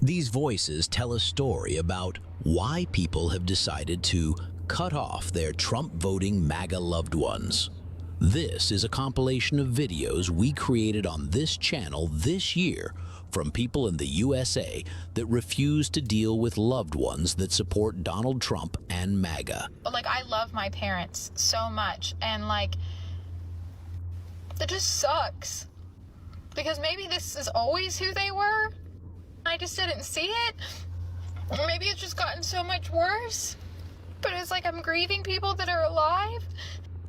These voices tell a story about why people have decided to cut off their Trump-voting MAGA loved ones. This is a compilation of videos we created on this channel this year from people in the USA that refuse to deal with loved ones that support Donald Trump and MAGA. Like, I love my parents so much, and like, it just sucks. Because maybe this is always who they were. I just didn't see it. Or maybe it's just gotten so much worse. But it's like I'm grieving people that are alive.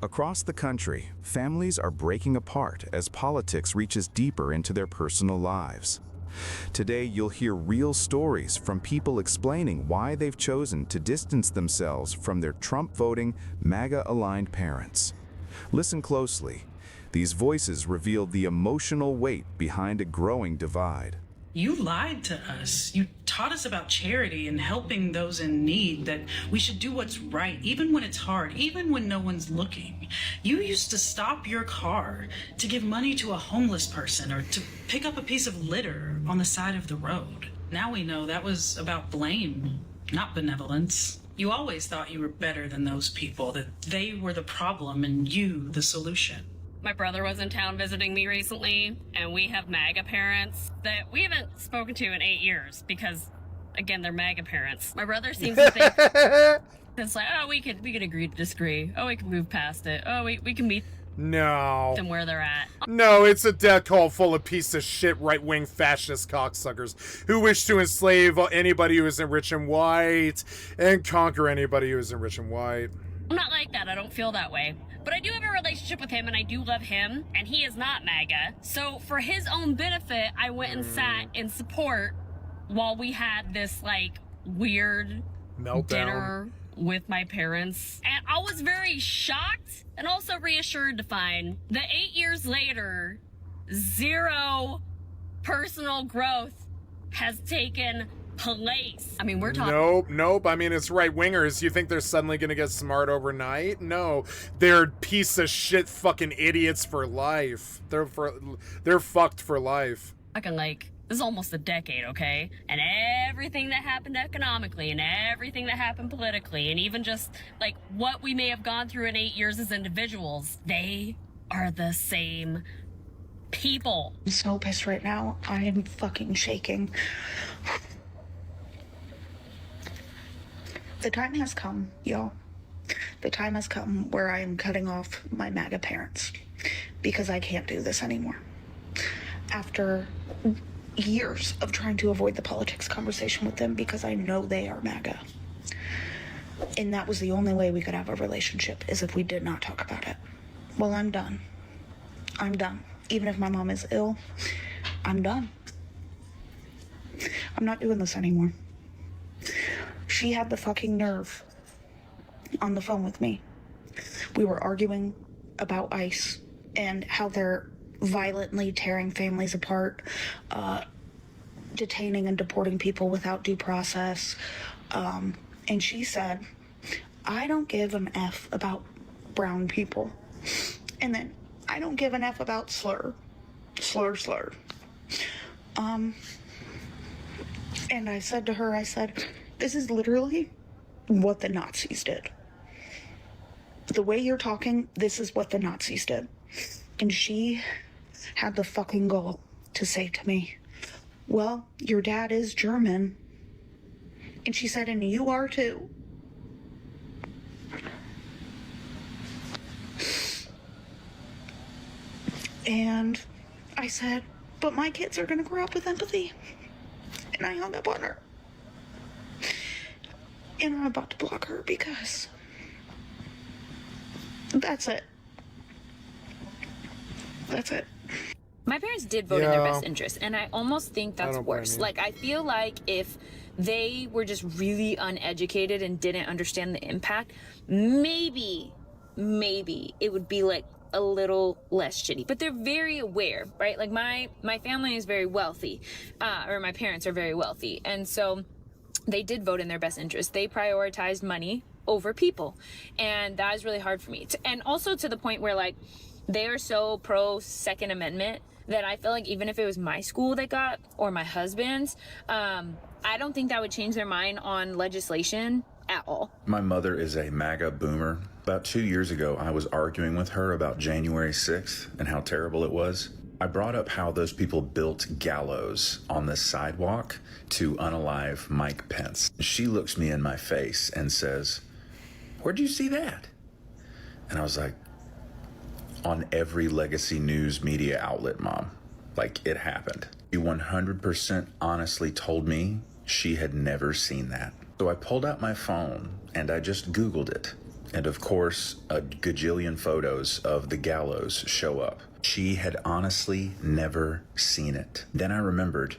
Across the country, families are breaking apart as politics reaches deeper into their personal lives. Today, you'll hear real stories from people explaining why they've chosen to distance themselves from their Trump-voting, MAGA-aligned parents. Listen closely. These voices reveal the emotional weight behind a growing divide. You lied to us. You taught us about charity and helping those in need, that we should do what's right, even when it's hard, even when no one's looking. You used to stop your car to give money to a homeless person or to pick up a piece of litter on the side of the road. Now we know that was about blame, not benevolence. You always thought you were better than those people, that they were the problem and you the solution. My brother was in town visiting me recently, and we have MAGA parents that we haven't spoken to in 8 years because, again, they're MAGA parents. My brother seems to think it's like, oh, we could agree to disagree. Oh, we can move past it. Oh, we can meet them where they're at. No, it's a death call full of piece of shit right-wing fascist cocksuckers who wish to enslave anybody who isn't rich and white and conquer anybody who isn't rich and white. I'm not like that. I don't feel that way. But I do have a relationship with him, and I do love him, and he is not MAGA. So for his own benefit, I went and sat in support while we had this, like, weird meltdown dinner with my parents. And I was very shocked and also reassured to find that 8 years later, zero personal growth has taken place. I mean, we're talking... Nope. I mean, it's right-wingers. You think they're suddenly gonna get smart overnight? No. They're piece of shit fucking idiots for life. They're fucked for life. Fucking, like, this is almost a decade, okay? And everything that happened economically and everything that happened politically and even just, like, what we may have gone through in 8 years as individuals, they are the same people. I'm so pissed right now. I am fucking shaking. The time has come, y'all. The time has come where I am cutting off my MAGA parents because I can't do this anymore. After years of trying to avoid the politics conversation with them because I know they are MAGA. And that was the only way we could have a relationship, is if we did not talk about it. Well, I'm done. I'm done. Even if my mom is ill, I'm done. I'm not doing this anymore. She had the fucking nerve on the phone with me. We were arguing about ICE and how they're violently tearing families apart, detaining and deporting people without due process. And she said, I don't give an F about brown people. And then, I don't give an F about slur. And I said to her, this is literally what the Nazis did. The way you're talking, this is what the Nazis did. And she had the fucking gall to say to me, well, your dad is German. And she said, and you are too. And I said, but my kids are gonna grow up with empathy. And I hung up on her. And I'm about to block her because that's it. That's it. My parents did vote in their best interest, and I almost think that's worse. Like, I feel like if they were just really uneducated and didn't understand the impact, maybe it would be like a little less shitty. But they're very aware, right? Like my family is very wealthy, or my parents are very wealthy, and so they did vote in their best interest. They prioritized money over people, and that is really hard for me. And also to the point where, like, They are so pro Second Amendment that I feel like even if it was my school that got, or my husband's, I don't think that would change their mind on legislation at all. My mother is a MAGA boomer. About 2 years ago, I was arguing with her about January 6th and how terrible it was. I brought up how those people built gallows on the sidewalk to unalive Mike Pence. She looks me in my face and says, "Where'd you see that?" And I was like, "On every legacy news media outlet, Mom. Like, it happened." She 100% honestly told me she had never seen that. So I pulled out my phone and I just Googled it. And of course, a gajillion photos of the gallows show up. She had honestly never seen it. Then I remembered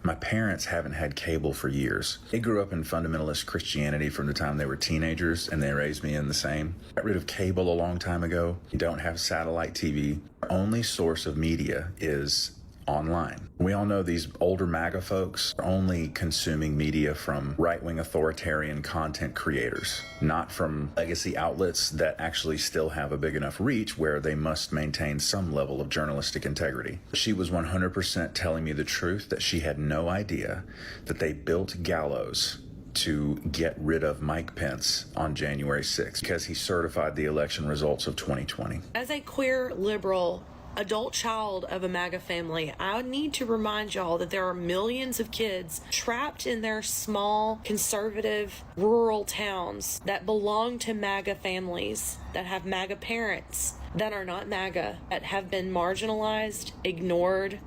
my parents haven't had cable for years. They grew up in fundamentalist Christianity from the time they were teenagers, and they raised me in the same. Got rid of cable a long time ago. You don't have satellite TV. Our only source of media is online. We all know these older MAGA folks are only consuming media from right-wing authoritarian content creators, not from legacy outlets that actually still have a big enough reach where they must maintain some level of journalistic integrity. She was 100% telling me the truth, that she had no idea that they built gallows to get rid of Mike Pence on January 6th because he certified the election results of 2020. As a queer liberal adult child of a MAGA family, I need to remind y'all that there are millions of kids trapped in their small, conservative, rural towns that belong to MAGA families, that have MAGA parents, that are not MAGA, that have been marginalized, ignored,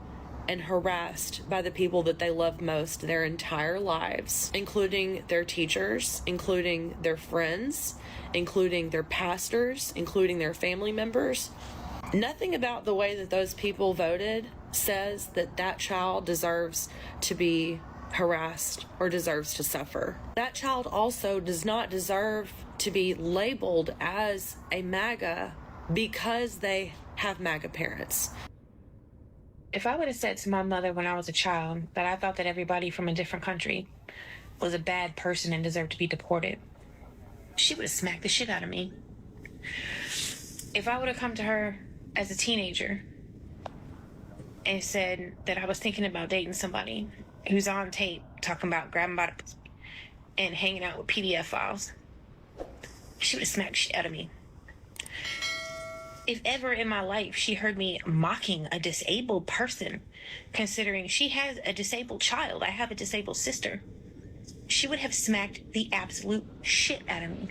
and harassed by the people that they love most their entire lives, including their teachers, including their friends, including their pastors, including their family members. Nothing about the way that those people voted says that that child deserves to be harassed or deserves to suffer. That child also does not deserve to be labeled as a MAGA because they have MAGA parents. If I would have said to my mother when I was a child that I thought that everybody from a different country was a bad person and deserved to be deported, she would have smacked the shit out of me. If I would have come to her as a teenager and said that I was thinking about dating somebody who's on tape talking about grabbing by the and hanging out with PDF files, she would have smacked shit out of me. If ever in my life she heard me mocking a disabled person, considering she has a disabled child, I have a disabled sister, she would have smacked the absolute shit out of me.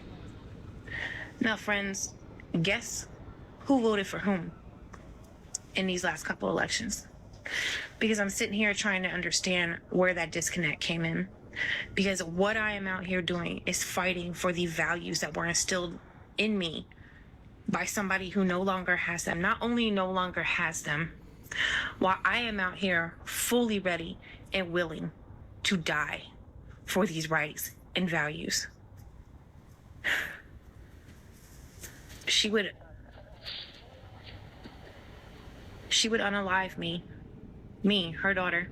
Now, friends, guess who voted for whom in these last couple elections? Because I'm sitting here trying to understand where that disconnect came in. Because what I am out here doing is fighting for the values that were instilled in me by somebody who no longer has them. Not only no longer has them, while I am out here fully ready and willing to die for these rights and values. She would unalive me, her daughter,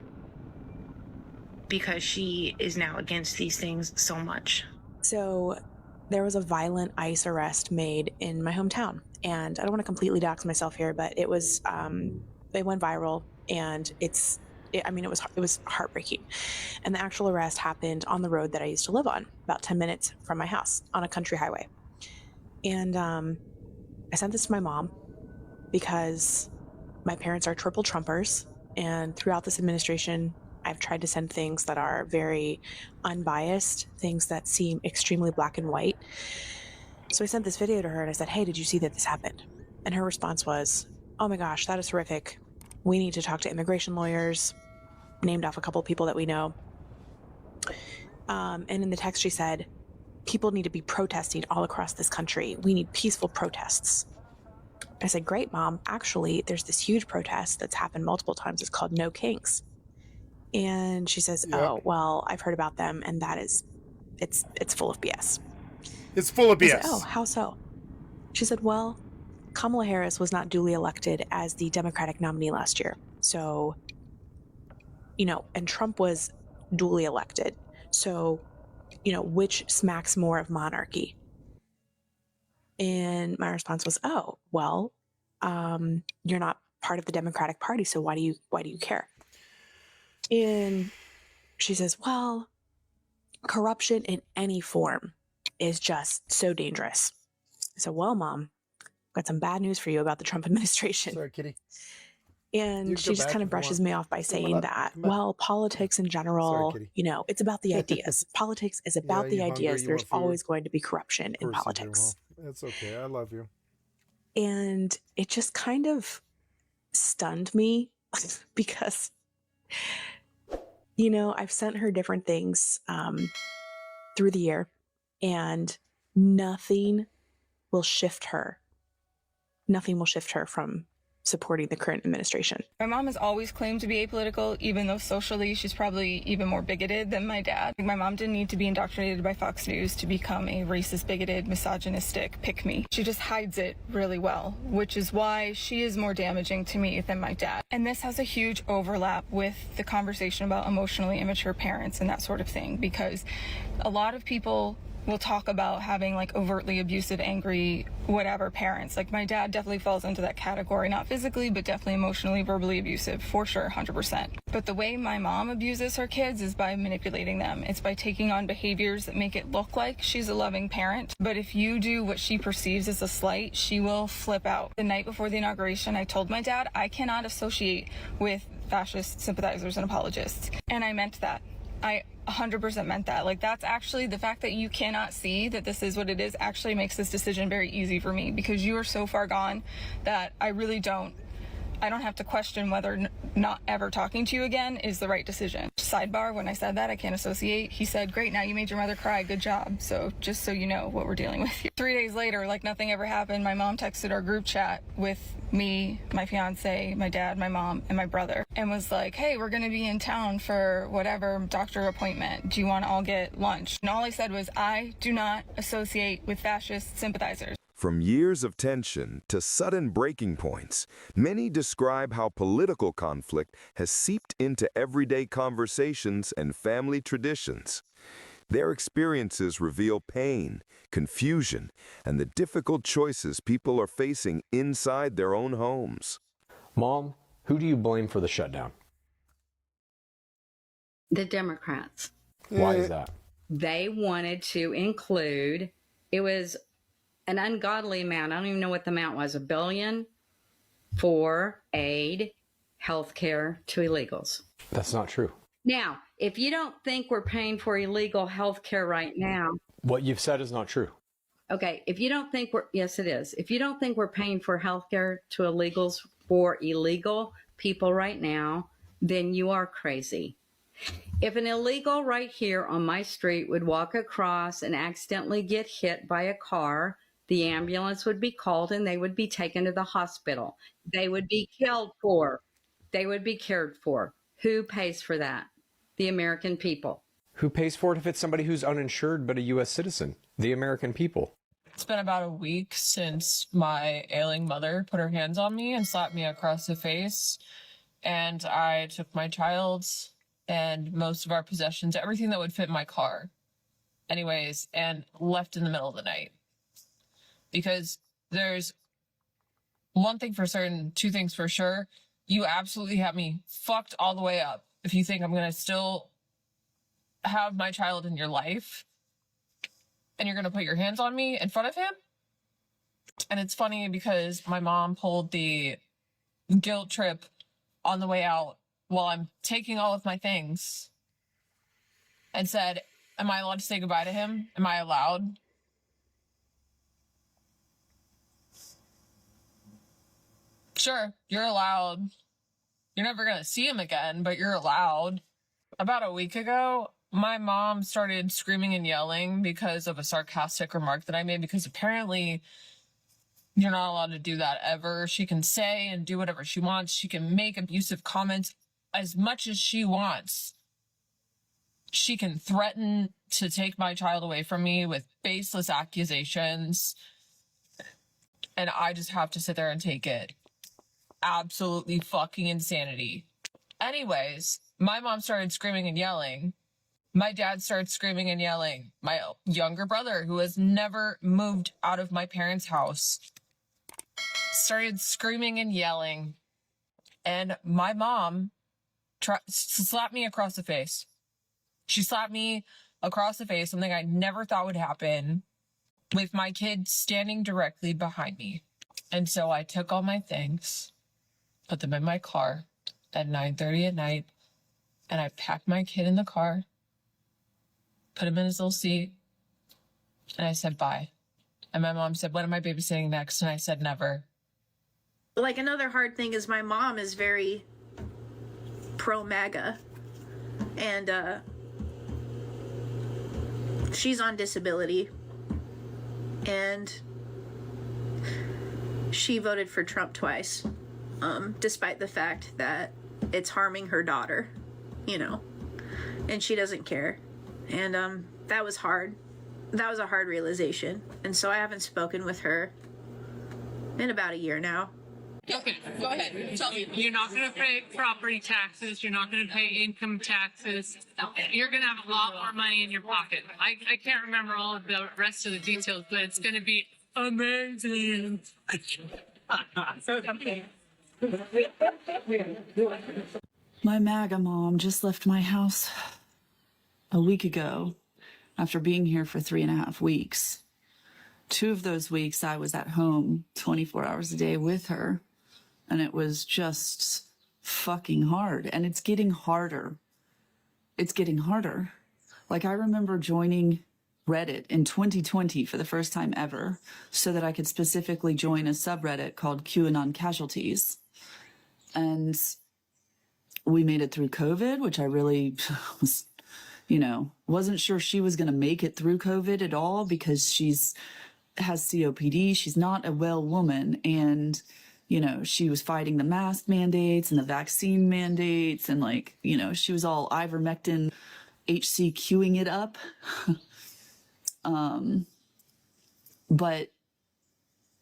because she is now against these things so much. So there was a violent ICE arrest made in my hometown, and I don't want to completely dox myself here, but it was it went viral, and it was heartbreaking. And the actual arrest happened on the road that I used to live on, about 10 minutes from my house, on a country highway. And I sent this to my mom because my parents are triple Trumpers, and throughout this administration, I've tried to send things that are very unbiased, things that seem extremely black and white. So I sent this video to her and I said, "Hey, did you see that this happened?" And her response was, "Oh my gosh, that is horrific. We need to talk to immigration lawyers," named off a couple of people that we know. And in the text she said, "People need to be protesting all across this country. We need peaceful protests." I said, "Great, Mom. Actually, there's this huge protest that's happened multiple times. It's called No Kings." And she says, "Yep. Oh, well, I've heard about them, and it's full of BS." It's full of BS. I said, "Oh, how so?" She said, "Well, Kamala Harris was not duly elected as the Democratic nominee last year. So, and Trump was duly elected. So, which smacks more of monarchy?" And my response was, "Oh, well, you're not part of the Democratic Party, so why do you care? And she says, well, corruption in any form is just so dangerous. So, well, Mom, got some bad news for you about the Trump administration. Sorry, kitty. And she just kind of brushes me off by saying that, well, politics in general, it's about the ideas. Politics is about the ideas. There's always going to be corruption in politics. It's okay. I love you. And it just kind of stunned me because, I've sent her different things through the year, and nothing will shift her. Nothing will shift her from supporting the current administration. My mom has always claimed to be apolitical, even though socially she's probably even more bigoted than my dad. My mom didn't need to be indoctrinated by Fox News to become a racist, bigoted, misogynistic pick-me. She just hides it really well, which is why she is more damaging to me than my dad. And this has a huge overlap with the conversation about emotionally immature parents and that sort of thing, because a lot of people will talk about having like overtly abusive, angry, whatever parents. Like my dad definitely falls into that category, not physically, but definitely emotionally, verbally abusive, for sure, 100%. But the way my mom abuses her kids is by manipulating them. It's by taking on behaviors that make it look like she's a loving parent. But if you do what she perceives as a slight, she will flip out. The night before the inauguration, I told my dad, I cannot associate with fascist sympathizers and apologists. And I meant that. I 100% meant that. Like, that's actually, the fact that you cannot see that this is what it is actually makes this decision very easy for me, because you are so far gone that I don't have to question whether not ever talking to you again is the right decision. Sidebar, when I said that I can't associate, he said, great, now you made your mother cry, good job. So just so you know what we're dealing with here. 3 days later, like nothing ever happened, my mom texted our group chat with me, my fiance, my dad, my mom, and my brother, and was like, hey, we're gonna be in town for whatever doctor appointment. Do you wanna all get lunch? And all I said was, I do not associate with fascist sympathizers. From years of tension to sudden breaking points, many describe how political conflict has seeped into everyday conversations and family traditions. Their experiences reveal pain, confusion, and the difficult choices people are facing inside their own homes. Mom, who do you blame for the shutdown? The Democrats. Why is that? They wanted to include, it was an ungodly amount. I don't even know what the amount was, $1 billion for aid, healthcare to illegals. That's not true. Now, if you don't think we're paying for illegal healthcare right now. What you've said is not true. Okay, if you don't think yes, it is. If you don't think we're paying for healthcare to illegals for illegal people right now, then you are crazy. If an illegal right here on my street would walk across and accidentally get hit by a car, the ambulance would be called and they would be taken to the hospital. They would be cared for. They would be cared for. Who pays for that? The American people. Who pays for it if it's somebody who's uninsured but a U.S. citizen? The American people. It's been about a week since my ailing mother put her hands on me and slapped me across the face. And I took my child's and most of our possessions, everything that would fit in my car, anyways, and left in the middle of the night. Because there's one thing for certain, two things for sure. You absolutely have me fucked all the way up if you think I'm going to still have my child in your life and you're going to put your hands on me in front of him. And it's funny because my mom pulled the guilt trip on the way out while I'm taking all of my things and said, am I allowed to say goodbye to him? Am I allowed? Sure, you're allowed. You're never going to see him again, but you're allowed. About a week ago, my mom started screaming and yelling because of a sarcastic remark that I made, because apparently you're not allowed to do that ever. She can say and do whatever she wants. She can make abusive comments as much as she wants. She can threaten to take my child away from me with baseless accusations. And I just have to sit there and take it. Absolutely fucking insanity. Anyways, my mom started screaming and yelling. My dad started screaming and yelling. My younger brother, who has never moved out of my parents' house, started screaming and yelling. And my mom slapped me across the face. She slapped me across the face, something I never thought would happen, with my kid standing directly behind me. And so I took all my things, put them in my car at 9:30 at night, and I packed my kid in the car, put him in his little seat, and I said bye. And my mom said, when am I babysitting next? And I said, never. Like, another hard thing is my mom is very pro-MAGA, and she's on disability, and she voted for Trump twice, despite the fact that it's harming her daughter, you know, and she doesn't care. And that was hard. That was a hard realization. And so I haven't spoken with her in about a year now. Okay, go ahead. Tell me. You're not going to pay property taxes. You're not going to pay income taxes. You're going to have a lot more money in your pocket. I can't remember all of the rest of the details, but it's going to be amazing. My MAGA mom just left my house a week ago after being here for 3.5 weeks. 2 of those weeks I was at home 24 hours a day with her, and it was just fucking hard. And it's getting harder. It's getting harder. Like, I remember joining Reddit in 2020 for the first time ever so that I could specifically join a subreddit called QAnon Casualties. And we made it through COVID, which I really was, you know, wasn't sure she was going to make it through COVID at all because has COPD. She's not a well woman. And, you know, she was fighting the mask mandates and the vaccine mandates. And, like, you know, she was all ivermectin HCQing it up. But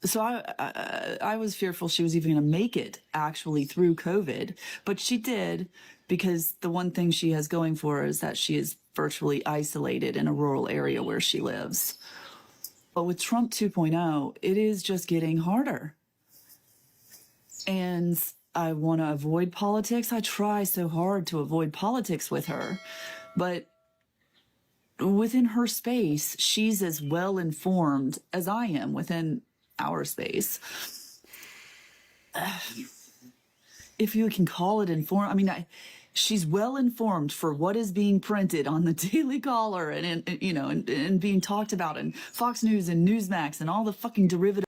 so I was fearful she was even going to make it actually through COVID, but she did, because the one thing she has going for her is that she is virtually isolated in a rural area where she lives. But with Trump 2.0, it is just getting harder. And I want to avoid politics. I try so hard to avoid politics with her, but within her space, she's as well informed as I am within our space. If you can call it informed, I mean, she's well informed for what is being printed on the Daily Caller and you know, and being talked about in Fox News and Newsmax and all the fucking derivative.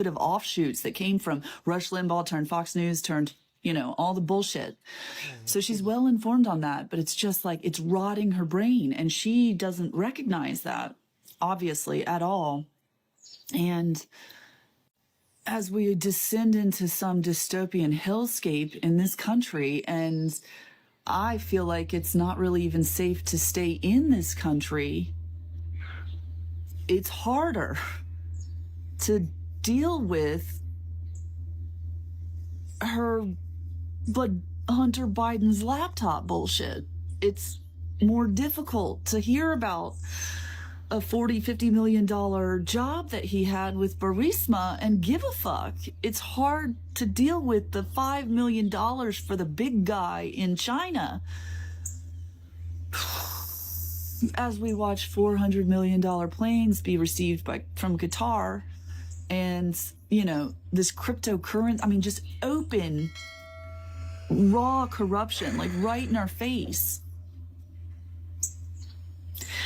of offshoots that came from Rush Limbaugh turned Fox News turned, you know, all the bullshit. So she's well informed on that, but it's just like it's rotting her brain, and she doesn't recognize that, obviously, at all. And as we descend into some dystopian hellscape in this country, and I feel like it's not really even safe to stay in this country, it's harder to deal with her Hunter Biden's laptop bullshit. It's more difficult to hear about a $40-50 million job that he had with Burisma and give a fuck. It's hard to deal with the $5 million for the big guy in China as we watch $400 million planes be received from Qatar, and, you know, this cryptocurrency, I mean, just open, raw corruption, like right in our face.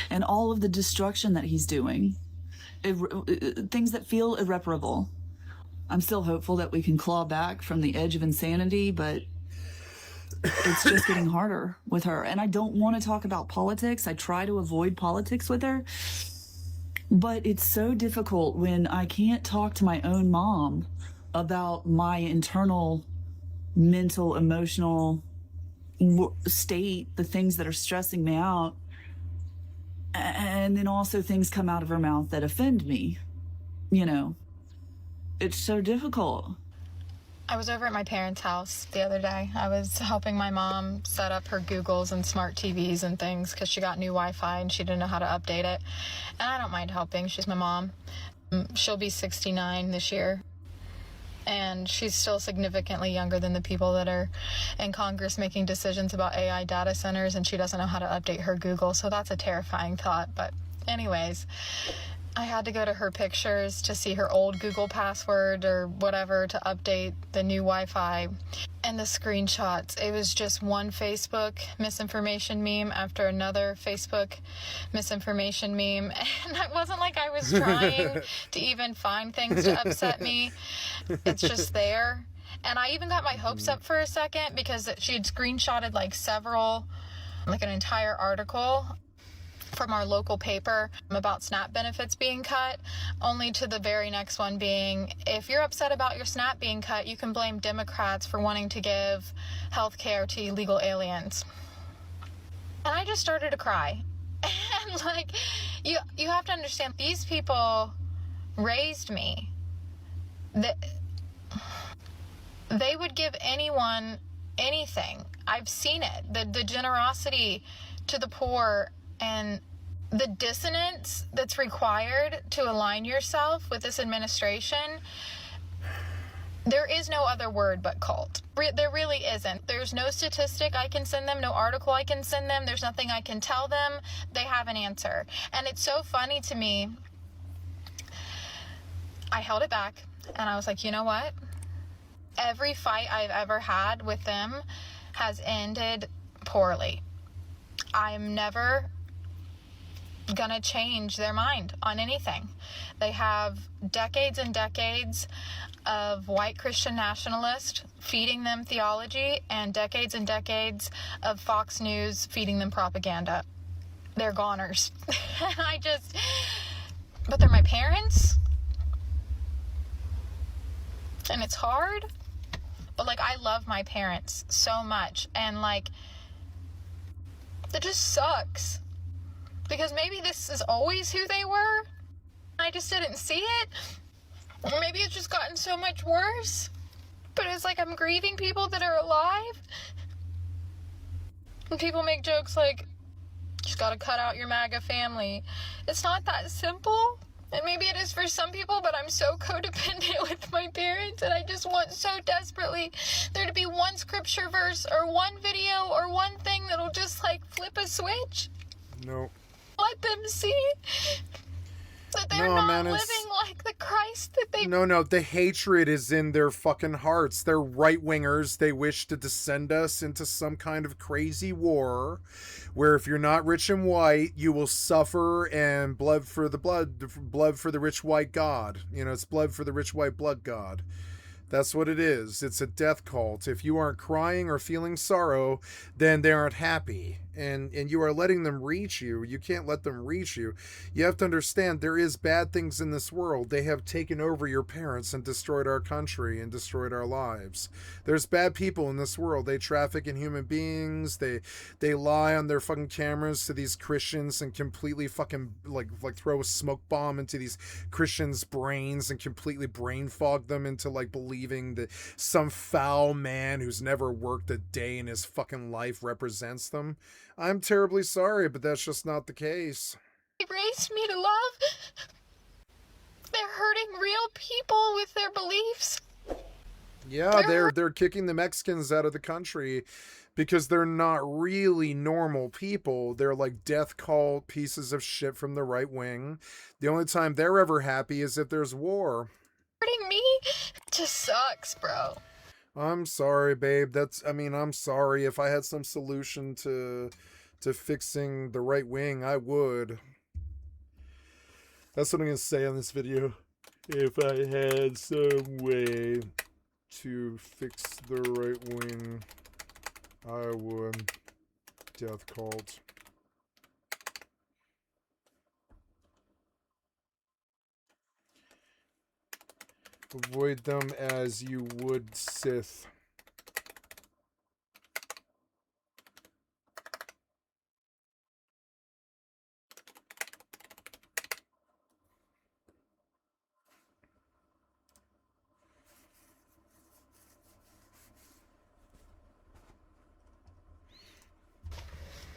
And all of the destruction that he's doing, things that feel irreparable. I'm still hopeful that we can claw back from the edge of insanity, but it's just getting harder with her. And I don't want to talk about politics. I try to avoid politics with her. But it's so difficult when I can't talk to my own mom about my internal mental, emotional state, the things that are stressing me out. And then also things come out of her mouth that offend me. You know, it's so difficult. I was over at my parents' house the other day. I was helping my mom set up her Googles and smart TVs and things because she got new Wi-Fi and she didn't know how to update it. And I don't mind helping. She's my mom. She'll be 69 this year. And she's still significantly younger than the people that are in Congress making decisions about AI data centers, and she doesn't know how to update her Google, so that's a terrifying thought. But anyways, I had to go to her pictures to see her old Google password or whatever to update the new Wi-Fi. And the screenshots, it was just one Facebook misinformation meme after another Facebook misinformation meme. And it wasn't like I was trying to even find things to upset me. It's just there. And I even got my hopes up for a second because she had screenshotted like an entire article from our local paper about SNAP benefits being cut, only to the very next one being, if you're upset about your SNAP being cut, you can blame Democrats for wanting to give health care to illegal aliens. And I just started to cry. And like, you have to understand, these people raised me. They would give anyone anything. I've seen it. The generosity to the poor and the dissonance that's required to align yourself with this administration. There is no other word but cult. There really isn't. There's no statistic I can send them, no article I can send them. There's nothing I can tell them. They have an answer. And it's so funny to me. I held it back and I was like, you know what? Every fight I've ever had with them has ended poorly. I'm never gonna change their mind on anything. They have decades and decades of white Christian nationalists feeding them theology and decades of Fox News feeding them propaganda. They're goners. But they're my parents. And it's hard. But like, I love my parents so much. And like, it just sucks. Because maybe this is always who they were. I just didn't see it. Or maybe it's just gotten so much worse. But it's like I'm grieving people that are alive. And people make jokes like, you just gotta cut out your MAGA family. It's not that simple. And maybe it is for some people, but I'm so codependent with my parents, and I just want so desperately there to be one scripture verse or one video or one thing that'll just like flip a switch. No. Let them see. That they're not living like the Christ that they... No, the hatred is in their fucking hearts. They're right-wingers. They wish to descend us into some kind of crazy war where if you're not rich and white, you will suffer, and blood for the rich white god. You know, it's blood for the rich white blood god. That's what it is. It's a death cult. If you aren't crying or feeling sorrow, then they aren't happy. And you are letting them reach you. You can't let them reach you. You have to understand there is bad things in this world. They have taken over your parents and destroyed our country and destroyed our lives. There's bad people in this world. They traffic in human beings. They lie on their fucking cameras to these Christians and completely fucking like throw a smoke bomb into these Christians' brains and completely brain fog them into like believing that some foul man who's never worked a day in his fucking life represents them. I'm terribly sorry, but that's just not the case. They raised me to love. They're hurting real people with their beliefs. Yeah, they're kicking the Mexicans out of the country because they're not really normal people. They're like death cult pieces of shit from the right wing. The only time they're ever happy is if there's war. Hurting me just sucks, bro. I'm sorry, babe. I'm sorry. If I had some solution to fixing the right wing, I would. That's what I'm going to say on this video. If I had some way to fix the right wing, I would. Death cult. Avoid them as you would Sith.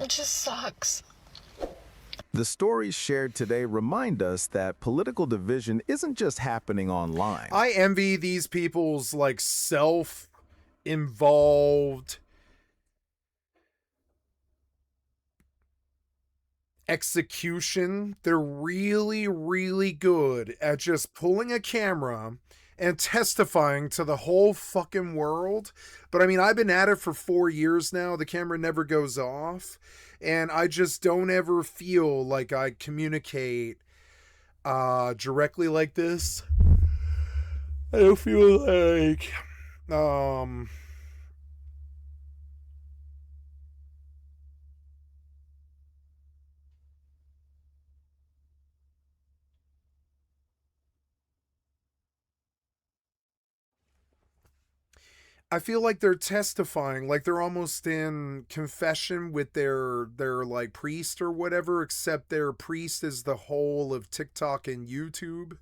It just sucks. The stories shared today remind us that political division isn't just happening online. I envy these people's like self-involved execution. They're really, really good at just pulling a camera and testifying to the whole fucking world. But I mean, I've been at it for 4 years now. The camera never goes off. And I just don't ever feel like I communicate directly like this. I don't feel like I feel like they're testifying, like they're almost in confession with their like priest or whatever, except their priest is the whole of TikTok and YouTube.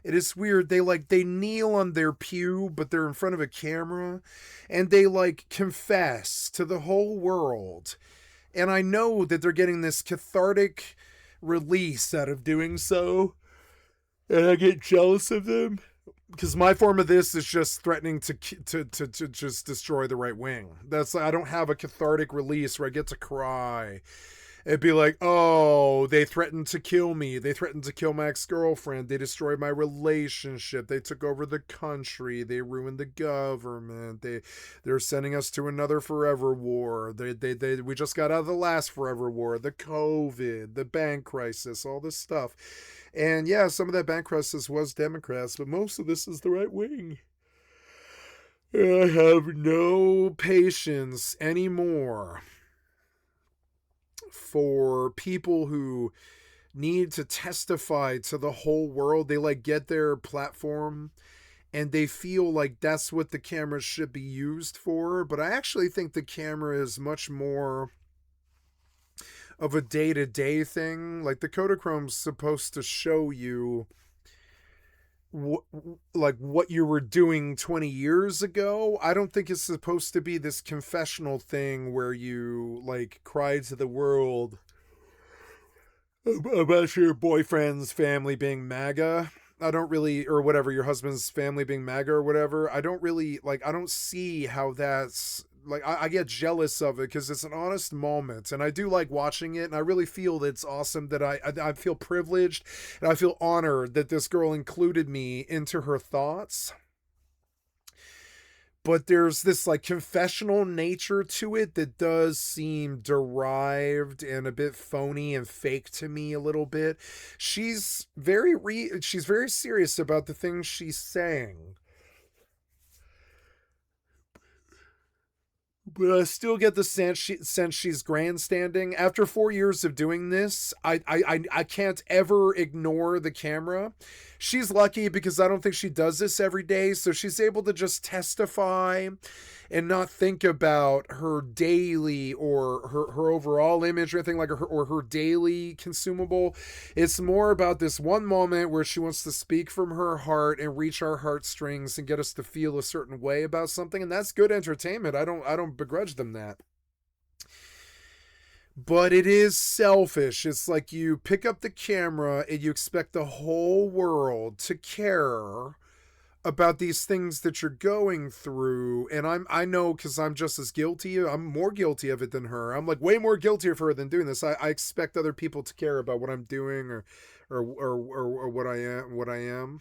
It is weird. They kneel on their pew, but they're in front of a camera, and they like confess to the whole world. And I know that they're getting this cathartic release out of doing so, and I get jealous of them. Because my form of this is just threatening to just destroy the right wing. I don't have a cathartic release where I get to cry. It'd be like, oh, they threatened to kill me. They threatened to kill my ex-girlfriend. They destroyed my relationship. They took over the country. They ruined the government. They're sending us to another forever war. We just got out of the last forever war. The COVID, the bank crisis, all this stuff. And yeah, some of that bank crisis was Democrats, but most of this is the right wing. I have no patience anymore for people who need to testify to the whole world. They like get their platform and they feel like that's what the camera should be used for. But I actually think the camera is much more of a day-to-day thing. Like the Kodachrome's supposed to show you what you were doing 20 years ago. I don't think it's supposed to be this confessional thing where you like cry to the world about your boyfriend's family being MAGA. I don't really, or whatever, your husband's family being MAGA or whatever. I don't really, like, I don't see how that's like I get jealous of it because it's an honest moment, and I do like watching it, and I really feel that it's awesome that I feel privileged, and I feel honored that this girl included me into her thoughts. But there's this like confessional nature to it that does seem derived and a bit phony and fake to me a little bit. She's very serious about the things she's saying. But I still get the sense she's grandstanding. After 4 years of doing this, I can't ever ignore the camera. She's lucky because I don't think she does this every day, so she's able to just testify and not think about her daily or her overall image or anything like her daily consumable. It's more about this one moment where she wants to speak from her heart and reach our heartstrings and get us to feel a certain way about something, and that's good entertainment. I don't begrudge them that. But it is selfish. It's like you pick up the camera and you expect the whole world to care about these things that you're going through. And I know, because I'm just as guilty. I'm more guilty of it than her. I'm like way more guilty of her than doing this. I expect other people to care about what I'm doing or what I am.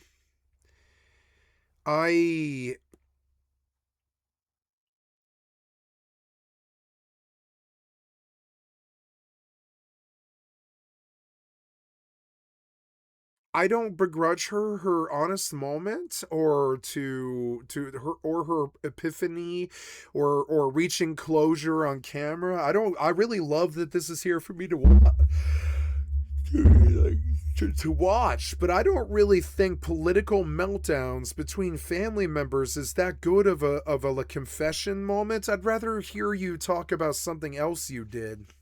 I don't begrudge her honest moment or to her epiphany or reaching closure on camera. I really love that this is here for me to watch, but I don't really think political meltdowns between family members is that good of a confession moment. I'd rather hear you talk about something else you did.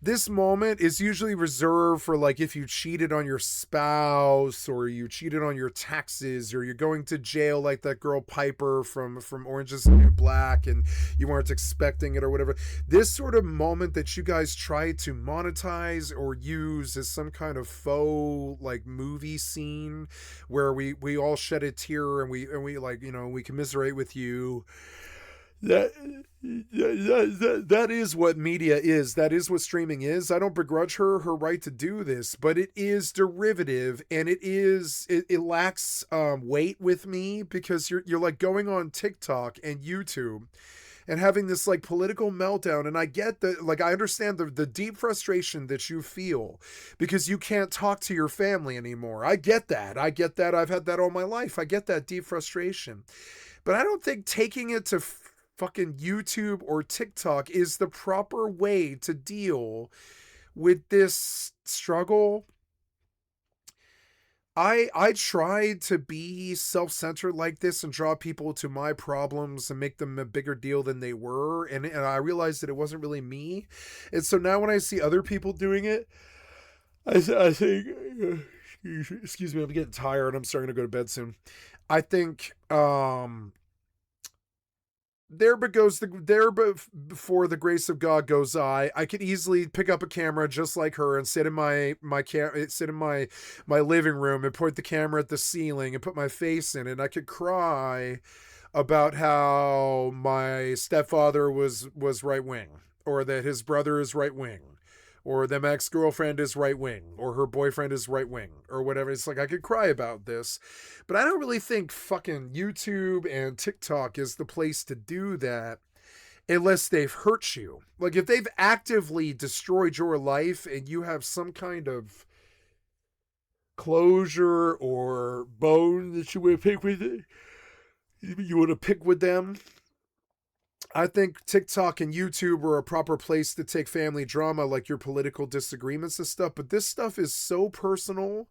This moment is usually reserved for like if you cheated on your spouse or you cheated on your taxes or you're going to jail like that girl Piper from Orange is the New Black and you weren't expecting it or whatever. This sort of moment that you guys try to monetize or use as some kind of faux like movie scene where we all shed a tear and we like, you know, we commiserate with you. That is what media is. That is what streaming is. I don't begrudge her right to do this, but it is derivative and it lacks weight with me because you're like going on TikTok and YouTube and having this like political meltdown. And I get that, like, I understand the deep frustration that you feel because you can't talk to your family anymore. I get that. I've had that all my life. I get that deep frustration, but I don't think taking it to fucking YouTube or TikTok is the proper way to deal with this struggle. I tried to be self-centered like this and draw people to my problems and make them a bigger deal than they were, and I realized that it wasn't really me. And so now when I see other people doing it, I think excuse me, I'm getting tired. I'm starting to go to bed soon. I think there before the grace of God goes I could easily pick up a camera just like her and sit in my living room and point the camera at the ceiling and put my face in it. And I could cry about how my stepfather was right wing, or that his brother is right wing, or that my ex-girlfriend is right wing, or her boyfriend is right wing, or whatever. It's like I could cry about this, but I don't really think fucking YouTube and TikTok is the place to do that unless they've hurt you. Like if they've actively destroyed your life and you have some kind of closure or bone that you want to pick with them, I think TikTok and YouTube are a proper place to take family drama like your political disagreements and stuff. But this stuff is so personal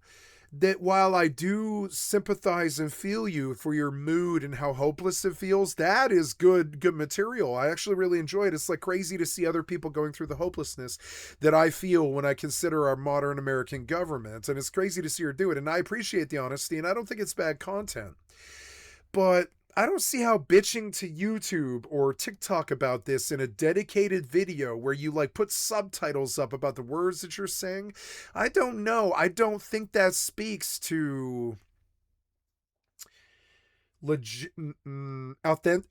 that while I do sympathize and feel you for your mood and how hopeless it feels, that is good material. I actually really enjoy it. It's like crazy to see other people going through the hopelessness that I feel when I consider our modern American government. And it's crazy to see her do it. And I appreciate the honesty, and I don't think it's bad content. But I don't see how bitching to YouTube or TikTok about this in a dedicated video where you like put subtitles up about the words that you're saying. I don't know. I don't think that speaks to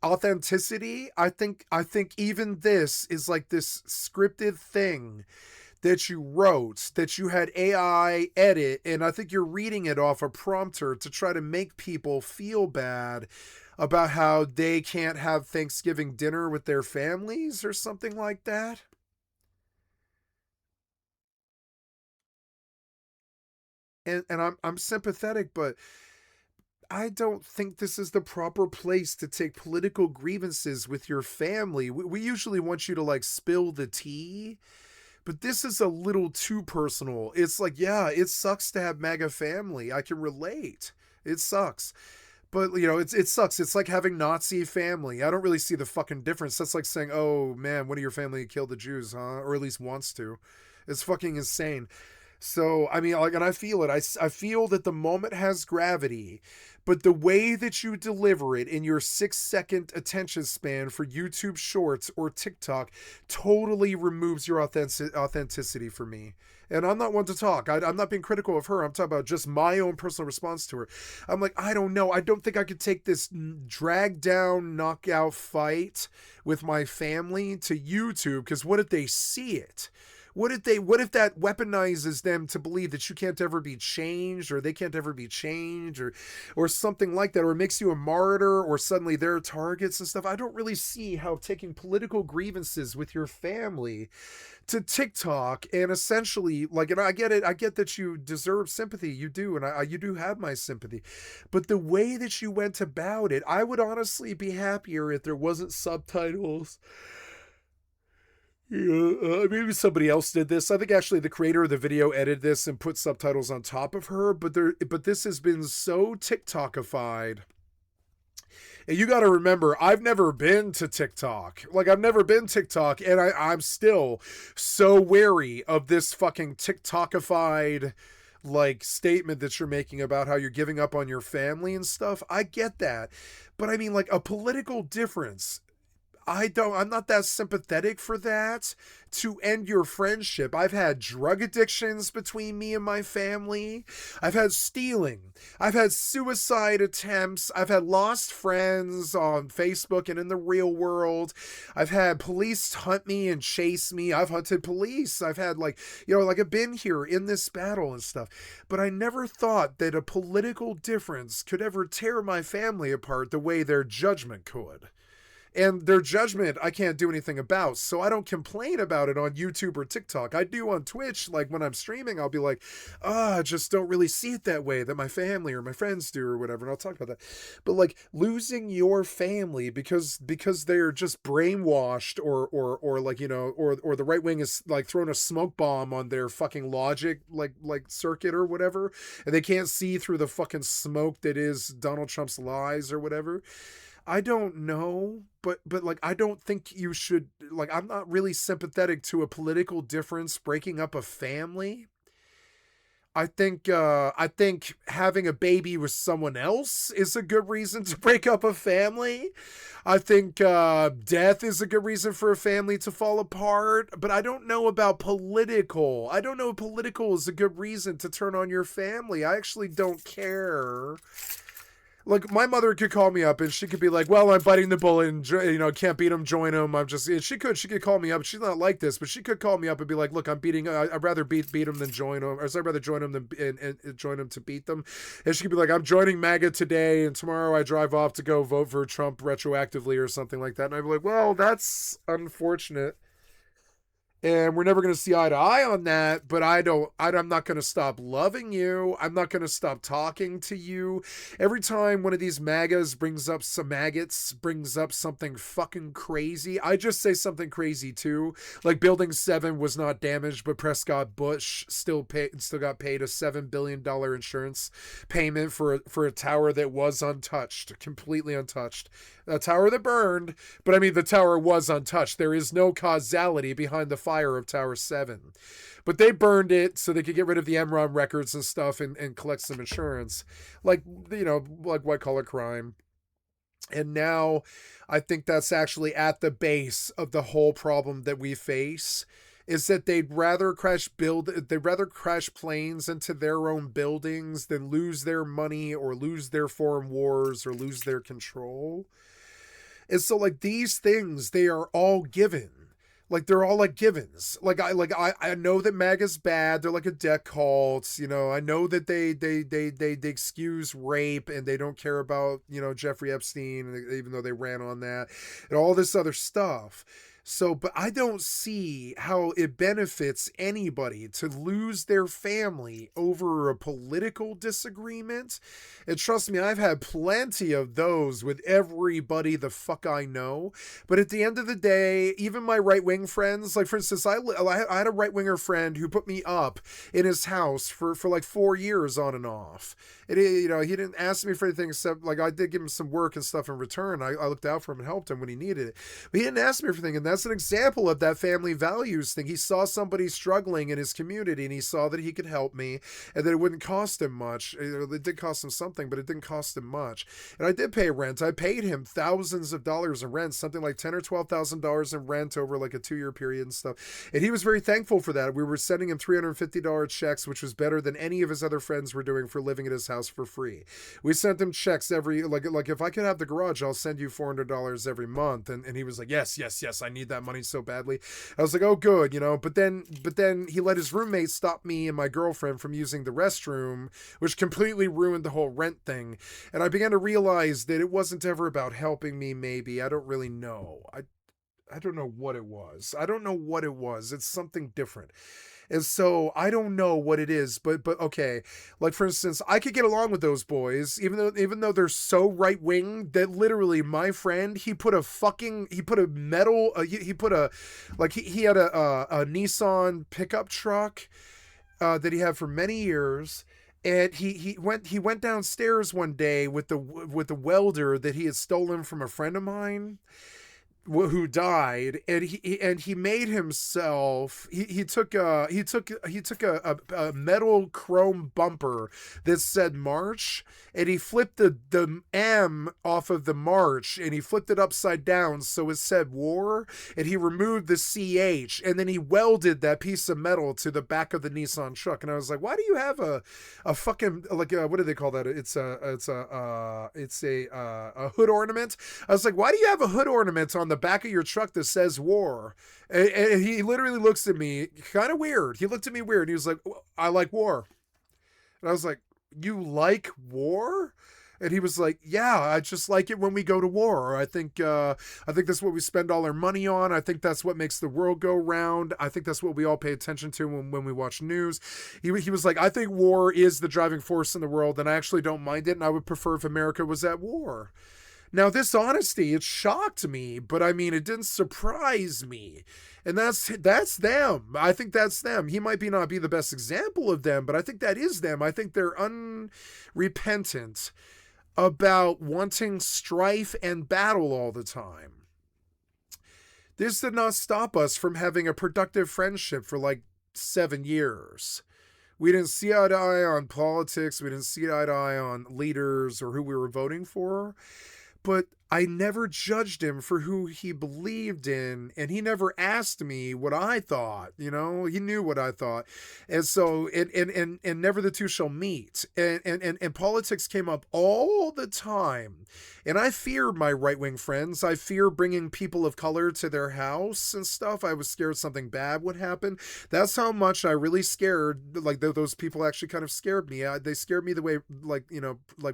authenticity. I think even this is like this scripted thing that you wrote, that you had AI edit, and I think you're reading it off a prompter to try to make people feel bad about how they can't have Thanksgiving dinner with their families or something like that. And I'm sympathetic, but I don't think this is the proper place to take political grievances with your family. We usually want you to like spill the tea, but this is a little too personal. It's like, yeah, it sucks to have MAGA family. I can relate. It sucks. But, you know, it sucks. It's like having Nazi family. I don't really see the fucking difference. That's like saying, oh, man, one of your family killed the Jews, huh? Or at least wants to. It's fucking insane. So, I mean, like, and I feel it. I feel that the moment has gravity, but the way that you deliver it in your 6-second attention span for YouTube Shorts or TikTok totally removes your authenticity for me. And I'm not one to talk. I'm not being critical of her. I'm talking about just my own personal response to her. I'm like, I don't know. I don't think I could take this drag down, knockout fight with my family to YouTube, because what if they see it? What if that weaponizes them to believe that you can't ever be changed, or they can't ever be changed, or something like that, or it makes you a martyr, or suddenly they're targets and stuff? I don't really see how taking political grievances with your family to TikTok and essentially, like, and I get it, I get that you deserve sympathy, you do, and you do have my sympathy, but the way that you went about it, I would honestly be happier if there wasn't subtitles. Yeah, maybe somebody else did this. I think actually the creator of the video edited this and put subtitles on top of her, but this has been so TikTokified. And you got to remember, I've never been to TikTok. Like, I've never been TikTok, and I'm still so wary of this fucking TikTokified, like, statement that you're making about how you're giving up on your family and stuff. I get that. But I mean, like, a political difference, I'm not that sympathetic for that to end your friendship. I've had drug addictions between me and my family. I've had stealing. I've had suicide attempts. I've had lost friends on Facebook and in the real world. I've had police hunt me and chase me. I've hunted police. I've had, like, you know, like, I've been here in this battle and stuff. But I never thought that a political difference could ever tear my family apart the way their judgment could. And their judgment, I can't do anything about, so I don't complain about it on YouTube or TikTok. I do on Twitch, like when I'm streaming, I'll be like, I just don't really see it that way that my family or my friends do or whatever, and I'll talk about that. But, like, losing your family because they're just brainwashed or like, you know, or the right wing is, like, throwing a smoke bomb on their fucking logic, like circuit or whatever, and they can't see through the fucking smoke that is Donald Trump's lies or whatever. I don't know, but like, I don't think you should, like, I'm not really sympathetic to a political difference breaking up a family. I think having a baby with someone else is a good reason to break up a family. I think death is a good reason for a family to fall apart, but I don't know about political. I don't know if political is a good reason to turn on your family. I actually don't care. Like, my mother could call me up and she could be like, well, I'm biting the bullet and, you know, can't beat him, join him. She could call me up. She's not like this, but she could call me up and be like, look, I'd rather beat him than join him. Or I'd rather join him than and join him to beat them. And she could be like, I'm joining MAGA today, and tomorrow I drive off to go vote for Trump retroactively or something like that. And I'd be like, well, that's unfortunate. And we're never going to see eye to eye on that, but I'm not going to stop loving you. I'm not going to stop talking to you. Every time one of these MAGAs brings up some maggots, brings up something fucking crazy, I just say something crazy too. Like, Building 7 was not damaged, but Prescott Bush still got paid a $7 billion insurance payment for a tower that was untouched, completely untouched. A tower that burned, but I mean, the tower was untouched. There is no causality behind the fire of Tower 7. But they burned it so they could get rid of the Enron records and stuff and collect some insurance. Like, you know, like white-collar crime. And now I think that's actually at the base of the whole problem that we face. is that they'd rather crash planes into their own buildings than lose their money or lose their foreign wars or lose their control. And so like these things, they are all given. Like they're all like givens. I know that MAGA's bad. They're like a death cult. You know, I know that they excuse rape and they don't care about, you know, Jeffrey Epstein, even though they ran on that and all this other stuff. So, but I don't see how it benefits anybody to lose their family over a political disagreement. And trust me, I've had plenty of those with everybody the fuck I know. But at the end of the day, even my right-wing friends, like for instance, I had a right-winger friend who put me up in his house for like 4 years on and off. And he didn't ask me for anything except like I did give him some work and stuff in return. I looked out for him and helped him when he needed it. But he didn't ask me for anything, and that's an example of that family values thing. He saw somebody struggling in his community and he saw that he could help me and that it wouldn't cost him much. It did cost him something, but it didn't cost him much. And I did pay rent. I paid him thousands of dollars in rent, something like $10,000 or $12,000 in rent over like a 2-year period and stuff. And he was very thankful for that. We were sending him $350 checks, which was better than any of his other friends were doing for living at his house for free. We sent him checks every, like if I could have the garage, I'll send you $400 every month. And he was like, yes, I need that money so badly. I was like, oh good, you know, but then he let his roommate stop me and my girlfriend from using the restroom, which completely ruined the whole rent thing. And I began to realize that it wasn't ever about helping me. Maybe, I don't really know. I don't know what it was. It's something different. And so I don't know what it is, but okay. Like for instance, I could get along with those boys, even though they're so right wing that literally my friend, he had a Nissan pickup truck that he had for many years. And he went downstairs one day with the welder that he had stolen from a friend of mine who died, and he made himself, he took a metal chrome bumper that said March, and he flipped the M off of the March and he flipped it upside down so it said war, and he removed the CH, and then he welded that piece of metal to the back of the Nissan truck. And I was like, why do you have a fucking, like what do they call that? It's a hood ornament. I was like, why do you have a hood ornament on the back of your truck that says war? And he literally looks at me kind of weird. He looked at me weird. He was like, I like war. And I was like, you like war? And he was like, yeah, I just like it when we go to war. I think that's what we spend all our money on. I think that's what makes the world go round. I think that's what we all pay attention to when we watch news. He was like, I think war is the driving force in the world, and I actually don't mind it, and I would prefer if America was at war. Now, this honesty, it shocked me, but I mean, it didn't surprise me. And that's them. I think that's them. He might not be the best example of them, but I think that is them. I think they're unrepentant about wanting strife and battle all the time. This did not stop us from having a productive friendship for like 7 years. We didn't see eye to eye on politics. We didn't see eye to eye on leaders or who we were voting for. But I never judged him for who he believed in, and he never asked me what I thought. You know, he knew what I thought, and so and never the two shall meet. And politics came up all the time, and I feared my right wing friends. I fear bringing people of color to their house and stuff. I was scared something bad would happen. That's how much I really scared. Like those people actually kind of scared me. They scared me the way like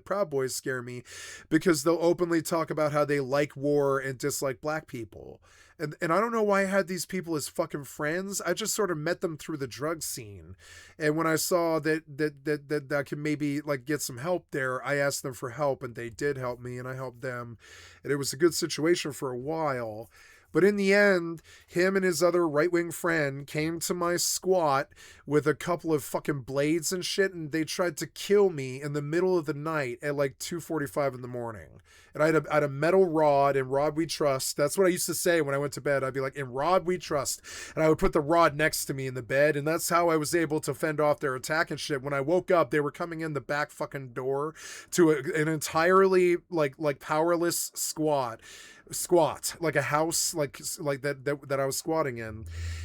Proud Boys scare me, because they'll openly talk about how they like war and dislike black people. And I don't know why I had these people as fucking friends. I just sort of met them through the drug scene. And when I saw that I could maybe like get some help there, I asked them for help, and they did help me, and I helped them. And it was a good situation for a while. But in the end, him and his other right-wing friend came to my squat with a couple of fucking blades and shit, and they tried to kill me in the middle of the night at like 2:45 in the morning. And I had a metal rod, and rod we trust. That's what I used to say when I went to bed. I'd be like, in rod we trust. And I would put the rod next to me in the bed, and that's how I was able to fend off their attack and shit. When I woke up, they were coming in the back fucking door to an entirely like powerless squat. squat, like a house, like that I was squatting in.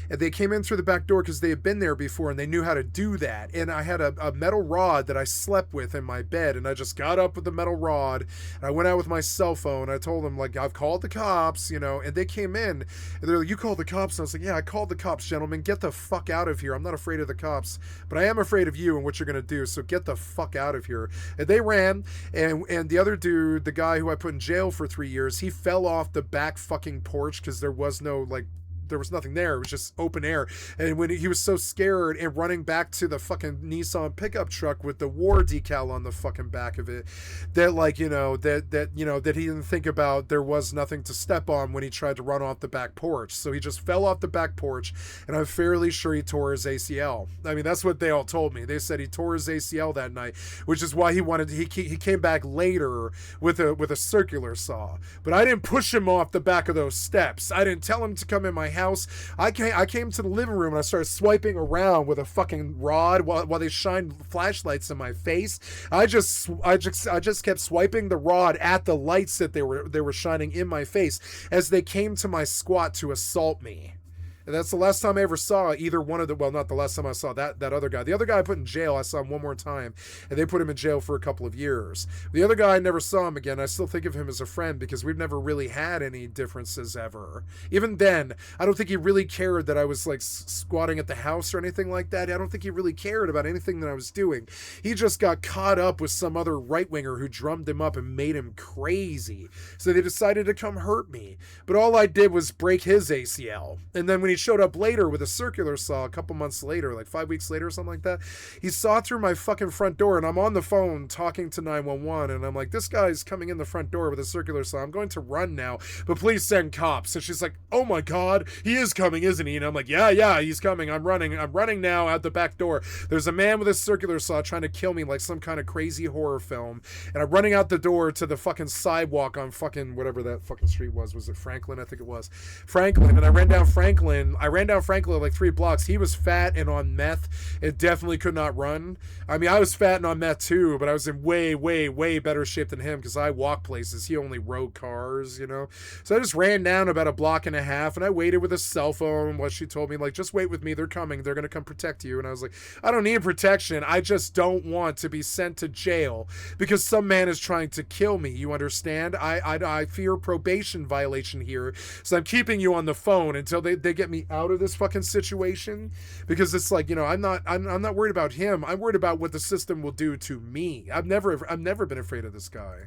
And they came in through the back door because they had been there before and they knew how to do that. And I had a metal rod that I slept with in my bed, and I just got up with the metal rod and I went out with my cell phone. I told them, like, I've called the cops, you know, and they came in and they're like, you called the cops? And I was like, yeah, I called the cops, gentlemen. Get the fuck out of here. I'm not afraid of the cops, but I am afraid of you and what you're gonna do, so get the fuck out of here. And they ran, and the other dude, the guy who I put in jail for 3 years, he fell off the back fucking porch because there was nothing there. It was just open air. And when he was so scared and running back to the fucking Nissan pickup truck with the war decal on the fucking back of it, that, like, you know, that he didn't think about there was nothing to step on when he tried to run off the back porch. So he just fell off the back porch, and I'm fairly sure he tore his ACL. I mean, that's what they all told me. They said he tore his ACL that night, which is why he came back later with a circular saw. But I didn't push him off the back of those steps. I didn't tell him to come in my house. I came to the living room and I started swiping around with a fucking rod while they shined flashlights in my face. I just kept swiping the rod at the lights that they were shining in my face as they came to my squat to assault me. And that's the last time I ever saw either one of the, well, not the last time I saw that other guy. The other guy I put in jail, I saw him one more time, and they put him in jail for a couple of years. The other guy, I never saw him again. I still think of him as a friend because we've never really had any differences ever. Even then, I don't think he really cared that I was, like, squatting at the house or anything like that. I don't think he really cared about anything that I was doing. He just got caught up with some other right-winger who drummed him up and made him crazy. So they decided to come hurt me. But all I did was break his ACL. And then when he showed up later with a circular saw a couple months later, like 5 weeks later or something like that, he saw through my fucking front door, and I'm on the phone talking to 911, and I'm like, this guy's coming in the front door with a circular saw. I'm going to run now, but please send cops. And she's like, oh my God, he is coming, isn't he? And I'm like, yeah, he's coming. I'm running now out the back door. There's a man with a circular saw trying to kill me like some kind of crazy horror film, and I'm running out the door to the fucking sidewalk on fucking whatever that fucking street was. Was it Franklin? I think it was Franklin. And I ran down Franklin like 3 blocks. He was fat and on meth. It definitely could not run. I mean, I was fat and on meth too, but I was in way, way, way better shape than him because I walk places. He only rode cars, you know? So I just ran down about a block and a half, and I waited with a cell phone while she told me, like, just wait with me. They're coming. They're going to come protect you. And I was like, I don't need protection. I just don't want to be sent to jail because some man is trying to kill me. You understand? I fear probation violation here. So I'm keeping you on the phone until they get me out of this fucking situation, because it's like, you know, I'm not worried about him. I'm worried about what the system will do to me. I've never been afraid of this guy.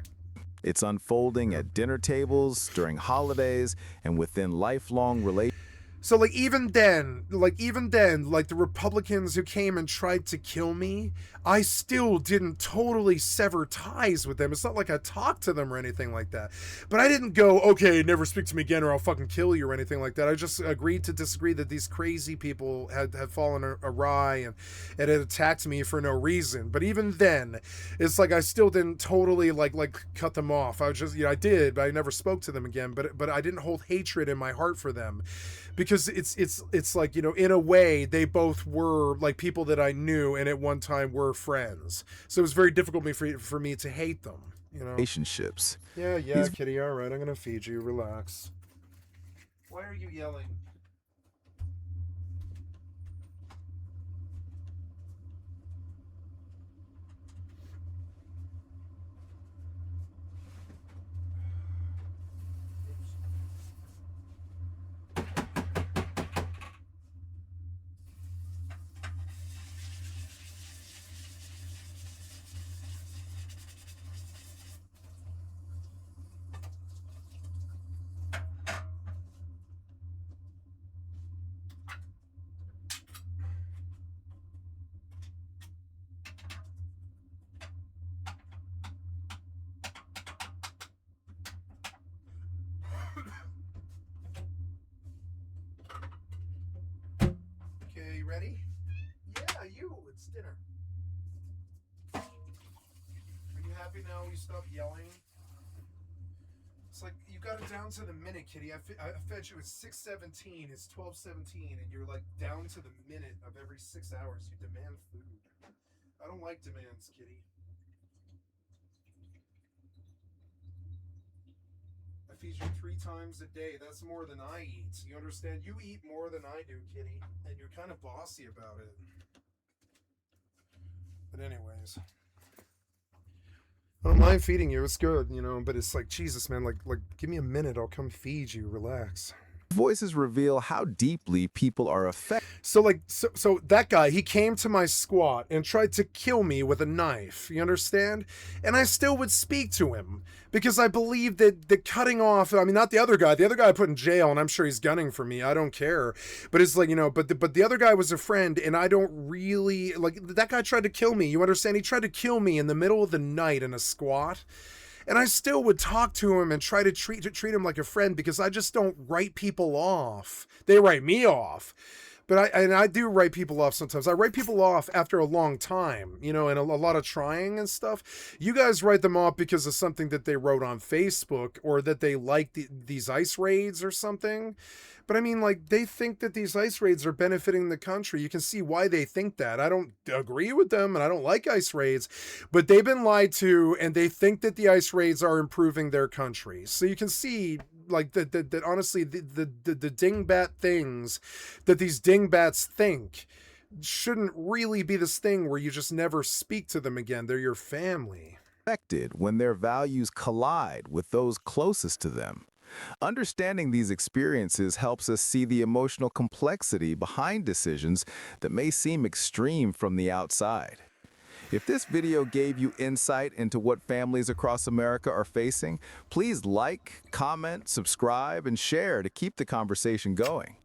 It's unfolding at dinner tables, during holidays, and within lifelong relationships. So, like, even then, like, the Republicans who came and tried to kill me, I still didn't totally sever ties with them. It's not like I talked to them or anything like that. But I didn't go, okay, never speak to me again or I'll fucking kill you or anything like that. I just agreed to disagree that these crazy people had fallen awry and had attacked me for no reason. But even then, it's like I still didn't totally, like cut them off. I was just, you know, I did, but I never spoke to them again. But I didn't hold hatred in my heart for them. Because it's like, you know, in a way, they both were like people that I knew and at one time were friends. So it was very difficult for me to hate them, you know. Relationships. Yeah, kitty, all right, I'm gonna feed you, relax. Why are you yelling? Ready? Yeah, it's dinner. Are you happy now you stopped yelling? It's like, you got it down to the minute, kitty. I fed you at 6:17, it's 12:17, and you're like down to the minute of every 6 hours you demand food. I don't like demands, kitty. I feed you 3 times a day. That's more than I eat. You understand? You eat more than I do, kitty. And you're kind of bossy about it. But anyways. I don't mind feeding you. It's good, you know, but it's like, Jesus, man, like, give me a minute. I'll come feed you. Relax. Voices reveal how deeply people are affected. So that guy, he came to my squat and tried to kill me with a knife, you understand? And I still would speak to him because I believe that the cutting off, I mean, not the other guy I put in jail and I'm sure he's gunning for me. I don't care. But it's like, you know, but the other guy was a friend and I don't really, like, that guy tried to kill me. You understand? He tried to kill me in the middle of the night in a squat. And I still would talk to him and try to treat him like a friend because I just don't write people off. They write me off. But I do write people off sometimes. I write people off after a long time, you know, and a lot of trying and stuff. You guys write them off because of something that they wrote on Facebook or that they like these ICE raids or something. But I mean, like, they think that these ICE raids are benefiting the country. You can see why they think that. I don't agree with them and I don't like ICE raids, but they've been lied to and they think that the ICE raids are improving their country. So you can see, like, that honestly, the dingbat things that these dingbats think shouldn't really be this thing where you just never speak to them again. They're your family. When their values collide with those closest to them. Understanding these experiences helps us see the emotional complexity behind decisions that may seem extreme from the outside. If this video gave you insight into what families across America are facing, please like, comment, subscribe, and share to keep the conversation going.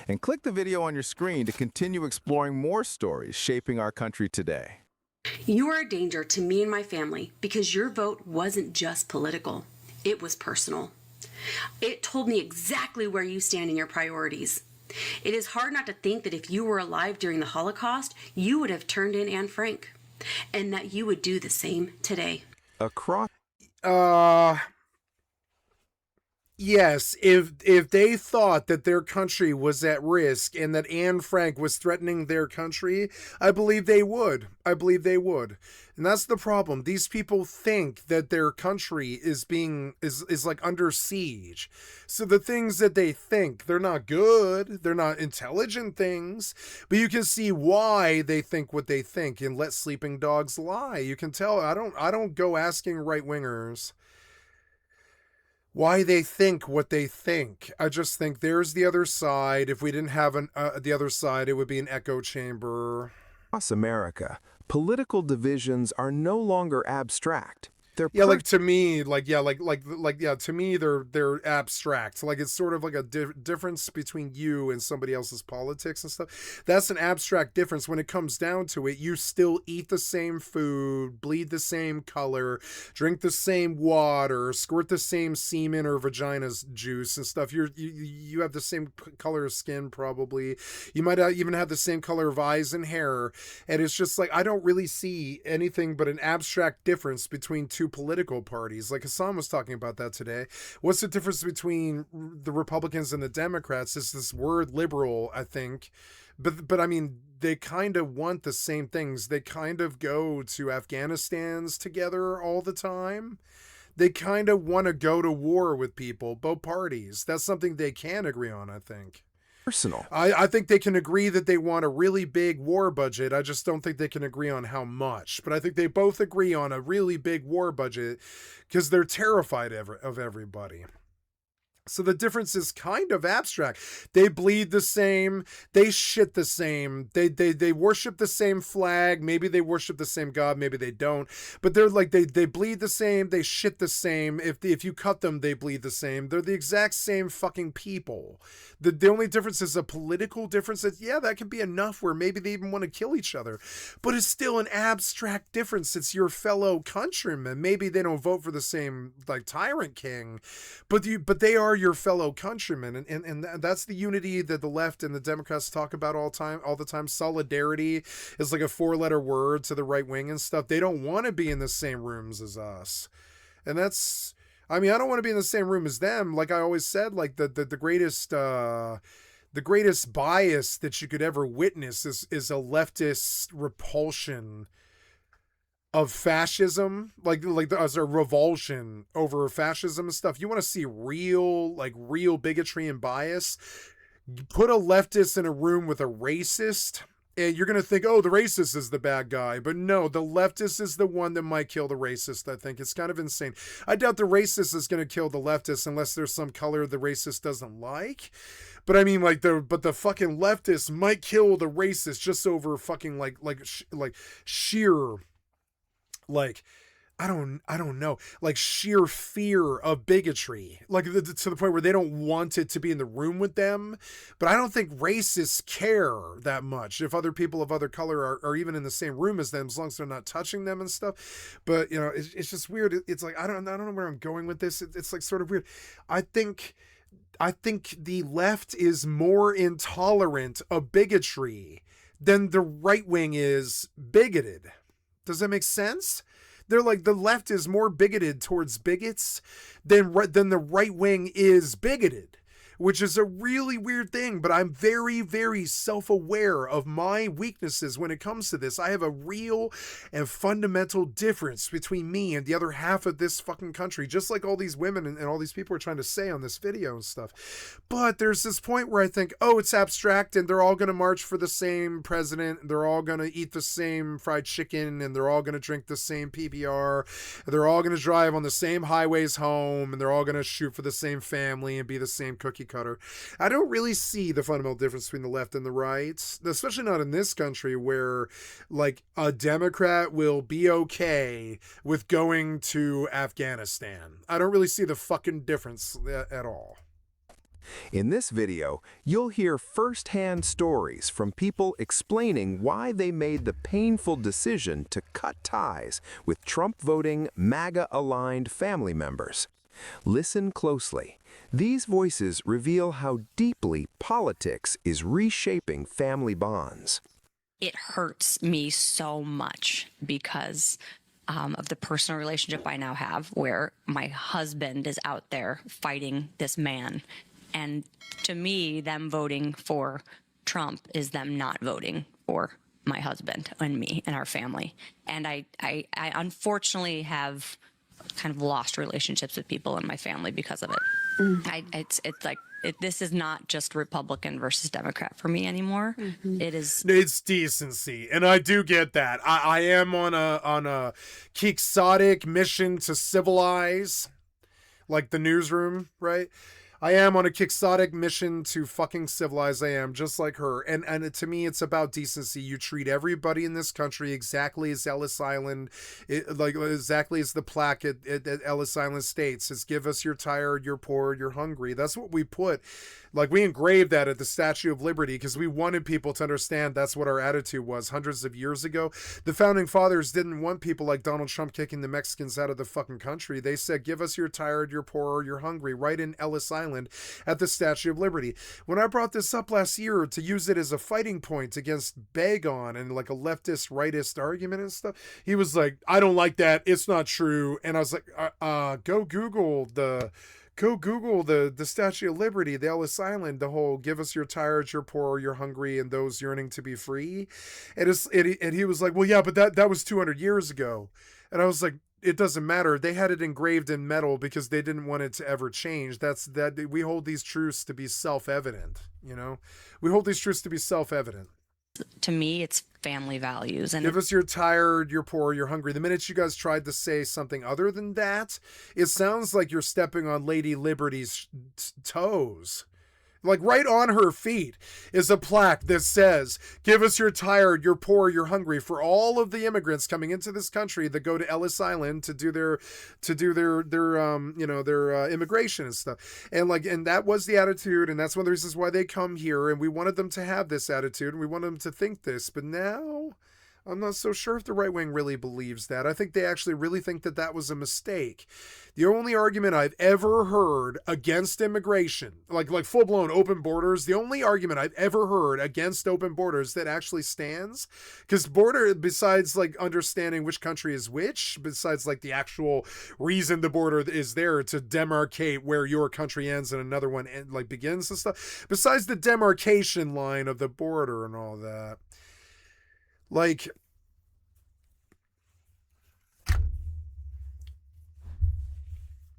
And click the video on your screen to continue exploring more stories shaping our country today. You are a danger to me and my family because your vote wasn't just political, it was personal. It told me exactly where you stand in your priorities. It is hard not to think that if you were alive during the Holocaust, you would have turned in Anne Frank, and that you would do the same today. Yes, if they thought that their country was at risk and that Anne Frank was threatening their country, I believe they would. And that's the problem. These people think that their country is like under siege. So the things that they think, they're not good. They're not intelligent things. But you can see why they think what they think and let sleeping dogs lie. You can tell. I don't go asking right-wingers why they think what they think. I just think there's the other side. If we didn't have the other side, it would be an echo chamber. Across America, political divisions are no longer abstract. To me, to me, they're abstract. Like, it's sort of like a difference between you and somebody else's politics and stuff. That's an abstract difference. When it comes down to it, you still eat the same food, bleed the same color, drink the same water, squirt the same semen or vagina's juice and stuff. You have the same color of skin, probably. You might even have the same color of eyes and hair. And it's just like, I don't really see anything but an abstract difference between two political parties. Like Hassan was talking about that today. What's the difference between the Republicans and the Democrats? It's this word liberal, I think. But I mean, they kind of want the same things. They kind of go to Afghanistan's together all the time. They kind of want to go to war with people, both parties. That's something they can agree on, I think. Personal. I think they can agree that they want a really big war budget. I just don't think they can agree on how much. But I think they both agree on a really big war budget because they're terrified of everybody. So the difference is kind of abstract. They bleed the same. They shit the same. They worship the same flag. Maybe they worship the same God. Maybe they don't. But they're like, they bleed the same. They shit the same. If you cut them, they bleed the same. They're the exact same fucking people. The only difference is a political difference. That can be enough where maybe they even want to kill each other. But it's still an abstract difference. It's your fellow countrymen. Maybe they don't vote for the same, like, tyrant king, but they are your fellow countrymen, and that's the unity that the left and the Democrats talk about all the time. Solidarity is like a 4-letter word to the right wing and stuff. They don't want to be in the same rooms as us, and that's, I mean, I don't want to be in the same room as them. Like I always said, like the greatest bias that you could ever witness is a leftist repulsion fascism, as a revulsion over fascism and stuff. You want to see real bigotry and bias, put a leftist in a room with a racist, and you're going to think, oh, the racist is the bad guy. But no, the leftist is the one that might kill the racist, I think. It's kind of insane. I doubt the racist is going to kill the leftist unless there's some color the racist doesn't like. But I mean, the fucking leftist might kill the racist just over fucking sheer, I don't know, sheer fear of bigotry, to the point where they don't want it to be in the room with them. But I don't think racists care that much if other people of other color are even in the same room as them, as long as they're not touching them and stuff. But it's just weird. It's like, I don't know where I'm going with this. It's like sort of weird. I think the left is more intolerant of bigotry than the right wing is bigoted. Does that make sense? They're like, the left is more bigoted towards bigots than the right wing is bigoted, which is a really weird thing. But I'm very, very self-aware of my weaknesses when it comes to this. I have a real and fundamental difference between me and the other half of this fucking country, just like all these women and all these people are trying to say on this video and stuff. But there's this point where I think, oh, it's abstract, and they're all going to march for the same president, and they're all going to eat the same fried chicken, and they're all going to drink the same PBR, and they're all going to drive on the same highways home, and they're all going to shoot for the same family and be the same cookie cutter. I don't really see the fundamental difference between the left and the right, especially not in this country, where a Democrat will be okay with going to Afghanistan. I don't really see the fucking difference at all. In this video, you'll hear first-hand stories from people explaining why they made the painful decision to cut ties with Trump-voting, MAGA-aligned family members. Listen closely. These voices reveal how deeply politics is reshaping family bonds. It hurts me so much because of the personal relationship I now have, where my husband is out there fighting this man. And to me, them voting for Trump is them not voting for my husband and me and our family. And I unfortunately have kind of lost relationships with people in my family because of it. This is not just Republican versus Democrat for me anymore. Mm-hmm. It's decency, and I do get that. I am on a quixotic mission to civilize, like the newsroom, right? I am on a quixotic mission to fucking civilize. I am just like her. And to me, it's about decency. You treat everybody in this country exactly as Ellis Island, exactly as the plaque at Ellis Island states. Is give us you're tired, you're poor, you're hungry. That's what we put. We engraved that at the Statue of Liberty because we wanted people to understand that's what our attitude was hundreds of years ago. The founding fathers didn't want people like Donald Trump kicking the Mexicans out of the fucking country. They said, give us you're tired, you're poor, you're hungry, right in Ellis Island at the Statue of Liberty. When I brought this up last year to use it as a fighting point against Bagon and a leftist, rightist argument and stuff, he was like, I don't like that. It's not true. And I was like, go Google the Statue of Liberty, the Ellis Island, the whole give us you're tired, you're poor, you're hungry, and those yearning to be free. And he was like, well, yeah, but that was 200 years ago. And I was like, it doesn't matter. They had it engraved in metal because they didn't want it to ever change. We hold these truths to be self-evident, we hold these truths to be self-evident. To me, it's family values. And give us you're tired, you're poor, you're hungry. The minute you guys tried to say something other than that, it sounds like you're stepping on Lady Liberty's toes. Right on her feet is a plaque that says, give us you're tired, you're poor, you're hungry, for all of the immigrants coming into this country that go to Ellis Island to do their immigration and stuff. And that was the attitude, and that's one of the reasons why they come here, and we wanted them to have this attitude, and we wanted them to think this. But now I'm not so sure if the right wing really believes that. I think they actually really think that was a mistake. The only argument I've ever heard against immigration, like full-blown open borders, the only argument I've ever heard against open borders that actually stands, because besides understanding which country is which, besides the actual reason the border is there to demarcate where your country ends and another one begins and stuff, besides the demarcation line of the border and all that,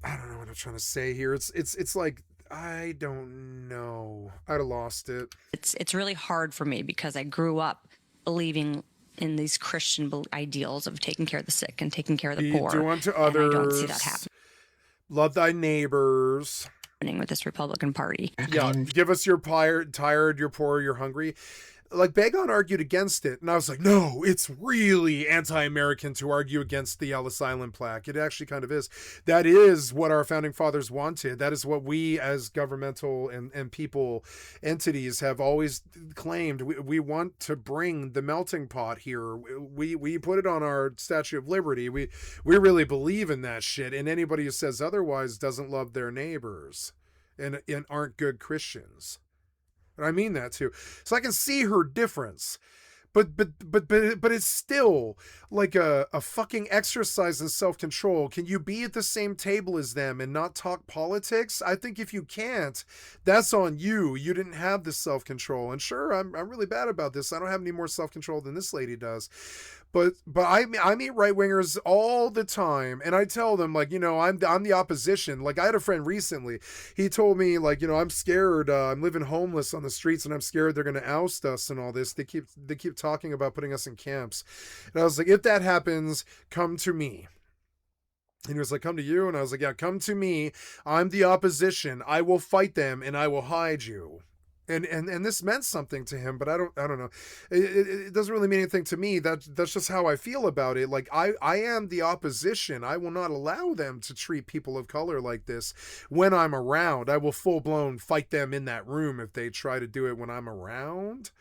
I don't know what I'm trying to say here. It's like, I don't know. I'd have lost it. It's really hard for me because I grew up believing in these Christian ideals of taking care of the sick and taking care of the poor. Do unto and I don't see others. that happening Love thy neighbors. with this Republican Party. Yeah, give us your tired, you're poor, you're hungry. Like, Bagon argued against it, and I was like, no, it's really anti-American to argue against the Ellis Island plaque. It actually kind of is. That is what our founding fathers wanted. That is what we as governmental and people entities have always claimed. We want to bring the melting pot here. We put it on our Statue of Liberty. We really believe in that shit, and anybody who says otherwise doesn't love their neighbors and aren't good Christians. And I mean that too. So I can see her difference. But it's still like a fucking exercise in self-control. Can you be at the same table as them and not talk politics? I think if you can't, that's on you. You didn't have this self-control. And sure, I'm really bad about this. I don't have any more self-control than this lady does. But I meet right-wingers all the time, and I tell them, like, you know, I'm the opposition. Like, I had a friend recently. He told me, like, you know, I'm scared. I'm living homeless on the streets, and I'm scared they're going to oust us and all this. They keep talking about putting us in camps. And I was like, if that happens, come to me. And he was like, come to you? And I was like, yeah, come to me. I'm the opposition. I will fight them, and I will hide you. And this meant something to him, but I don't know. It doesn't really mean anything to me. That's just how I feel about it. Like, I am the opposition. I will not allow them to treat people of color like this when I'm around. I will full blown fight them in that room if they try to do it when I'm around.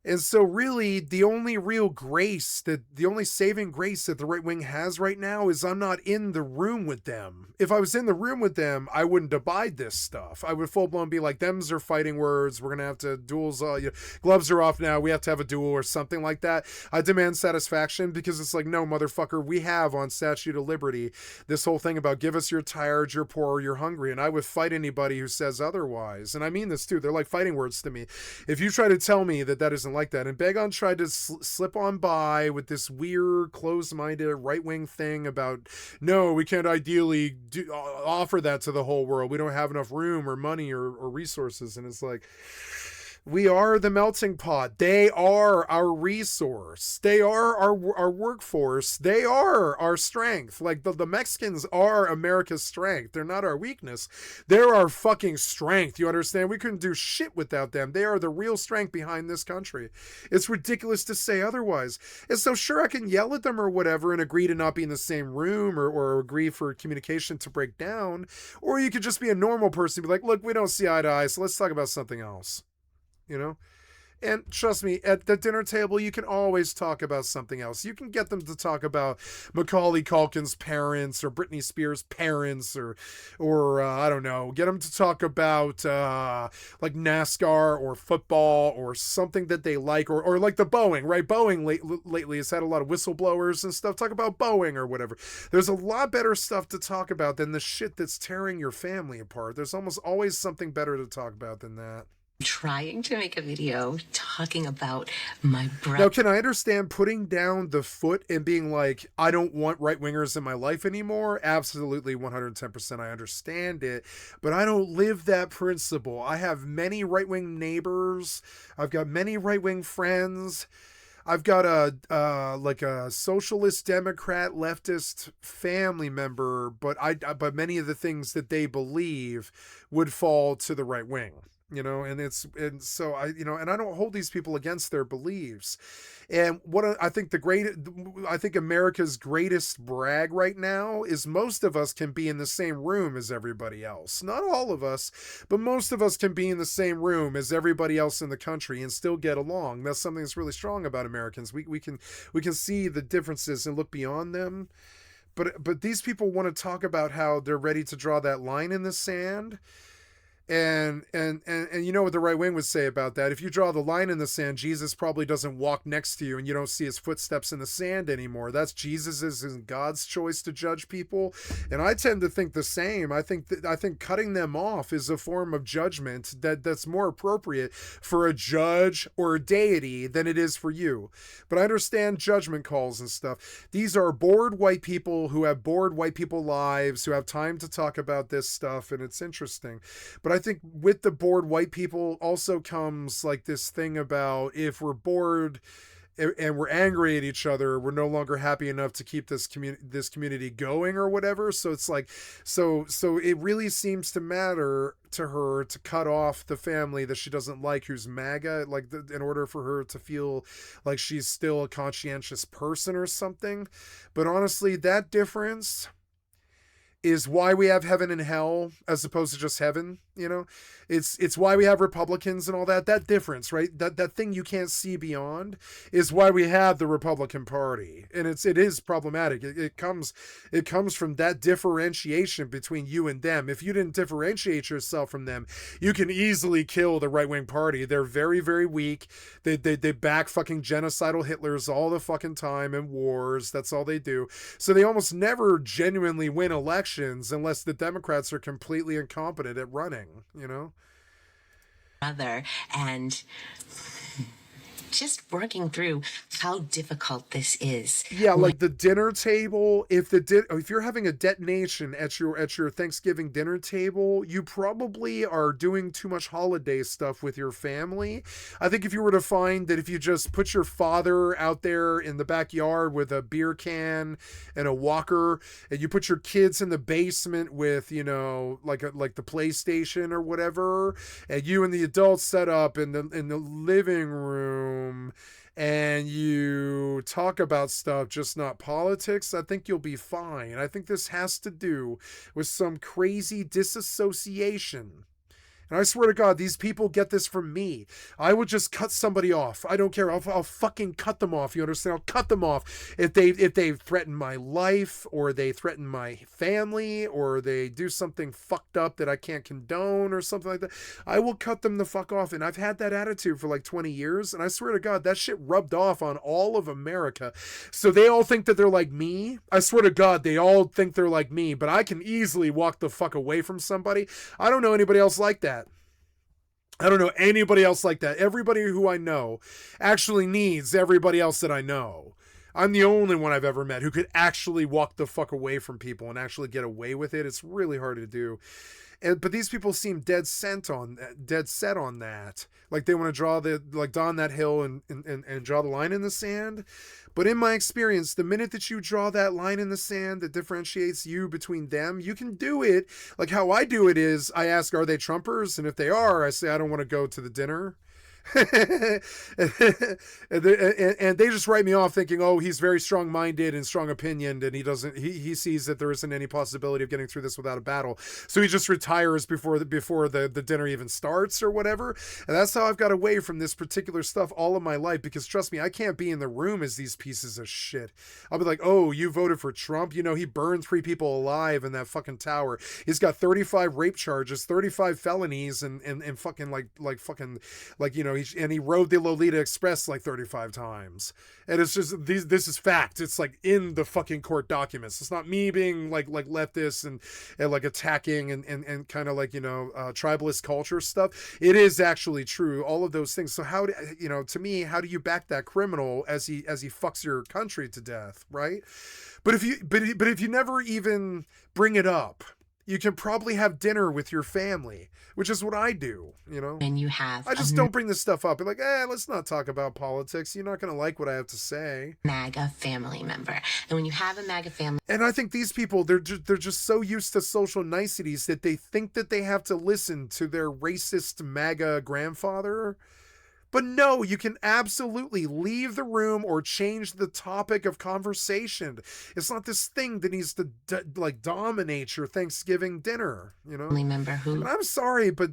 And so really the only saving grace that the right wing has right now is I'm not in the room with them. If I was in the room with them, I wouldn't abide this stuff. I would full blown be like, them's are fighting words. We're going to have to duels. Gloves are off now. We have to have a duel or something like that. I demand satisfaction because it's like, no, motherfucker, we have on Statue of Liberty this whole thing about give us your tired, you're poor, you're hungry. And I would fight anybody who says otherwise. And I mean this too. They're like fighting words to me. If you try to tell me that isn't like that. And Bagon tried to slip on by with this weird, closed-minded right-wing thing about, no, we can't ideally offer that to the whole world. We don't have enough room or money or resources. And it's like, we are the melting pot. They are our resource. They are our workforce. They are our strength. Like the Mexicans are America's strength. They're not our weakness. They're our fucking strength. You understand? We couldn't do shit without them. They are the real strength behind this country. It's ridiculous to say otherwise. And so sure, I can yell at them or whatever and agree to not be in the same room or agree for communication to break down. Or you could just be a normal person and be like, look, we don't see eye to eye, so let's talk about something else. You know? And trust me, at the dinner table, you can always talk about something else. You can get them to talk about Macaulay Culkin's parents or Britney Spears' parents or I don't know, get them to talk about like NASCAR or football or something that they like or like the Boeing, right? Boeing lately has had a lot of whistleblowers and stuff. Talk about Boeing or whatever. There's a lot better stuff to talk about than the shit that's tearing your family apart. There's almost always something better to talk about than that. Trying to make a video talking about my brother. Now, can I understand putting down the foot and being like, I don't want right-wingers in my life anymore? Absolutely, 110%. I understand it, but I don't live that principle. I have many right-wing neighbors. I've got many right-wing friends. I've got a socialist, Democrat, leftist family member, but many of the things that they believe would fall to the right wing. You know, and so I don't hold these people against their beliefs. And I think America's greatest brag right now is most of us can be in the same room as everybody else. Not all of us, but most of us can be in the same room as everybody else in the country and still get along. That's something that's really strong about Americans. We can see the differences and look beyond them. But these people want to talk about how they're ready to draw that line in the sand. And you know what the right wing would say about that? If you draw the line in the sand, Jesus probably doesn't walk next to you and you don't see his footsteps in the sand anymore. That's Jesus's and God's choice to judge people. And I tend to think the same. I think cutting them off is a form of judgment that's more appropriate for a judge or a deity than it is for you. But I understand judgment calls and stuff. These are bored white people who have bored white people lives, who have time to talk about this stuff, and it's interesting. But I think with the bored white people also comes like this thing about if we're bored and we're angry at each other, we're no longer happy enough to keep this community going or whatever. So it's like, so it really seems to matter to her to cut off the family that she doesn't like, who's MAGA, like in order for her to feel like she's still a conscientious person or something. But honestly, that difference is why we have heaven and hell as opposed to just heaven. You know, it's why we have Republicans and all that. That difference, right? That thing you can't see beyond is why we have the Republican Party, and it is problematic. It comes from that differentiation between you and them. If you didn't differentiate yourself from them, you can easily kill the right wing party. They're very, very weak. They back fucking genocidal Hitlers all the fucking time and wars. That's all they do. So they almost never genuinely win elections unless the Democrats are completely incompetent at running. You know, Brother, and just working through how difficult this is. Yeah, like the dinner table. If you're having a detonation at your Thanksgiving dinner table, you probably are doing too much holiday stuff with your family. I think if you were to find that if you just put your father out there in the backyard with a beer can and a walker, and you put your kids in the basement with, you know, like the PlayStation or whatever, and you and the adults set up in the living room, and you talk about stuff, just not politics, I think you'll be fine. I think this has to do with some crazy disassociation. And I swear to God, these people get this from me. I would just cut somebody off. I don't care. I'll fucking cut them off. You understand? I'll cut them off if they threaten my life, or they threaten my family, or they do something fucked up that I can't condone or something like that. I will cut them the fuck off. And I've had that attitude for like 20 years. And I swear to God, that shit rubbed off on all of America. So they all think that they're like me. I swear to God, they all think they're like me. But I can easily walk the fuck away from somebody. I don't know anybody else like that. I don't know anybody else like that. Everybody who I know actually needs everybody else that I know. I'm the only one I've ever met who could actually walk the fuck away from people and actually get away with it. It's really hard to do. But these people seem dead set on that. Like they want to don that hill and draw the line in the sand. But in my experience, the minute that you draw that line in the sand that differentiates you between them, you can do it. Like how I do it is I ask, are they Trumpers? And if they are, I say, I don't want to go to the dinner. and they just write me off thinking, oh, he's very strong-minded and strong-opinioned, and he sees that there isn't any possibility of getting through this without a battle, so he just retires before the dinner even starts or whatever. And that's how I've got away from this particular stuff all of my life, because trust me, I can't be in the room as these pieces of shit. I'll be like, oh, you voted for Trump? You know, he burned 3 people alive in that fucking tower. He's got 35 rape charges, 35 felonies, and fucking like you know, he rode the Lolita Express like 35 times. And it's just, this is fact. It's like in the fucking court documents. It's not me being like leftist and like attacking and kind of like, you know, tribalist culture stuff. It is actually true. All of those things. So how do, you know, to me, how do you back that criminal as he fucks your country to death, right? But if you never even bring it up, you can probably have dinner with your family, which is what I do, you know? And you have... I just don't bring this stuff up. I'm like, let's not talk about politics. You're not going to like what I have to say. MAGA family member. And when you have a MAGA family... And I think these people, they're just so used to social niceties that they think that they have to listen to their racist MAGA grandfather. But no, you can absolutely leave the room or change the topic of conversation. It's not this thing that needs to like dominate your Thanksgiving dinner, you know? Remember who? And I'm sorry, but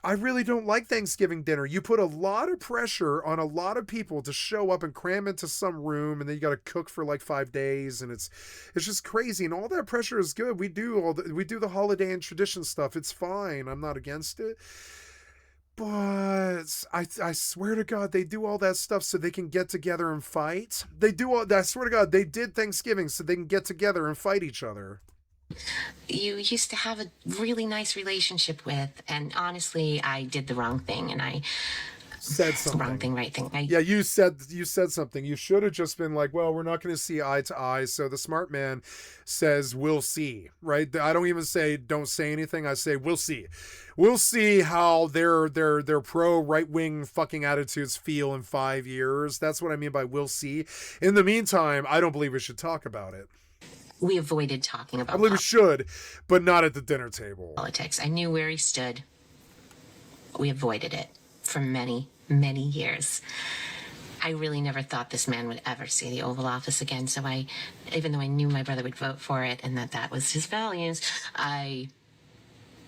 I really don't like Thanksgiving dinner. You put a lot of pressure on a lot of people to show up and cram into some room, and then you got to cook for like 5 days, and it's just crazy. And all that pressure is good. We do the holiday and tradition stuff. It's fine. I'm not against it. But I swear to God, they do all that stuff so they can get together and fight. I swear to God, they did Thanksgiving so they can get together and fight each other. You used to have a really nice relationship with, and honestly, I did the wrong thing, and I said something. Wrong thing, right thing. Yeah, you said something. You should have just been like, well, we're not going to see eye to eye. So the smart man says, we'll see, right? I don't even say, don't say anything. I say, we'll see. We'll see how their pro right-wing fucking attitudes feel in 5 years. That's what I mean by we'll see. In the meantime, I don't believe we should talk about it. We avoided talking about I believe we should, but not at the dinner table. Politics. I knew where he stood. We avoided it for many, many years. I really never thought this man would ever see the Oval Office again, so even though I knew my brother would vote for it and that was his values, I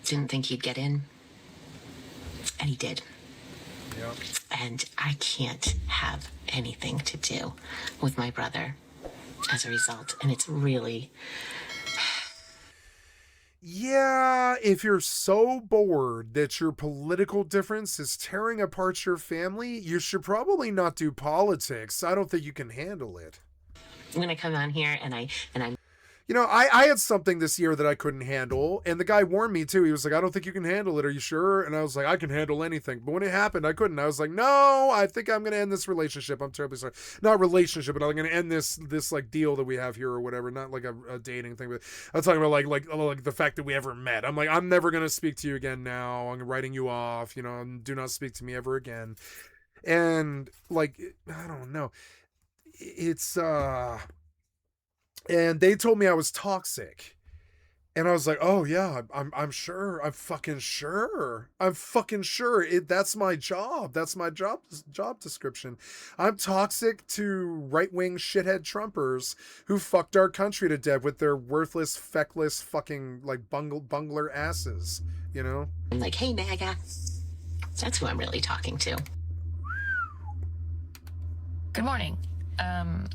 didn't think he'd get in. And he did. Yep. And I can't have anything to do with my brother as a result, and it's really... Yeah, if you're so bored that your political difference is tearing apart your family, you should probably not do politics. I don't think you can handle it. When I come on here and I'm... You know, I had something this year that I couldn't handle, and the guy warned me too. He was like, I don't think you can handle it. Are you sure? And I was like, I can handle anything. But when it happened, I couldn't. I was like, no, I think I'm going to end this relationship. I'm terribly sorry. Not relationship, but I'm going to end this like deal that we have here or whatever. Not like a dating thing, but I'm talking about like the fact that we ever met. I'm like, I'm never going to speak to you again now. I'm writing you off, you know, do not speak to me ever again. And like, I don't know. It's, and they told me I was toxic. And I was like, oh yeah, I'm sure. I'm fucking sure. That's my job. That's my job description. I'm toxic to right-wing shithead Trumpers who fucked our country to death with their worthless, feckless, fucking like bungler asses, you know? I'm like, hey, MAGA. That's who I'm really talking to. Good morning.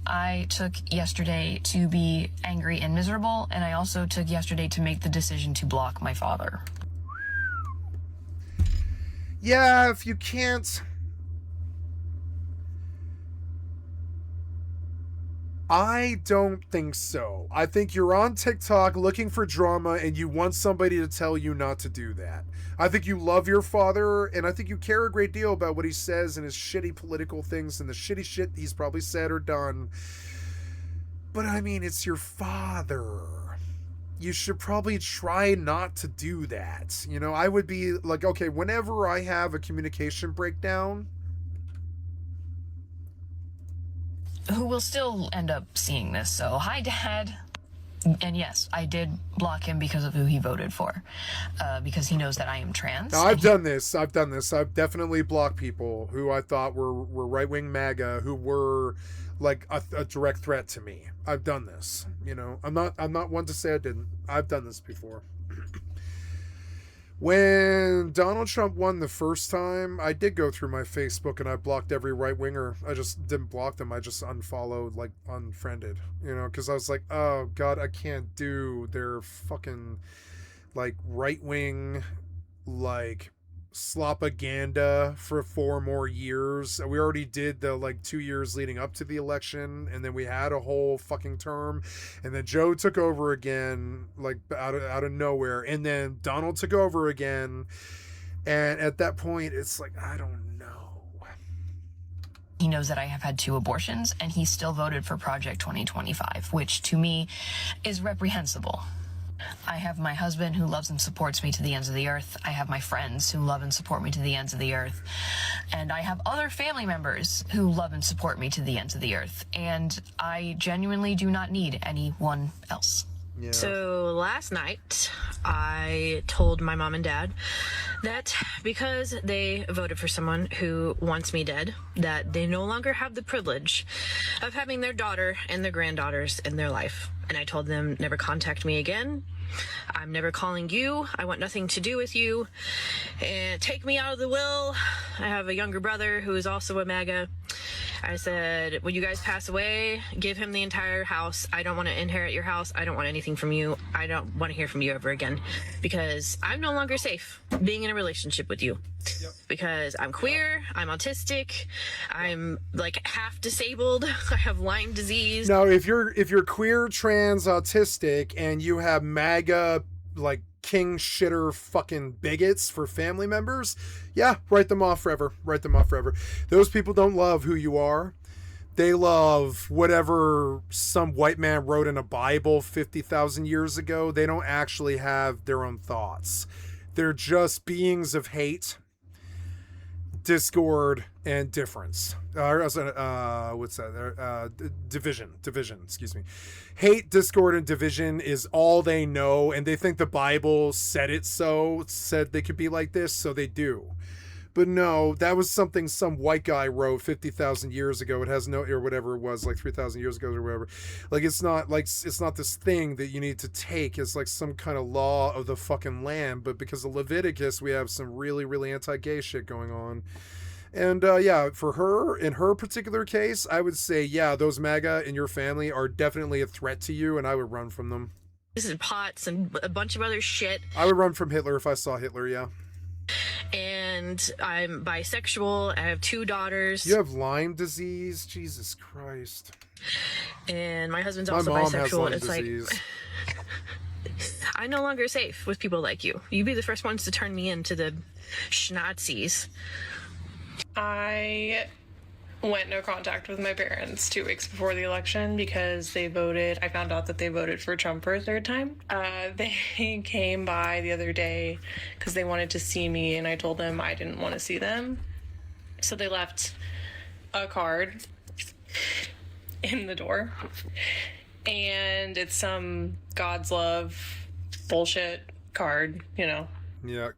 I took yesterday to be angry and miserable, and I also took yesterday to make the decision to block my father. Yeah, if you can't... I don't think so. I think you're on TikTok looking for drama and you want somebody to tell you not to do that. I think you love your father, and I think you care a great deal about what he says and his shitty political things and the shitty shit he's probably said or done. But I mean, it's your father. You should probably try not to do that. You know, I would be like, okay, whenever I have a communication breakdown, who will still end up seeing this. So, hi, Dad. And yes, I did block him because of who he voted for, because he knows that I am trans. Now, I've done this. I've definitely blocked people who I thought were right-wing MAGA, who were like a direct threat to me. I've done this. You know, I'm not one to say I didn't. I've done this before. When Donald Trump won the first time, I did go through my Facebook and I blocked every right-winger. I just didn't block them. I just unfollowed, like unfriended, you know, because I was like, oh God, I can't do their fucking like right-wing, like slopaganda for 4 more years. We already did the like 2 years leading up to the election, and then we had a whole fucking term, and then Joe took over again like out of nowhere, and then Donald took over again, and at that point it's like, I don't know. He knows that I have had 2 abortions, and he still voted for Project 2025, which to me is reprehensible. I have my husband who loves and supports me to the ends of the earth. I have my friends who love and support me to the ends of the earth. And I have other family members who love and support me to the ends of the earth. And I genuinely do not need anyone else. Yeah. So last night, I told my mom and dad that because they voted for someone who wants me dead, that they no longer have the privilege of having their daughter and their granddaughters in their life. And I told them, never contact me again. I'm never calling you. I want nothing to do with you. And take me out of the will. I have a younger brother who is also a MAGA. I said, when you guys pass away, give him the entire house. I don't want to inherit your house. I don't want anything from you. I don't want to hear from you ever again, because I'm no longer safe being in a relationship with you. Yep. Because I'm queer, I'm autistic, I'm like half disabled, I have Lyme disease. Now, if you're queer, trans, autistic, and you have MAGA like king shitter fucking bigots for family members, yeah, write them off forever. Write them off forever. Those people don't love who you are. They love whatever some white man wrote in a Bible 50,000 years ago. They don't actually have their own thoughts. They're just beings of hate, discord, and difference. What's that? Division, excuse me. Hate, discord, and division is all they know, and they think the Bible said it so, said they could be like this, so they do. But no, that was something some white guy wrote 50,000 years ago. It has no, or whatever it was, like 3,000 years ago or whatever. Like, it's not this thing that you need to take as like some kind of law of the fucking land. But because of Leviticus, we have some really, really anti-gay shit going on. And yeah, for her, in her particular case, I would say, yeah, those MAGA in your family are definitely a threat to you, and I would run from them. This is pots and a bunch of other shit. I would run from Hitler if I saw Hitler, yeah. And I'm bisexual. I have 2 daughters. You have Lyme disease? Jesus Christ. And my husband's also bisexual. Has Lyme it's disease. Like, I'm no longer safe with people like you. You'd be the first ones to turn me into the Schnazis. I went no contact with my parents 2 weeks before the election because they voted. I found out that they voted for Trump for a 3rd time. They came by the other day because they wanted to see me, and I told them I didn't want to see them. So they left a card in the door, and it's some God's love bullshit card, you know. Yeah.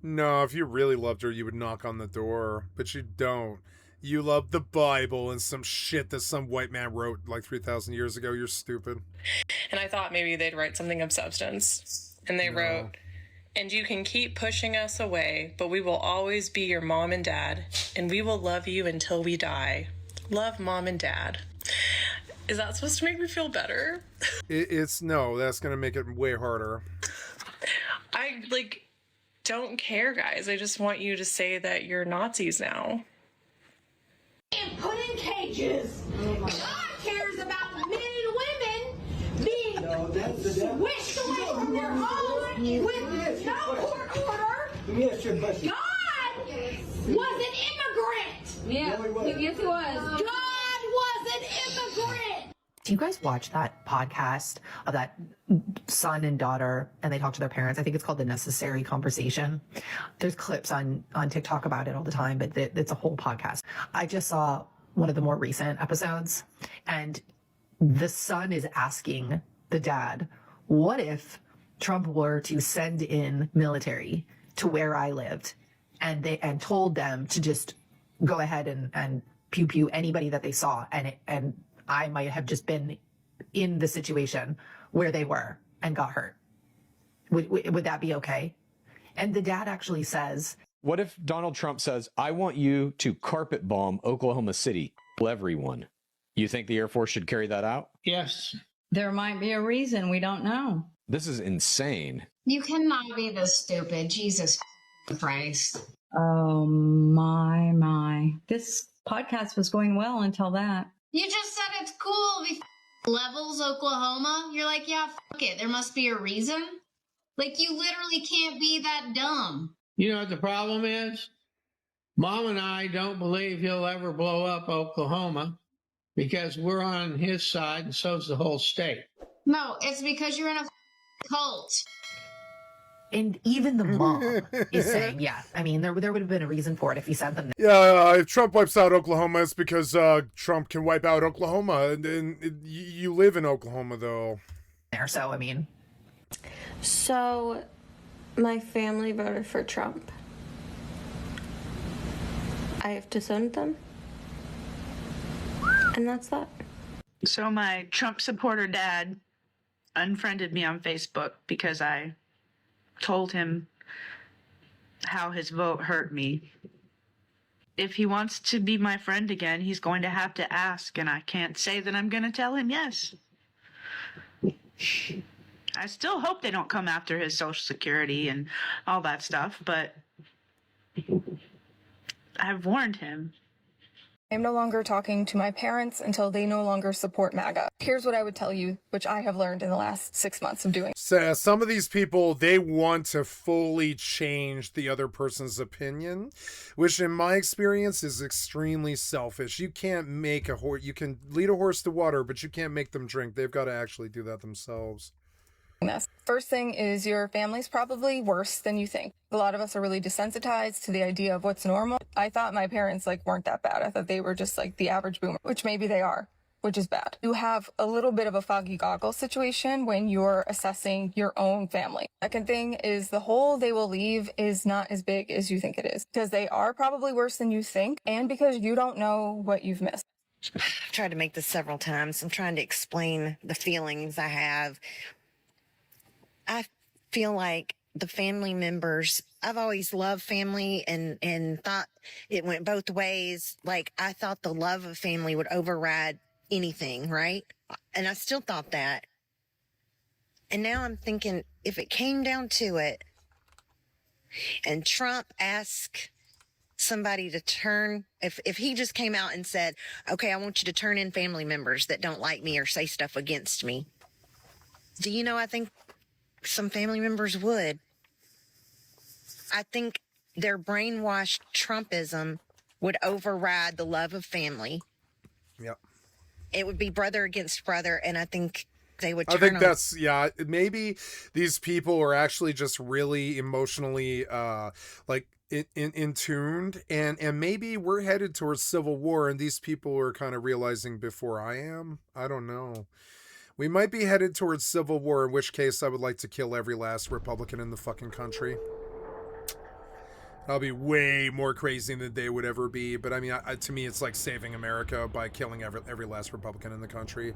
No, if you really loved her, you would knock on the door, but you don't. You love the Bible and some shit that some white man wrote like 3,000 years ago. You're stupid. And I thought maybe they'd write something of substance. And they wrote, and you can keep pushing us away, but we will always be your mom and dad, and we will love you until we die. Love, Mom and Dad. Is that supposed to make me feel better? It's no, that's going to make it way harder. I, don't care, guys. I just want you to say that you're Nazis now. And put in cages. God cares about men and women being wished away from their home with no court order. God was an immigrant. Yeah, yes he was. God was an immigrant. Do you guys watch that podcast of that son and daughter, and they talk to their parents? I think it's called The Necessary Conversation. There's clips on TikTok about it all the time, but it's a whole podcast. I just saw one of the more recent episodes, and the son is asking the dad, what if Trump were to send in military to where I lived, and told them to just go ahead and pew pew anybody that they saw, and I might have just been in the situation where they were and got hurt. Would that be okay? And the dad actually says, what if Donald Trump says, I want you to carpet bomb Oklahoma City, kill everyone? You think the Air Force should carry that out? Yes. There might be a reason. We don't know. This is insane. You cannot be this stupid. Jesus Christ. Oh, my. This podcast was going well until that. You just said it's cool. We levels Oklahoma. You're like, yeah, fuck it. There must be a reason. Like, you literally can't be that dumb. You know what the problem is? Mom and I don't believe he'll ever blow up Oklahoma because we're on his side and so's the whole state. No, it's because you're in a cult. and even the mom is saying, yeah, I mean, there would have been a reason for it if he sent them. Yeah, if Trump wipes out Oklahoma, it's because Trump can wipe out Oklahoma. And you live in Oklahoma, though. So, I mean. So, My family voted for Trump. I have disowned them. And that's that. So my Trump supporter dad unfriended me on Facebook because I told him how his vote hurt me. If he wants to be my friend again, he's going to have to ask, and I can't say that I'm going to tell him yes. I still hope they don't come after his Social Security and all that stuff, but I've warned him. I'm no longer talking to my parents until they no longer support MAGA. Here's what I would tell you, which I have learned in the last 6 months of doing. So some of these people, they want to fully change the other person's opinion, which in my experience is extremely selfish. You can't make a horse, you can lead a horse to water, but you can't make them drink. They've got to actually do that themselves. This. First thing is your family's probably worse than you think. A lot of us are really desensitized to the idea of what's normal. I thought my parents weren't that bad. I thought they were just the average boomer, which maybe they are, which is bad. You have a little bit of a foggy goggle situation when you're assessing your own family. Second thing is the hole they will leave is not as big as you think it is, because they are probably worse than you think, and because you don't know what you've missed. I've tried to make this several times. I'm trying to explain the feelings I have. I feel like the family members, I've always loved family and thought it went both ways. I thought the love of family would override anything, right? And I still thought that. And now I'm thinking, if it came down to it and Trump asked somebody to turn, if he just came out and said, okay, I want you to turn in family members that don't like me or say stuff against me. Do you know, I think some family members would. I think their brainwashed Trumpism would override the love of family. Yep. It would be brother against brother, and I think they would I think that's, yeah, maybe these people are actually just really emotionally in tuned, and maybe we're headed towards civil war, and these people are kind of realizing before I am. I don't know. We might be headed towards civil war, in which case I would like to kill every last Republican in the fucking country. I'll be way more crazy than they would ever be, but I mean, to me, it's like saving America by killing every last Republican in the country.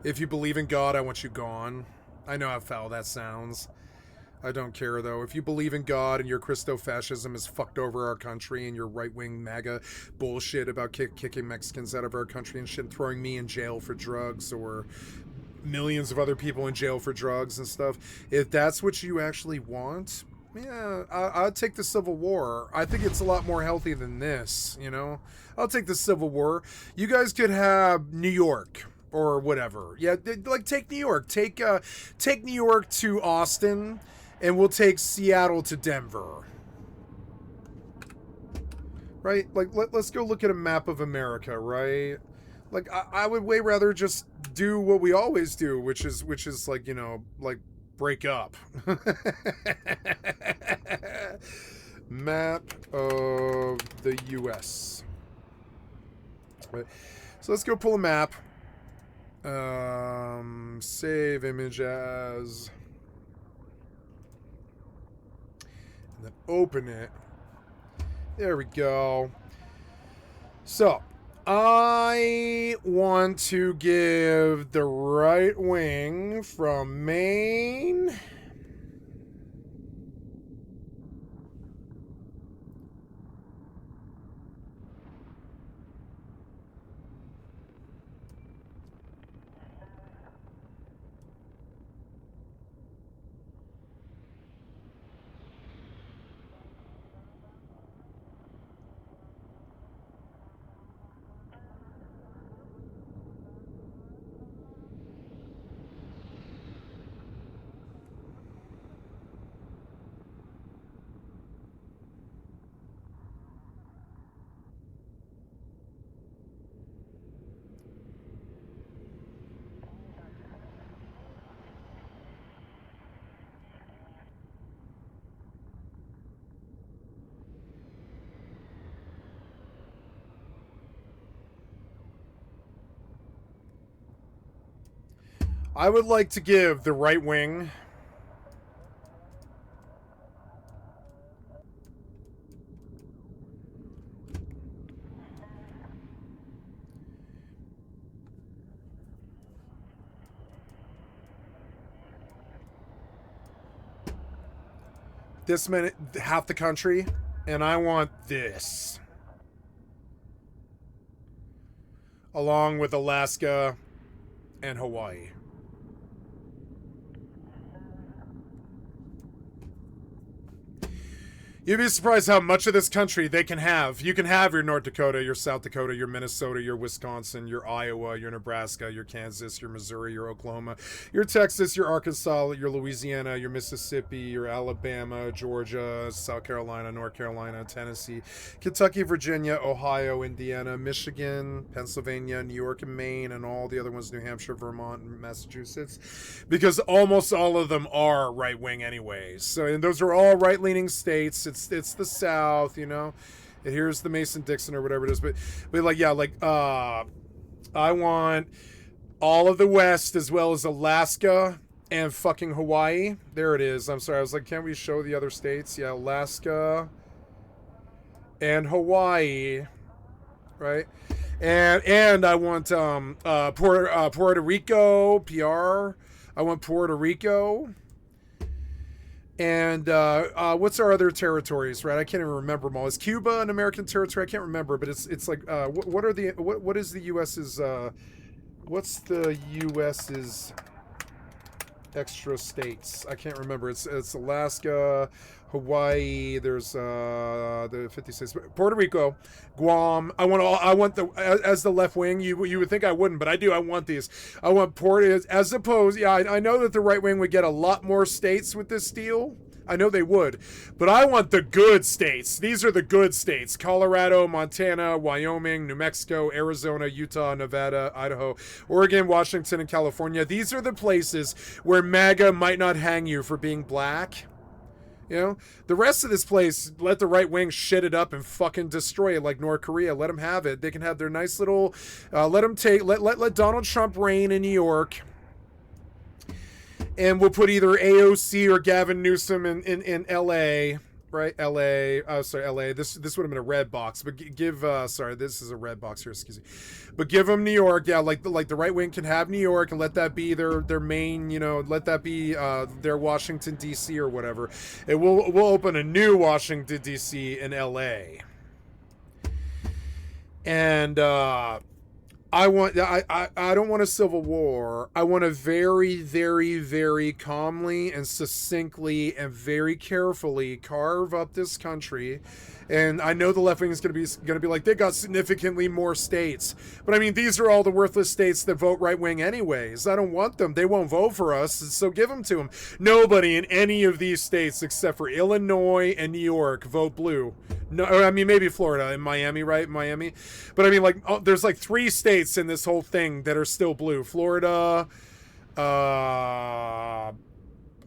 If you believe in God, I want you gone. I know how foul that sounds. I don't care, though. If you believe in God and your Christo-fascism has fucked over our country and your right-wing MAGA bullshit about kicking Mexicans out of our country and shit, throwing me in jail for drugs or millions of other people in jail for drugs and stuff, if that's what you actually want, yeah, I'll take the Civil War. I think it's a lot more healthy than this, you know? I'll take the Civil War. You guys could have New York or whatever. Yeah, take New York. Take New York to Austin, and we'll take Seattle to Denver. Right? Let's go look at a map of America, right? I would way rather just do what we always do, which is break up. Map of the U.S. Right. So let's go pull a map. Save image as, and then open it. There we go. So I want to give the right wing from Maine I would like to give the right wing this minute, half the country, and I want this. Along with Alaska and Hawaii. You'd be surprised how much of this country they can have. You can have your North Dakota, your South Dakota, your Minnesota, your Wisconsin, your Iowa, your Nebraska, your Kansas, your Missouri, your Oklahoma, your Texas, your Arkansas, your Louisiana, your Mississippi, your Alabama, Georgia, South Carolina, North Carolina, Tennessee, Kentucky, Virginia, Ohio, Indiana, Michigan, Pennsylvania, New York, and Maine, and all the other ones, New Hampshire, Vermont, and Massachusetts, because almost all of them are right-wing anyways. So, and those are all right-leaning states. It's the South, you know. And here's the Mason-Dixon or whatever it is, but like, yeah, like I want all of the West as well as Alaska and fucking Hawaii. There it is. I'm sorry, I was like, can't we show the other states? Yeah, Alaska and Hawaii, right? And I want Puerto Rico, PR. I want Puerto Rico. And what's our other territories, right? I can't even remember them all. Is Cuba an American territory? I can't remember, but it's like what is the U.S.'s what's the U.S.'s extra states? I can't remember. It's Alaska, Hawaii. There's the 50 states. Puerto Rico, Guam. I want the as the left wing. You would think I wouldn't, but I do. I want these. I want as opposed. Yeah, I know that the right wing would get a lot more states with this deal. I know they would, but I want the good states. These are the good states: Colorado, Montana, Wyoming, New Mexico, Arizona, Utah, Nevada, Idaho, Oregon, Washington, and California. These are the places where MAGA might not hang you for being black. You know, the rest of this place, let the right wing shit it up and fucking destroy it like North Korea. Let them have it. They can have their nice little, let Donald Trump reign in New York. And we'll put either AOC or Gavin Newsom in LA, right? LA. Oh, sorry, LA. This would have been a red box, but sorry, this is a red box here. Excuse me. But give them New York. Yeah, like the right wing can have New York and let that be their main. You know, let that be their Washington D.C. or whatever. And we'll open a new Washington D.C. in LA. And I don't want a civil war. I want to very, very, very calmly and succinctly and very carefully carve up this country. And I know the left wing is going to be like, they got significantly more states. But I mean, these are all the worthless states that vote right wing anyways. I don't want them. They won't vote for us, so give them to them. Nobody in any of these states except for Illinois and New York vote blue. No, I mean, maybe Florida and Miami, right? Miami. But I mean, like, there's like 3 states in this whole thing that are still blue. Florida,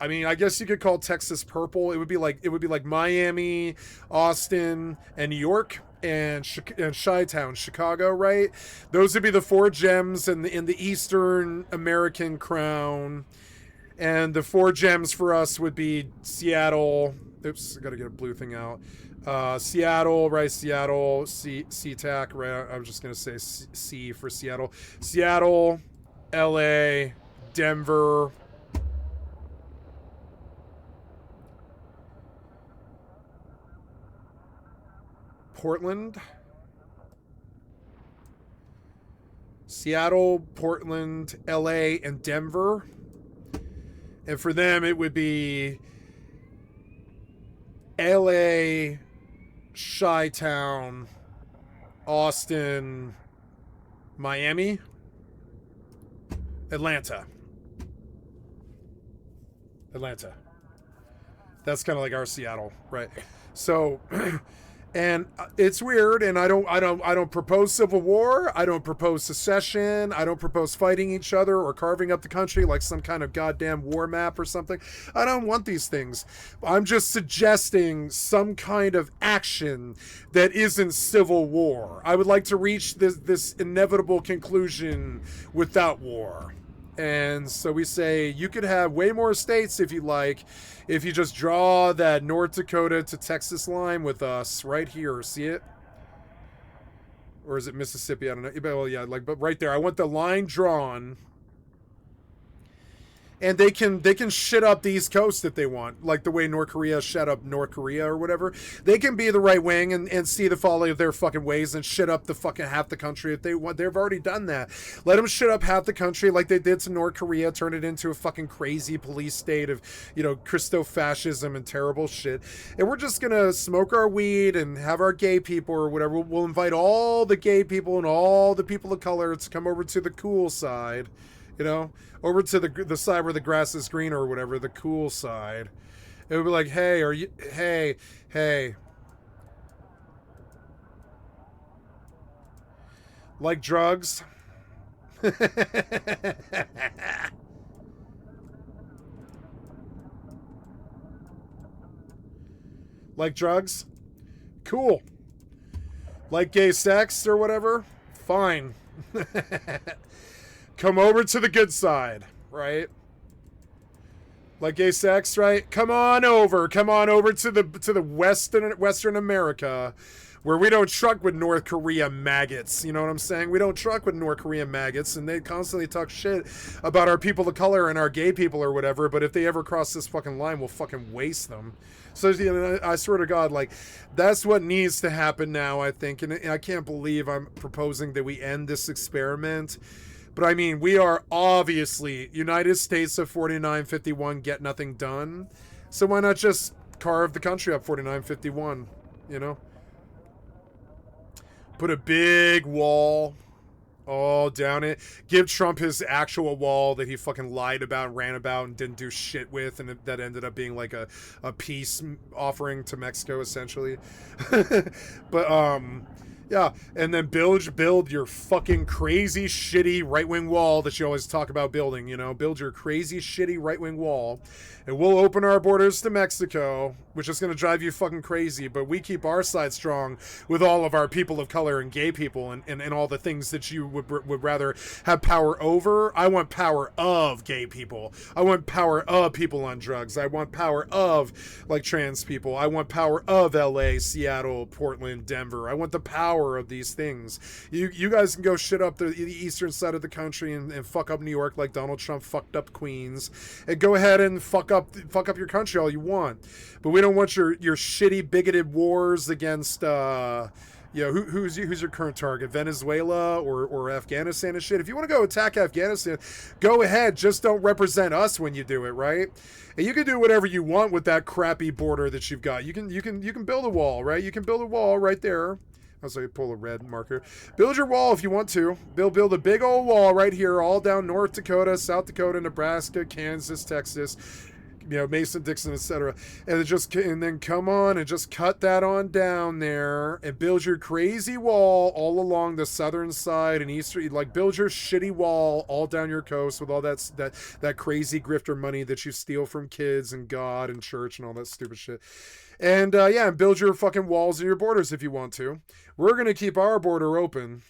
I mean, I guess you could call Texas purple. It would be like Miami, Austin, and New York, and Chi-Town, Chicago, right? Those would be the 4 gems in the Eastern American crown. And the 4 gems for us would be Seattle. Oops, I gotta get a blue thing out. Seattle, right? Seattle, SeaTac, right? I'm just gonna say C for Seattle. Seattle, LA, Denver. Portland, Seattle, Portland, LA, and Denver. And for them, it would be LA, Chi-Town, Austin, Miami, Atlanta. That's kind of like our Seattle, right? So and it's weird, and I don't propose civil war. I don't propose secession. I don't propose fighting each other or carving up the country like some kind of goddamn war map or something. I don't want these things. I'm just suggesting some kind of action that isn't civil war. I would like to reach this inevitable conclusion without war. And so we say you could have way more states if you like, if you just draw that North Dakota to Texas line with us right here. See it? Or is it Mississippi? I don't know. Well, yeah, like, but right there. I want the line drawn. And they can shit up the East Coast if they want, like the way North Korea shut up North Korea or whatever. They can be the right wing and see the folly of their fucking ways and shit up the fucking half the country if they want. They've already done that. Let them shit up half the country like they did to North Korea, turn it into a fucking crazy police state of, Christo-fascism and terrible shit. And we're just gonna smoke our weed and have our gay people or whatever. We'll invite all the gay people and all the people of color to come over to the cool side. Over to the side where the grass is green or whatever, the cool side. It would be like, hey, like drugs? Like drugs? Cool. Like gay sex or whatever? Fine. Come over to the good side, right? Like gay sex, right? Come on over to the Western America, where we don't truck with North Korea maggots. You know what I'm saying? We don't truck with North Korean maggots, and they constantly talk shit about our people of color and our gay people or whatever, but if they ever cross this fucking line, we'll fucking waste them. So, I swear to God, like, that's what needs to happen now, I think, and I can't believe I'm proposing that we end this experiment. But I mean, we are obviously United States of 4951, get nothing done. So why not just carve the country up 4951, Put a big wall all down it. Give Trump his actual wall that he fucking lied about, ran about, and didn't do shit with, and that ended up being like a peace offering to Mexico, essentially. But, yeah, and then build your fucking crazy, shitty right-wing wall that you always talk about building, Build your crazy, shitty right-wing wall, and we'll open our borders to Mexico, which is going to drive you fucking crazy, but we keep our side strong with all of our people of color and gay people and all the things that you would rather have power over. I want power of gay people. I want power of people on drugs. I want power of, like, trans people. I want power of LA, Seattle, Portland, Denver. I want the power of these things. You guys can go shit up the eastern side of the country and fuck up New York like Donald Trump fucked up Queens, and go ahead and fuck up your country all you want, but we don't want your shitty bigoted wars against who's your current target, Venezuela or Afghanistan and shit. If you want to go attack Afghanistan, go ahead, just don't represent us when you do it, right? And you can do whatever you want with that crappy border that you've got. You can build a wall, right? You can build a wall right there. I was like, pull a red marker. Build your wall if you want to. Build a big old wall right here, all down North Dakota, South Dakota, Nebraska, Kansas, Texas, Mason, Dixon, etc. And then come on and just cut that on down there and build your crazy wall all along the southern side and eastern. Like, build your shitty wall all down your coast with all that crazy grifter money that you steal from kids and God and church and all that stupid shit. And build your fucking walls and your borders if you want to. We're going to keep our border open.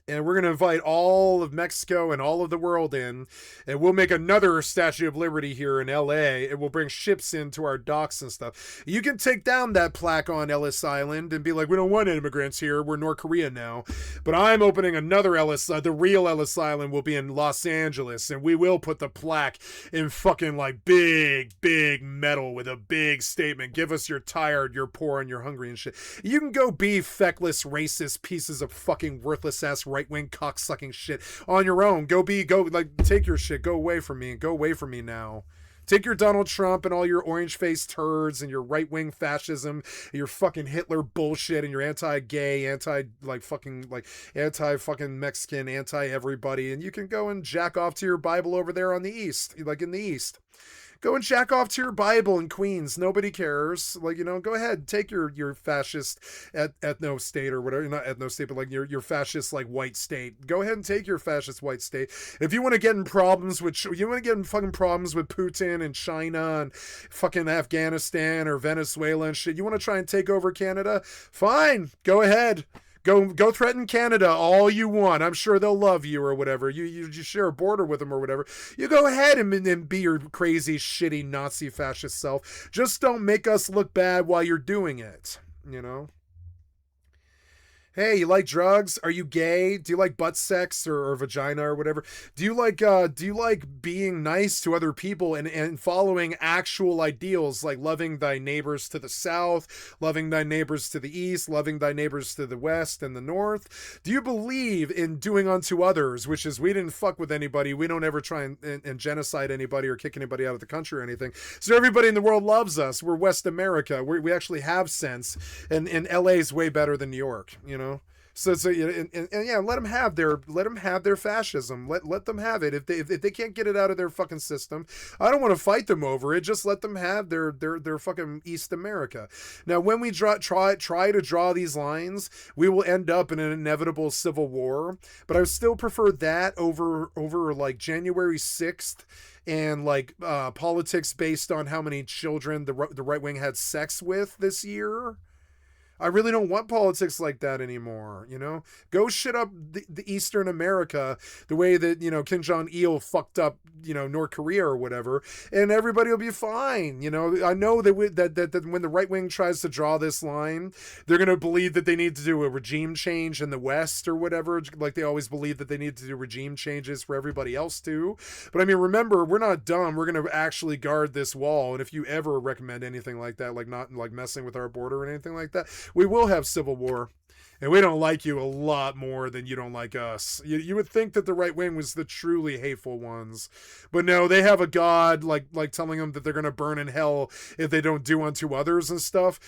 And we're going to invite all of Mexico and all of the world in. And we'll make another Statue of Liberty here in LA. And we'll bring ships into our docks and stuff. You can take down that plaque on Ellis Island and be like, we don't want immigrants here. We're North Korea now. But I'm opening another the real Ellis Island will be in Los Angeles. And we will put the plaque in fucking like big metal with a big statement. Give us you're tired, you're poor, and you're hungry and shit. You can go be feckless, racist pieces of fucking worthless ass right-wing cock-sucking shit on your own. Take your shit. Go away from me. Go away from me now. Take your Donald Trump and all your orange-faced turds and your right-wing fascism, your fucking Hitler bullshit and your anti-gay, anti-fucking Mexican, anti-everybody, and you can go and jack off to your Bible over there on the East, like in the East. Go and jack off to your Bible in Queens. Nobody cares. Go ahead. Take your fascist ethno state or whatever. Not ethno state, but like your fascist white state. Go ahead and take your fascist white state. If you want to get in problems with fucking problems with Putin and China and fucking Afghanistan or Venezuela and shit, you want to try and take over Canada? Fine. Go ahead. Go threaten Canada all you want. I'm sure they'll love you or whatever. You share a border with them or whatever. You go ahead and be your crazy, shitty, Nazi fascist self. Just don't make us look bad while you're doing it, Hey, you like drugs? Are you gay? Do you like butt sex or vagina or whatever? Do you like being nice to other people and following actual ideals like loving thy neighbors to the south, loving thy neighbors to the east, loving thy neighbors to the west and the north? Do you believe in doing unto others, which is we didn't fuck with anybody, we don't ever try and genocide anybody or kick anybody out of the country or anything. So everybody in the world loves us. We're West America. We actually have sense, and LA's way better than New York, you know? So and yeah, let them have their fascism. Let them have it. If they can't get it out of their fucking system, I don't want to fight them over it. Just let them have their fucking East America. Now, when we try to draw these lines, we will end up in an inevitable civil war. But I still prefer that over like January 6th and like politics based on how many children the right wing had sex with this year. I really don't want politics like that anymore, you know? Go shit up the Eastern America the way that, you know, Kim Jong-il fucked up, you know, North Korea or whatever, and everybody will be fine, you know? I know that when the right wing tries to draw this line, they're going to believe that they need to do a regime change in the West or whatever, like they always believe that they need to do regime changes for everybody else too. But I mean, remember, we're not dumb. We're going to actually guard this wall, and if you ever recommend anything like that, like not like messing with our border or anything like that, we will have civil war, and we don't like you a lot more than you don't like us. You would think that the right wing was the truly hateful ones, but no, they have a god like telling them that they're going to burn in hell if they don't do unto others and stuff.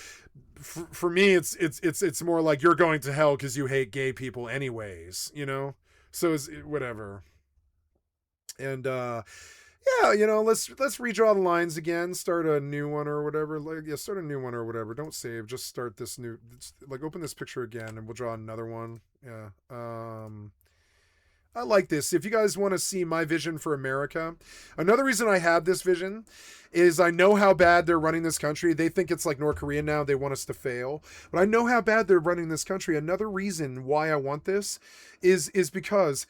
For me, it's more like you're going to hell because you hate gay people anyways, you know. So it's whatever. And yeah, you know, let's redraw the lines again, start a new one or whatever. Like, yeah, start a new one or whatever. Don't save, just start this new, like open this picture again and we'll draw another one. Yeah. I like this. If you guys want to see my vision for America, another reason I have this vision is I know how bad they're running this country. They think it's like North Korea now. They want us to fail. But I know how bad they're running this country. Another reason why I want this is because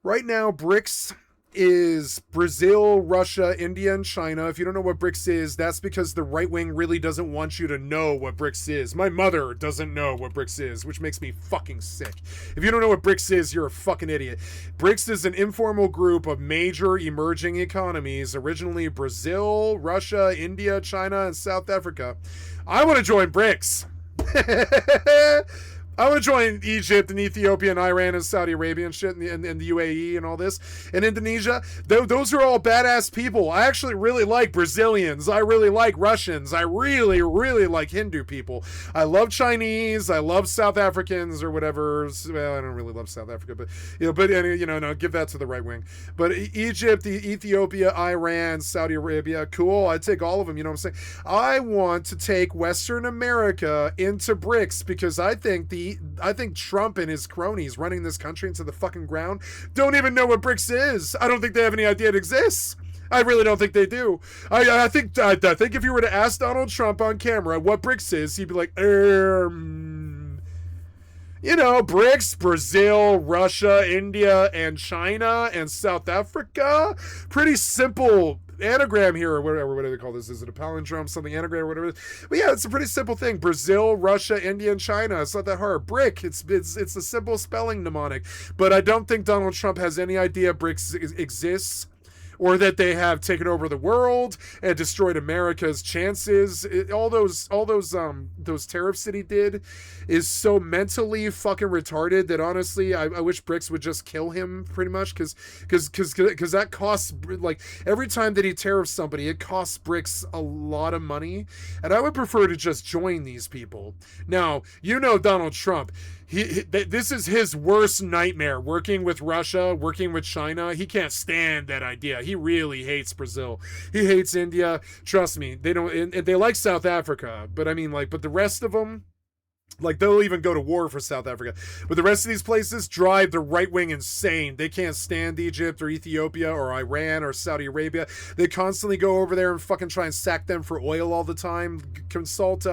right now BRICS is Brazil, Russia, India, and China. If you don't know what BRICS is, that's because the right wing really doesn't want you to know what BRICS is. My mother doesn't know what BRICS is, which makes me fucking sick. If you don't know what BRICS is, you're a fucking idiot. BRICS is an informal group of major emerging economies, originally Brazil, Russia, India, China, and South Africa. I want to join BRICS. I want to join Egypt and Ethiopia and Iran and Saudi Arabia and shit and the UAE and all this. And Indonesia, those are all badass people. I actually really like Brazilians. I really like Russians. I really, really like Hindu people. I love Chinese. I love South Africans or whatever. Well, I don't really love South Africa, but, no, give that to the right wing. But Egypt, Ethiopia, Iran, Saudi Arabia, cool. I take all of them, you know what I'm saying? I want to take Western America into BRICS because I think Trump and his cronies running this country into the fucking ground don't even know what BRICS is. I don't think they have any idea it exists. I really don't think they do. I think if you were to ask Donald Trump on camera what BRICS is, he'd be like, BRICS, Brazil, Russia, India, and China, and South Africa. Pretty simple anagram here, or whatever. What do they call this? Is it a palindrome, something anagram, or whatever it is? But yeah, it's a pretty simple thing. Brazil, Russia, India, and China. It's not that hard. BRIC. It's a simple spelling mnemonic. But I don't think Donald Trump has any idea BRICS exists, or that they have taken over the world and destroyed America's chances. All those tariffs that he did is so mentally fucking retarded that honestly, I wish BRICS would just kill him pretty much, because that costs, like, every time that he tariffs somebody, it costs BRICS a lot of money, and I would prefer to just join these people. Now, Donald Trump, this is his worst nightmare, working with Russia, working with China. He can't stand that idea. He really hates Brazil. He hates India. Trust me, they don't, and they like South Africa, but I mean, like, but the rest of them, like, they'll even go to war for South Africa. But the rest of these places drive the right wing insane. They can't stand Egypt or Ethiopia or Iran or Saudi Arabia. They constantly go over there and fucking try and sack them for oil all the time. Consult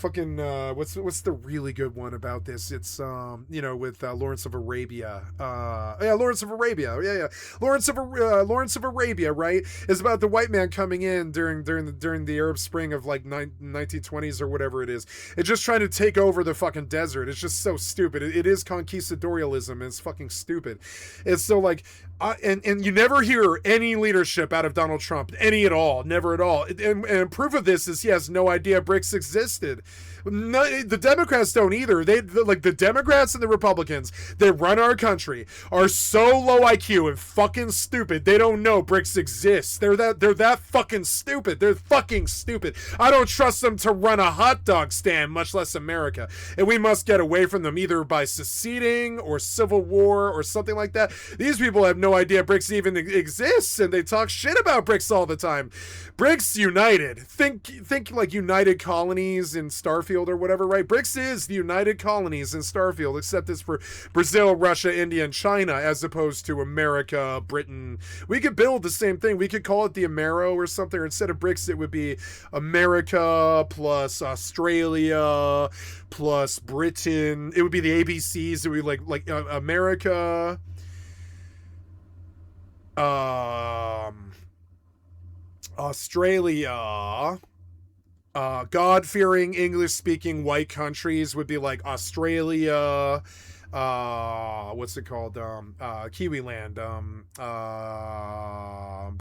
what's the really good one about this? It's with Lawrence of Arabia. Lawrence of Arabia. Yeah. Lawrence of Arabia, right? Is about the white man coming in during the Arab Spring of like 1920s or whatever it is. It's just trying to take take over the fucking desert. It's just so stupid. It is conquistadorialism, and it's fucking stupid. It's so like, and you never hear any leadership out of Donald Trump, any at all, never at all. And proof of this is he has no idea BRICS existed. No, the Democrats don't either. Like the Democrats and the Republicans that run our country are so low IQ and fucking stupid. They don't know BRICS exists. They're that fucking stupid. They're fucking stupid. I don't trust them to run a hot dog stand, much less America. And we must get away from them either by seceding or civil war or something like that. These people have no idea BRICS even exists, and they talk shit about BRICS all the time. BRICS united. Think like United Colonies in Starfield or whatever, right? BRICS is the United Colonies in Starfield, except it's for Brazil, Russia, India, and China, as opposed to America, Britain. We could build the same thing. We could call it the Amero or something, or instead of BRICS, it would be America plus Australia plus Britain. It would be the ABCs. It would be like America, Australia, God-fearing English-speaking white countries would be like Australia, what's it called? Kiwi land,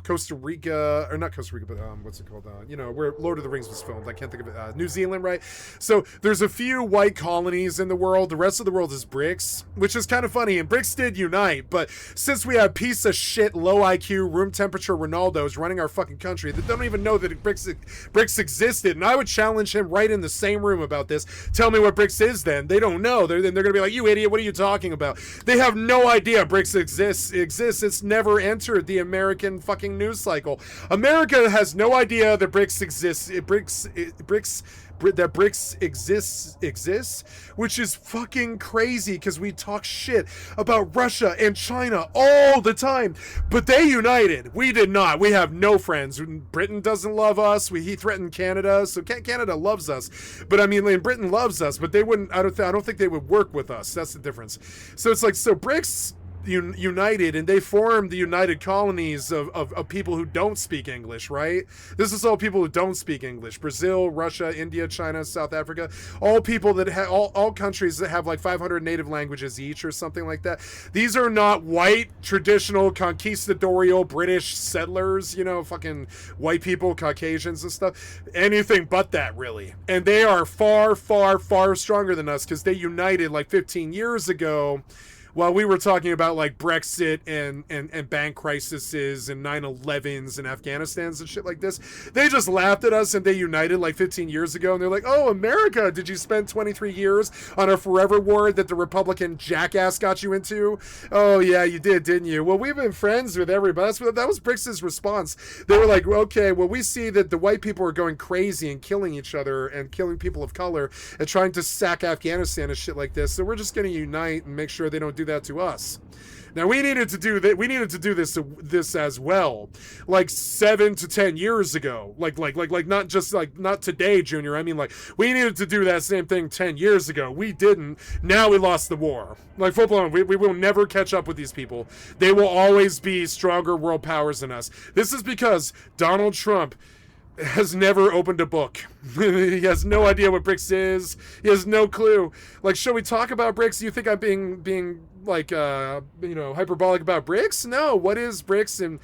Costa Rica, or not Costa Rica, but what's it called? Where Lord of the Rings was filmed. I can't think of it. New Zealand, right? So there's a few white colonies in the world. The rest of the world is BRICS, which is kind of funny. And BRICS did unite, but since we have piece of shit, low IQ, room temperature Ronaldos running our fucking country that don't even know that BRICS existed, and I would challenge him right in the same room about this. Tell me what BRICS is then. They don't know. They're going to be like, you idiot, what are you talking about? They have no idea BRICS exists. It's never entered the American fucking news cycle. America has no idea that BRICS exists. That BRICS exists, which is fucking crazy because we talk shit about Russia and China all the time, but they united. We did not. We have no friends. Britain doesn't love us. He threatened Canada, so Canada loves us, but I mean, Britain loves us, but they wouldn't. I don't think they would work with us. That's the difference. So it's like, so BRICS united, and they formed the United Colonies of people who don't speak English, right? This is all people who don't speak English. Brazil, Russia, India, China, South Africa, all people that have all countries that have like 500 native languages each or something like that. These are not white, traditional, conquistadorial British settlers, fucking white people, Caucasians and stuff. Anything but that, really. And they are far, far, far stronger than us because they united like 15 years ago. While we were talking about like Brexit and bank crises and 9/11s and Afghanistans and shit like this, they just laughed at us and they united like 15 years ago. And they're like, oh, America, did you spend 23 years on a forever war that the Republican jackass got you into? Oh, yeah, you did, didn't you? Well, we've been friends with everybody. That was BRICS' response. They were like, okay, well, we see that the white people are going crazy and killing each other and killing people of color and trying to sack Afghanistan and shit like this. So we're just going to unite and make sure they don't do that to us. Now we needed to do that. We needed to do this as well, like 7 to 10 years ago. Like not just like not today, Junior. I mean, like we needed to do that same thing 10 years ago. We didn't. Now we lost the war. Like full blown. We will never catch up with these people. They will always be stronger world powers than us. This is because Donald Trump has never opened a book. He has no idea what BRICS is. He has no clue. Like, shall we talk about BRICS? You think I'm being like hyperbolic about BRICS? No. What is BRICS? And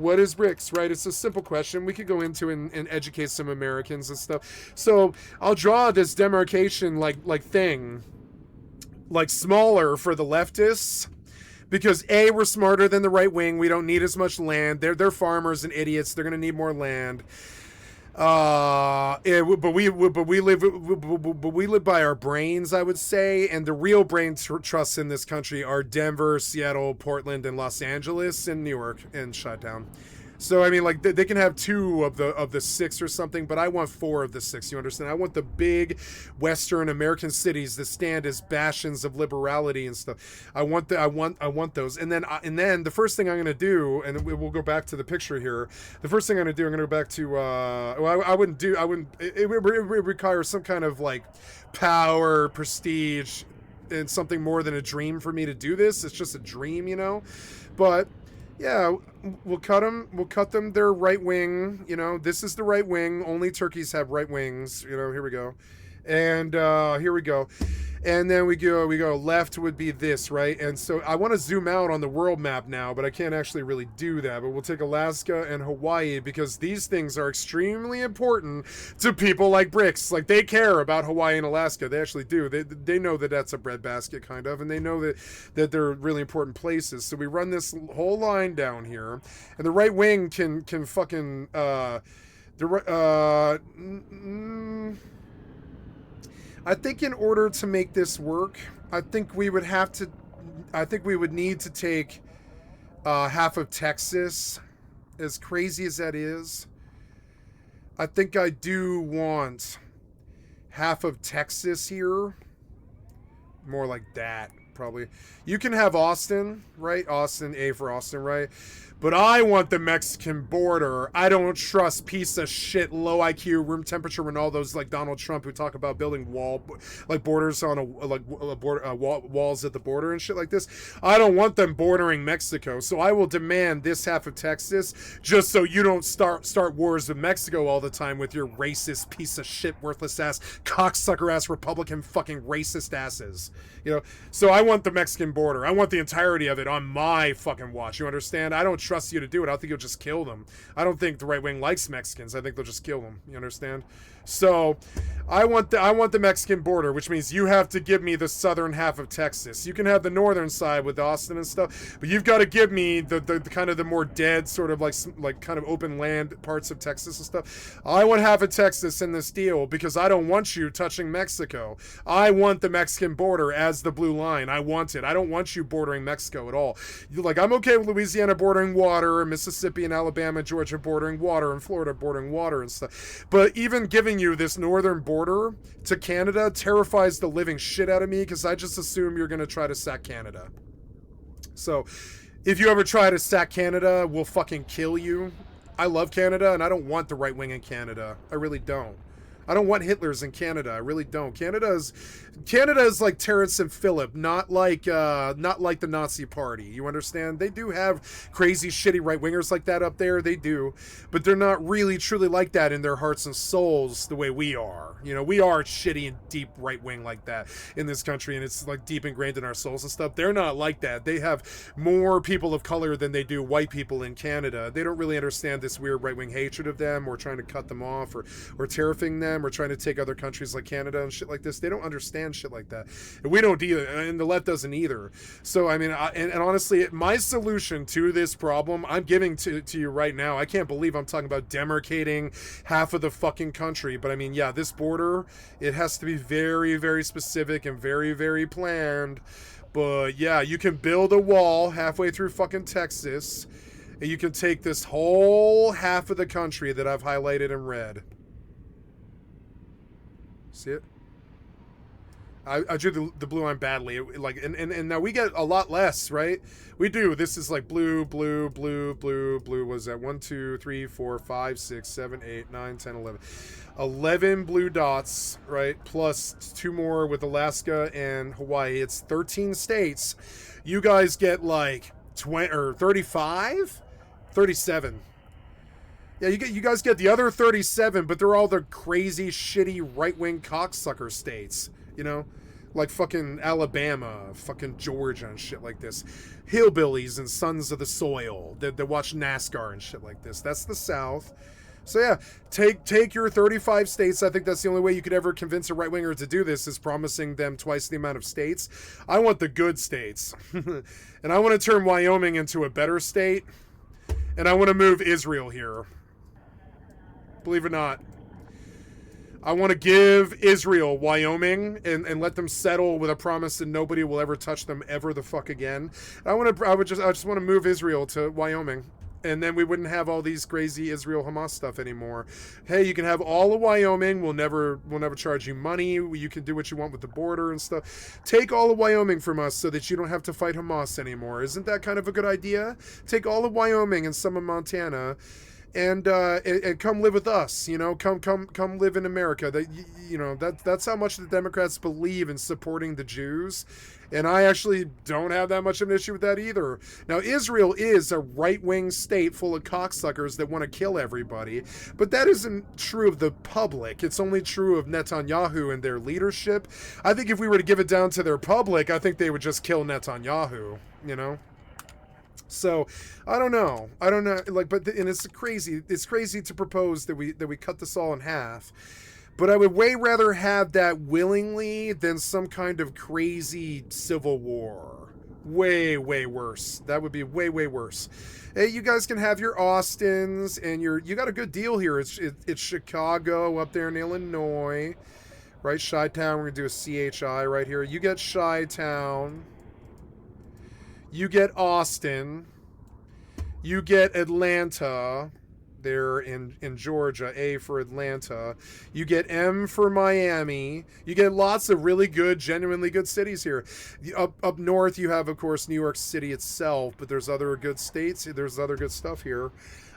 what is BRICS, right? It's a simple question we could go into and educate some Americans and stuff. So I'll draw this demarcation like thing, like smaller for the leftists. Because A, we're smarter than the right wing. We don't need as much land. They're farmers and idiots. They're gonna need more land. But we live by our brains, I would say, and the real brain trusts in this country are Denver, Seattle, Portland, and Los Angeles, and New York, and Chi-Town. So I mean, like they can have 2 of the 6 or something, but I want 4 of the 6. You understand? I want the big Western American cities that stand as bastions of liberality and stuff. I want those. And then the first thing I'm going to do, and we'll go back to the picture here. The first thing I'm going to do, I'm going to go back to. It would require some kind of like power, prestige, and something more than a dream for me to do this. It's just a dream, but. Yeah, we'll cut them. We'll cut them. They're right wing. This is the right wing. Only turkeys have right wings. Here we go. And here we go. And then we go left would be this, right? And so I want to zoom out on the world map now, but I can't actually really do that. But we'll take Alaska and Hawaii because these things are extremely important to people like Bricks. Like, they care about Hawaii and Alaska. They actually do. They know that that's a breadbasket, kind of, and they know that they're really important places. So we run this whole line down here, and the right wing can fucking I think in order to make this work, I think we would need to take half of Texas, as crazy as that is. I think I do want half of Texas here. More like that, probably. You can have Austin, right? Austin, A for Austin, right? But I want the Mexican border. I don't trust piece of shit, low IQ, room temperature Ronaldos like Donald Trump who talk about building borders on walls at the border and shit like this. I don't want them bordering Mexico. So I will demand this half of Texas just so you don't start wars with Mexico all the time with your racist piece of shit, worthless ass, cocksucker ass Republican fucking racist asses. You know, so I want the Mexican border. I want the entirety of it on my fucking watch. You understand? I don't trust you to do it. I think you'll just kill them. I don't think the right wing likes Mexicans. I think they'll just kill them. You understand? So I want the Mexican border, which means you have to give me the southern half of Texas. You can have the northern side with Austin and stuff, but you've got to give me the kind of the more dead sort of like kind of open land parts of Texas and stuff. I want half of Texas in this deal because I don't want you touching Mexico. I want the Mexican border as the blue line. I want it. I don't want you bordering Mexico at all. Like, I'm okay with Louisiana bordering water, Mississippi and Alabama, Georgia bordering water, and Florida bordering water and stuff. But even giving you this northern border to Canada terrifies the living shit out of me because I just assume you're going to try to sack Canada. So if you ever try to sack Canada, we'll fucking kill you. I love Canada and I don't want the right wing in Canada. I really don't. I don't want Hitlers in Canada. I really don't. Canada is like Terrence and Phillip, not like the Nazi Party. You understand? They do have crazy, shitty right-wingers like that up there. They do, but they're not really truly like that in their hearts and souls the way we are. You know, we are shitty and deep right-wing like that in this country, and it's like deep ingrained in our souls and stuff. They're not like that. They have more people of color than they do white people in Canada. They don't really understand this weird right-wing hatred of them, or trying to cut them off, or tariffing them, or trying to take other countries like Canada and shit like this. They don't understand shit like that. And we don't either, and the left doesn't either. So, I mean, and honestly, my solution to this problem, I'm giving to you right now. I can't believe I'm talking about demarcating half of the fucking country. But I mean, yeah, this border, it has to be very, very specific and very, very planned. But yeah, you can build a wall halfway through fucking Texas, and you can take this whole half of the country that I've highlighted in red. See it? I drew the blue line badly. Like, and now we get a lot less, right? We do. This is like blue, blue, blue, blue, blue. Was that 1, 2, 3, 4, 5, 6, 7, 8, 9, 10, 11. 11 blue dots, right? Plus 2 more with Alaska and Hawaii. It's 13 states. You guys get like 20 or 35? 37. Yeah, you guys get the other 37, but they're all the crazy, shitty, right-wing cocksucker states, you know? Like fucking Alabama, fucking Georgia and shit like this. Hillbillies and sons of the soil that watch NASCAR and shit like this. That's the South. So yeah, take your 35 states. I think that's the only way you could ever convince a right-winger to do this, is promising them twice the amount of states. I want the good states. And I want to turn Wyoming into a better state. And I want to move Israel here. Believe it or not. I want to give Israel Wyoming and let them settle with a promise that nobody will ever touch them ever the fuck again. I just want to move Israel to Wyoming, and then we wouldn't have all these crazy Israel Hamas stuff anymore. Hey, you can have all of Wyoming. We'll never charge you money. You can do what you want with the border and stuff. Take all of Wyoming from us so that you don't have to fight Hamas anymore. Isn't that kind of a good idea? Take all of Wyoming and some of Montana, and come live with us, you know, come live in America. That, you know, that's how much the Democrats believe in supporting the Jews. And I actually don't have that much of an issue with that either. Now, Israel is a right-wing state full of cocksuckers that want to kill everybody, but that isn't true of the public. It's only true of Netanyahu and their leadership. I think if we were to give it down to their public, I think they would just kill Netanyahu, you know? So I don't know, like, but and it's crazy to propose that we cut this all in half. But I would way rather have that willingly than some kind of crazy civil war. Way worse. That would be way worse. Hey, you guys can have your Austins, and you got a good deal here. It's Chicago up there in Illinois, right? Chi-Town. We're gonna do a CHI right here. You get Chi-Town. You get Austin. You get Atlanta. There in Georgia, A for Atlanta. You get M for Miami. You get lots of really good, genuinely good cities here. Up north, you have, of course, New York City itself, but there's other good states. There's other good stuff here.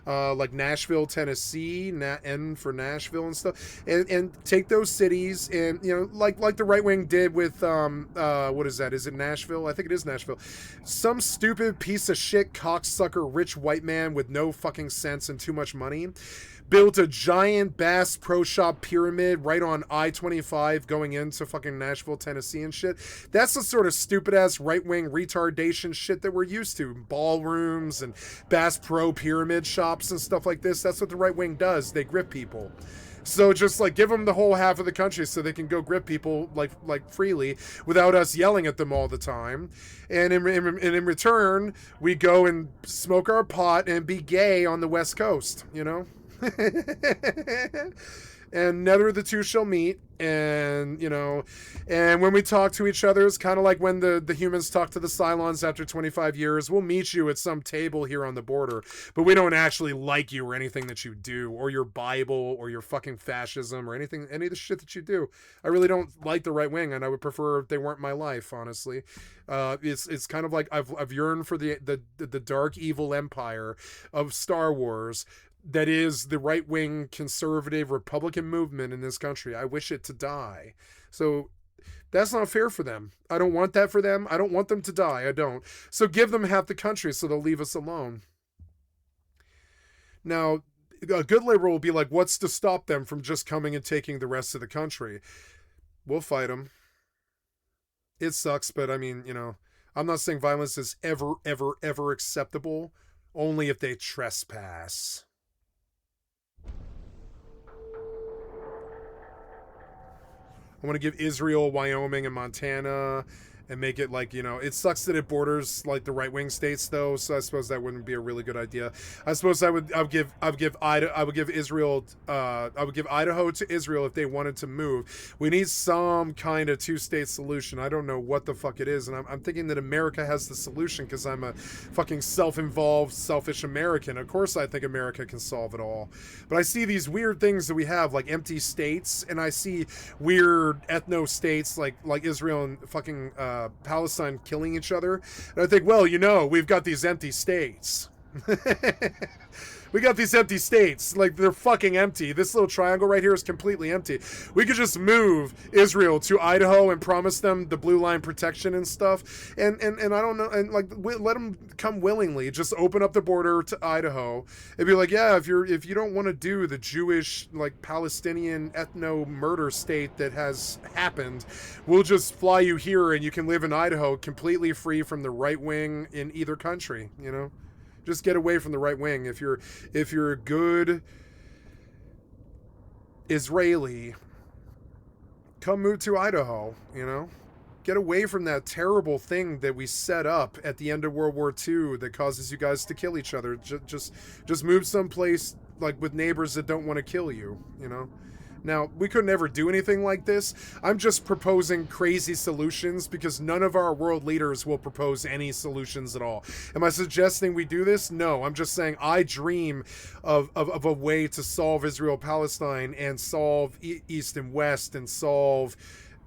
Like Nashville, Tennessee, N for Nashville and stuff, and take those cities and, you know, like the right wing did with what is that? Is it Nashville? I think it is Nashville. Some stupid piece of shit cocksucker rich white man with no fucking sense and too much money built a giant Bass Pro Shop pyramid right on I-25 going into fucking Nashville, Tennessee and shit. That's the sort of stupid-ass right-wing retardation shit that we're used to. Ballrooms and Bass Pro pyramid shops and stuff like this. That's what the right wing does. They grip people. So just like give them the whole half of the country so they can go grip people like freely without us yelling at them all the time. And in return, we go and smoke our pot and be gay on the West Coast, you know? And neither of the two shall meet. And, you know, and when we talk to each other, it's kind of like when the humans talk to the Cylons after 25 years. We'll meet you at some table here on the border, but we don't actually like you or anything that you do, or your Bible, or your fucking fascism, or any of the shit that you do. I really don't like the right wing, and I would prefer if they weren't my life, honestly. It's kind of like I've yearned for the dark evil empire of Star Wars that is the right-wing conservative Republican movement in this country. I wish it to die. So that's not fair for them. I don't want that for them. I don't want them to die. I don't. So give them half the country so they'll leave us alone. Now, a good liberal will be like, what's to stop them from just coming and taking the rest of the country? We'll fight them. It sucks, but I mean, you know, I'm not saying violence is ever acceptable, only if they trespass. I want to give Israel, Wyoming, and Montana, and make it like, you know, it sucks that it borders like the right wing states though, so I suppose that wouldn't be a really good idea. I suppose I would give Idaho to Israel if they wanted to move. We need some kind of two-state solution. I don't know what the fuck it is, and I'm thinking that America has the solution because I'm a fucking self-involved, selfish American. Of course I think America can solve it all. But I see these weird things that we have, like empty states, and I see weird ethno-states like Israel and fucking Palestine killing each other. And I think, well, you know, we've got these empty states. We got these empty states. Like, they're fucking empty. This little triangle right here is completely empty. We could just move Israel to Idaho and promise them the blue line protection and stuff. And I don't know, and like, let them come willingly. Just open up the border to Idaho and be like, yeah, if you don't want to do the Jewish, like, Palestinian ethno murder state that has happened, we'll just fly you here and you can live in Idaho completely free from the right wing in either country, you know? Just get away from the right wing. If you're a good Israeli, come move to Idaho, you know? Get away from that terrible thing that we set up at the end of World War II that causes you guys to kill each other. Just move someplace like with neighbors that don't want to kill you, you know? Now, we could never do anything like this. I'm just proposing crazy solutions because none of our world leaders will propose any solutions at all. Am I suggesting we do this? No, I'm just saying I dream of a way to solve Israel-Palestine and solve East and West and solve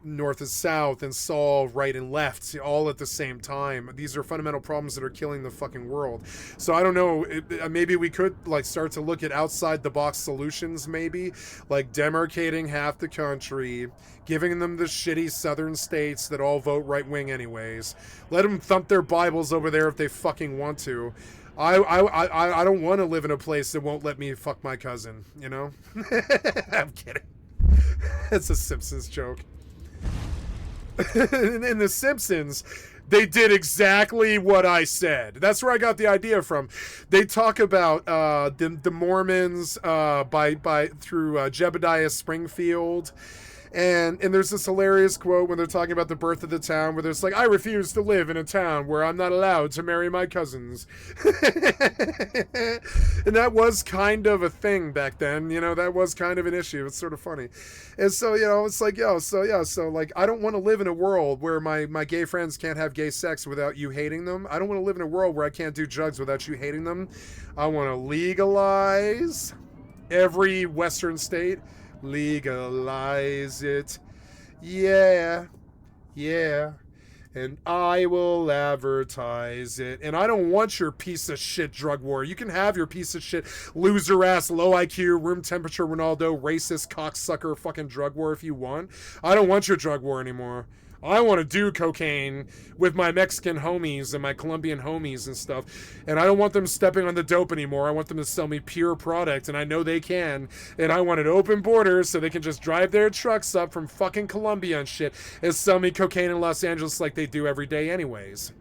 north and south and saw right and left all at the same time. These are fundamental problems that are killing the fucking world. So I don't know, maybe we could like start to look at outside the box solutions, maybe like demarcating half the country, giving them the shitty southern states that all vote right wing anyways. Let them thump their Bibles over there if they fucking want to. I don't want to live in a place that won't let me fuck my cousin, you know? I'm kidding. It's a Simpsons joke. In The Simpsons, they did exactly what I said. That's where I got the idea from. They talk about the Mormons through Jebediah Springfield. And there's this hilarious quote when they're talking about the birth of the town where there's like, I refuse to live in a town where I'm not allowed to marry my cousins. And that was kind of a thing back then, you know, that was kind of an issue. It's sort of funny. And so, you know, it's like, so like, I don't want to live in a world where my gay friends can't have gay sex without you hating them. I don't want to live in a world where I can't do drugs without you hating them. I want to legalize every Western state. Legalize it. Yeah. And I will advertise it. And I don't want your piece of shit drug war. You can have your piece of shit, loser ass, low IQ, room temperature Ronaldo, racist cocksucker fucking drug war if you want. I don't want your drug war anymore. I want to do cocaine with my Mexican homies and my Colombian homies and stuff. And I don't want them stepping on the dope anymore. I want them to sell me pure product, and I know they can. And I want an open border so they can just drive their trucks up from fucking Colombia and shit and sell me cocaine in Los Angeles like they do every day anyways.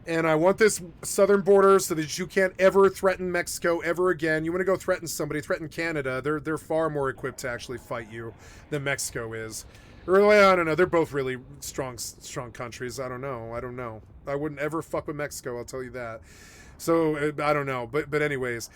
And I want this southern border so that you can't ever threaten Mexico ever again. You want to go threaten somebody, threaten Canada. They're far more equipped to actually fight you than Mexico is. Or, I don't know. They're both really strong countries. I don't know. I wouldn't ever fuck with Mexico, I'll tell you that. So, I don't know. But anyways.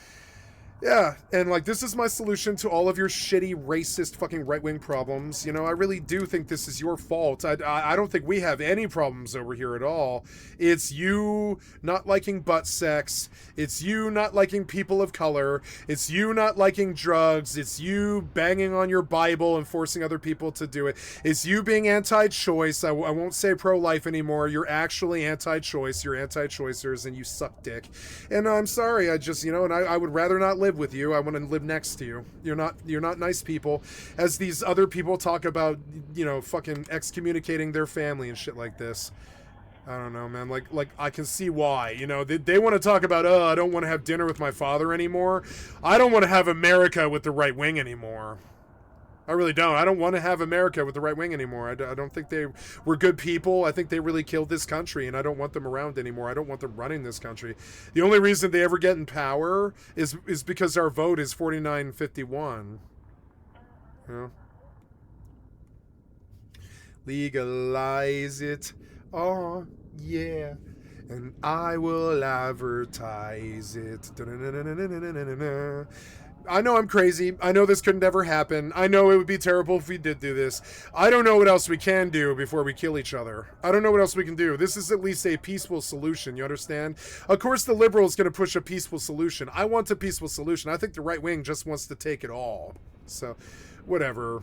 Yeah, and like this is my solution to all of your shitty, racist, fucking right-wing problems. You know, I really do think this is your fault. I don't think we have any problems over here at all. It's you not liking butt sex. It's you not liking people of color. It's you not liking drugs. It's you banging on your Bible and forcing other people to do it. It's you being anti-choice. I won't say pro-life anymore. You're actually anti-choice. You're anti-choicers and you suck dick. And I'm sorry. I just, you know, and I would rather not live with you. I want to live next to you. You're not nice people, as these other people talk about, you know, fucking excommunicating their family and shit like this. I don't know, man. Like I can see why. You know, they want to talk about, I don't want to have dinner with my father anymore. I don't want to have America with the right wing anymore. I really don't. I don't want to have America with the right wing anymore. I don't think they were good people. I think they really killed this country, and I don't want them around anymore. I don't want them running this country. The only reason they ever get in power is because our vote is 49-51. You know? Legalize it. Oh, yeah. And I will advertise it. I know I'm crazy. I know this could never happen. I know it would be terrible if we did do this. I don't know what else we can do before we kill each other. I don't know what else we can do. This is at least a peaceful solution, you understand? Of course the liberal is going to push a peaceful solution. I want a peaceful solution. I think the right wing just wants to take it all. So, whatever.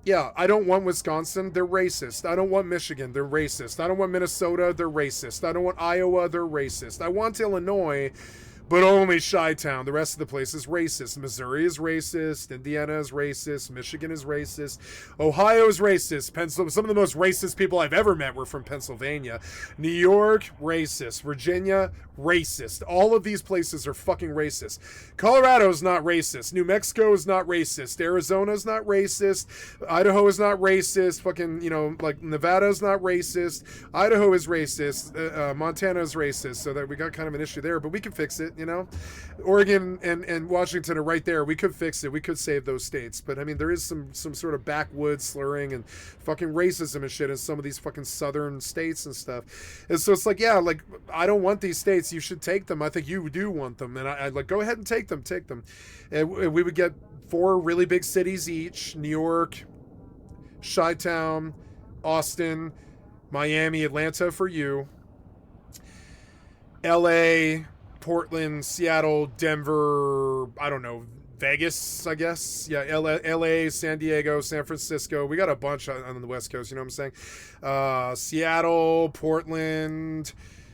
Yeah, I don't want Wisconsin. They're racist. I don't want Michigan. They're racist. I don't want Minnesota. They're racist. I don't want Iowa. They're racist. I want Illinois, but only Chi-Town. The rest of the place is racist. Missouri is racist. Indiana is racist. Michigan is racist. Ohio is racist. Some of the most racist people I've ever met were from Pennsylvania. New York, racist. Virginia, racist. All of these places are fucking racist. Colorado is not racist. New Mexico is not racist. Arizona is not racist. Idaho is not racist. Fucking, you know, like Nevada is not racist. Idaho is racist. Montana is racist. So that we got kind of an issue there, but we can fix it, you know. Oregon and Washington are right there. We could fix it. We could save those states. But I mean, there is some sort of backwoods slurring and fucking racism and shit in some of these fucking southern states and stuff. And so it's like, yeah, like I don't want these states. You should take them. I think you do want them. And I'd like, go ahead and take them. And we would get 4 really big cities each: New York, Chi-Town, Austin, Miami, Atlanta for you. LA, Portland, Seattle, Denver, I don't know, Vegas, I guess. Yeah, LA, San Diego, San Francisco. We got a bunch on the West Coast, you know what I'm saying? Seattle, Portland,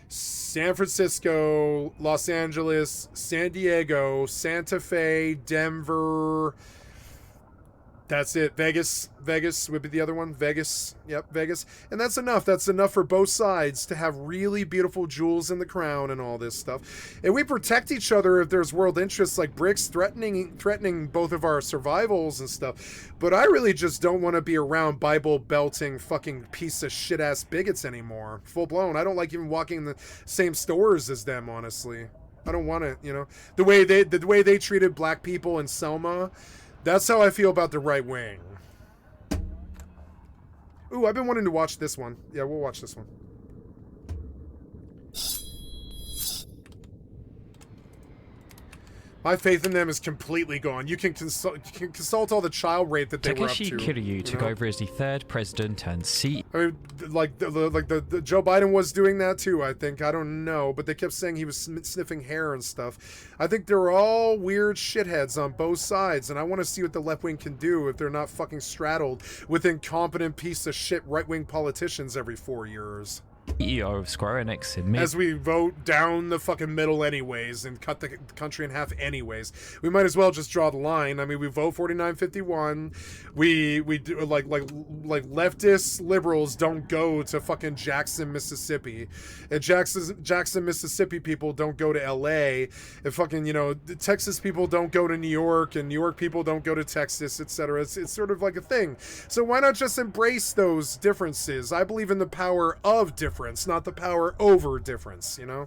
San Francisco, Los Angeles, San Diego, Santa Fe, Denver. That's it. Vegas would be the other one. Vegas. Yep, Vegas. And that's enough. That's enough for both sides to have really beautiful jewels in the crown and all this stuff. And we protect each other if there's world interests like BRICS threatening both of our survivals and stuff. But I really just don't want to be around Bible-belting fucking piece of shit-ass bigots anymore. Full blown. I don't like even walking in the same stores as them, honestly. I don't want to, you know. The way they treated black people in Selma, that's how I feel about the right wing. Ooh, I've been wanting to watch this one. Yeah, we'll watch this one. My faith in them is completely gone. You can consult all the child rape that they were up to. Takeshi Kiryu took over as the third president and CEO. I mean, like the Joe Biden was doing that too, I think. I don't know, but they kept saying he was sniffing hair and stuff. I think they're all weird shitheads on both sides, and I want to see what the left wing can do if they're not fucking straddled with incompetent piece of shit right-wing politicians every 4 years. CEO of Square Enix in As we vote down the fucking middle anyways and cut the country in half anyways, we might as well just draw the line. I mean, we vote 49-51. We do like leftist liberals don't go to fucking Jackson, Mississippi, and Jackson, Mississippi people don't go to L.A. and fucking, you know, Texas people don't go to New York, and New York people don't go to Texas, etc. It's sort of like a thing. So why not just embrace those differences? I believe in the power of difference, not the power over difference, you know?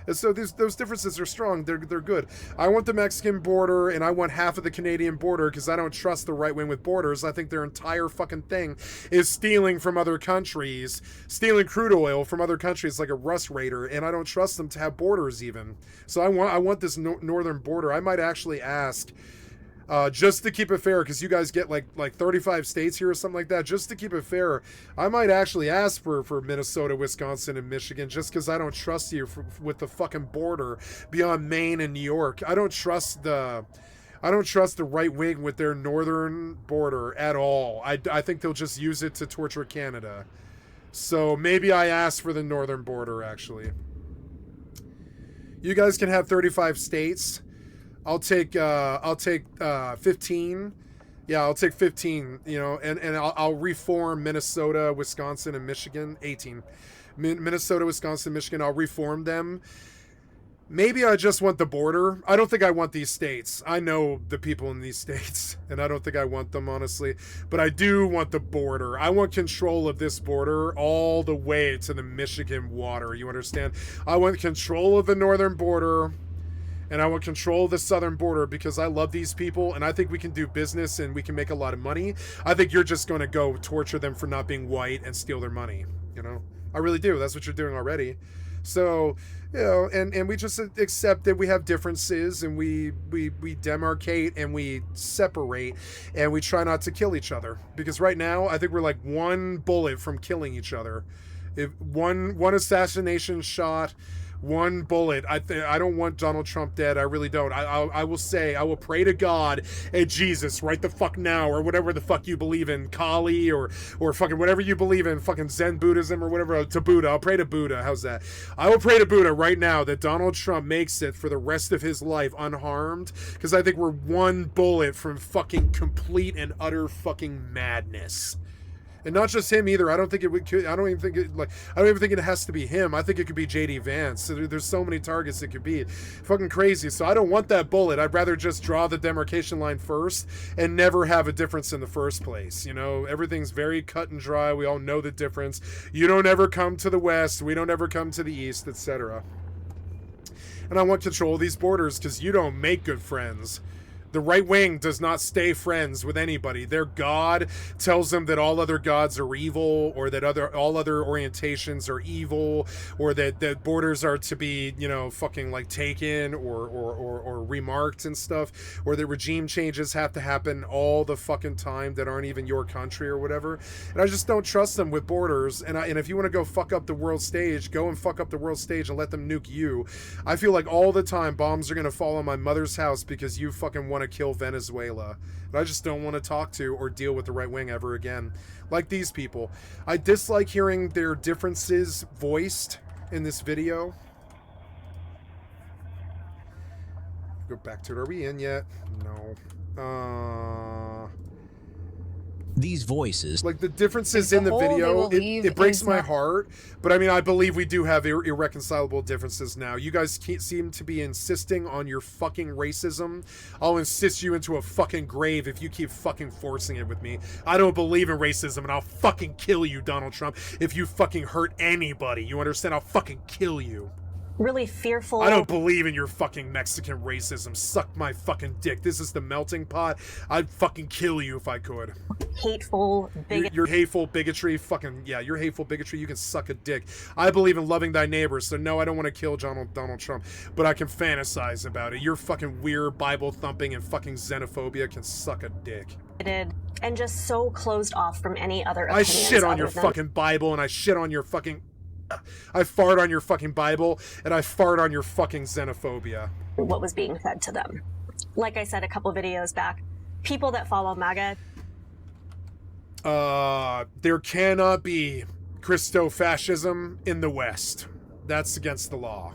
And so those differences are strong. They're good. I want the Mexican border, and I want half of the Canadian border because I don't trust the right wing with borders. I think their entire fucking thing is stealing from other countries, stealing crude oil from other countries like a Rust Raider, and I don't trust them to have borders even. So I want this northern border. I might actually ask, just to keep it fair, because you guys get like 35 states here or something like that. Just to keep it fair, I might actually ask for Minnesota, Wisconsin, and Michigan, just because I don't trust you with the fucking border beyond Maine and New York. I don't trust the right wing with their northern border at all. I think they'll just use it to torture Canada. So maybe I ask for the northern border, actually. You guys can have 35 states. I'll take 15. Yeah, I'll take 15, you know, and I'll reform Minnesota, Wisconsin, and Michigan. 18. Minnesota, Wisconsin, Michigan, I'll reform them. Maybe I just want the border. I don't think I want these states. I know the people in these states, and I don't think I want them, honestly. But I do want the border. I want control of this border all the way to the Michigan water. You understand? I want control of the northern border, and I want control of the southern border because I love these people, and I think we can do business and we can make a lot of money. I think you're just going to go torture them for not being white and steal their money, you know? I really do. That's what you're doing already. So, you know, and we just accept that we have differences, and we demarcate and we separate, and we try not to kill each other. Because right now, I think we're like one bullet from killing each other. If one assassination shot, one bullet. I don't want Donald Trump dead. I really don't. I will say, I will pray to God and Jesus right the fuck now, or whatever the fuck you believe in, Kali or fucking whatever you believe in, fucking Zen Buddhism or whatever, to Buddha. I'll pray to Buddha. How's that? I will pray to Buddha right now that Donald Trump makes it for the rest of his life unharmed, because I think we're one bullet from fucking complete and utter fucking madness. And not just him either. I don't even think it has to be him. I think it could be JD Vance. So there's so many targets it could be. Fucking crazy. So I don't want that bullet. I'd rather just draw the demarcation line first and never have a difference in the first place. You know, everything's very cut and dry. We all know the difference. You don't ever come to the west. We don't ever come to the east, etc. And I want control of these borders because you don't make good friends The right wing does not stay friends with anybody. Their God tells them that all other gods are evil, or that all other orientations are evil, or that borders are to be, you know, fucking like taken or remarked and stuff, or that regime changes have to happen all the fucking time that aren't even your country or whatever. And I just don't trust them with borders. And if you want to go fuck up the world stage, go and fuck up the world stage and let them nuke you. I feel like all the time bombs are going to fall on my mother's house because you fucking want to kill Venezuela. And I just don't want to talk to or deal with the right wing ever again. Like these people. I dislike hearing their differences voiced in this video. Go back to it. Are we in yet? No. These voices, like the differences in the video, it breaks my heart. But I mean, I believe we do have irreconcilable differences now. You guys seem to be insisting on your fucking racism. I'll insist you into a fucking grave if you keep fucking forcing it with me. I don't believe in racism, and I'll fucking kill you, Donald Trump, if you fucking hurt anybody. You understand? I'll fucking kill you. Really fearful. I don't believe in your fucking Mexican racism. Suck my fucking dick. This is the melting pot. I'd fucking kill you if I could. Hateful bigotry. Your hateful bigotry, fucking, yeah, your hateful bigotry, you can suck a dick. I believe in loving thy neighbors, so no, I don't want to kill Donald Trump, but I can fantasize about it. Your fucking weird Bible thumping and fucking xenophobia can suck a dick. And just so closed off from any other I opinions. shit on your fucking Bible, and I shit on your fucking... I fart on your fucking Bible, and I fart on your fucking xenophobia. What was being fed to them. Like I said a couple videos back, people that follow MAGA. There cannot be Christo-fascism in the West. That's against the law.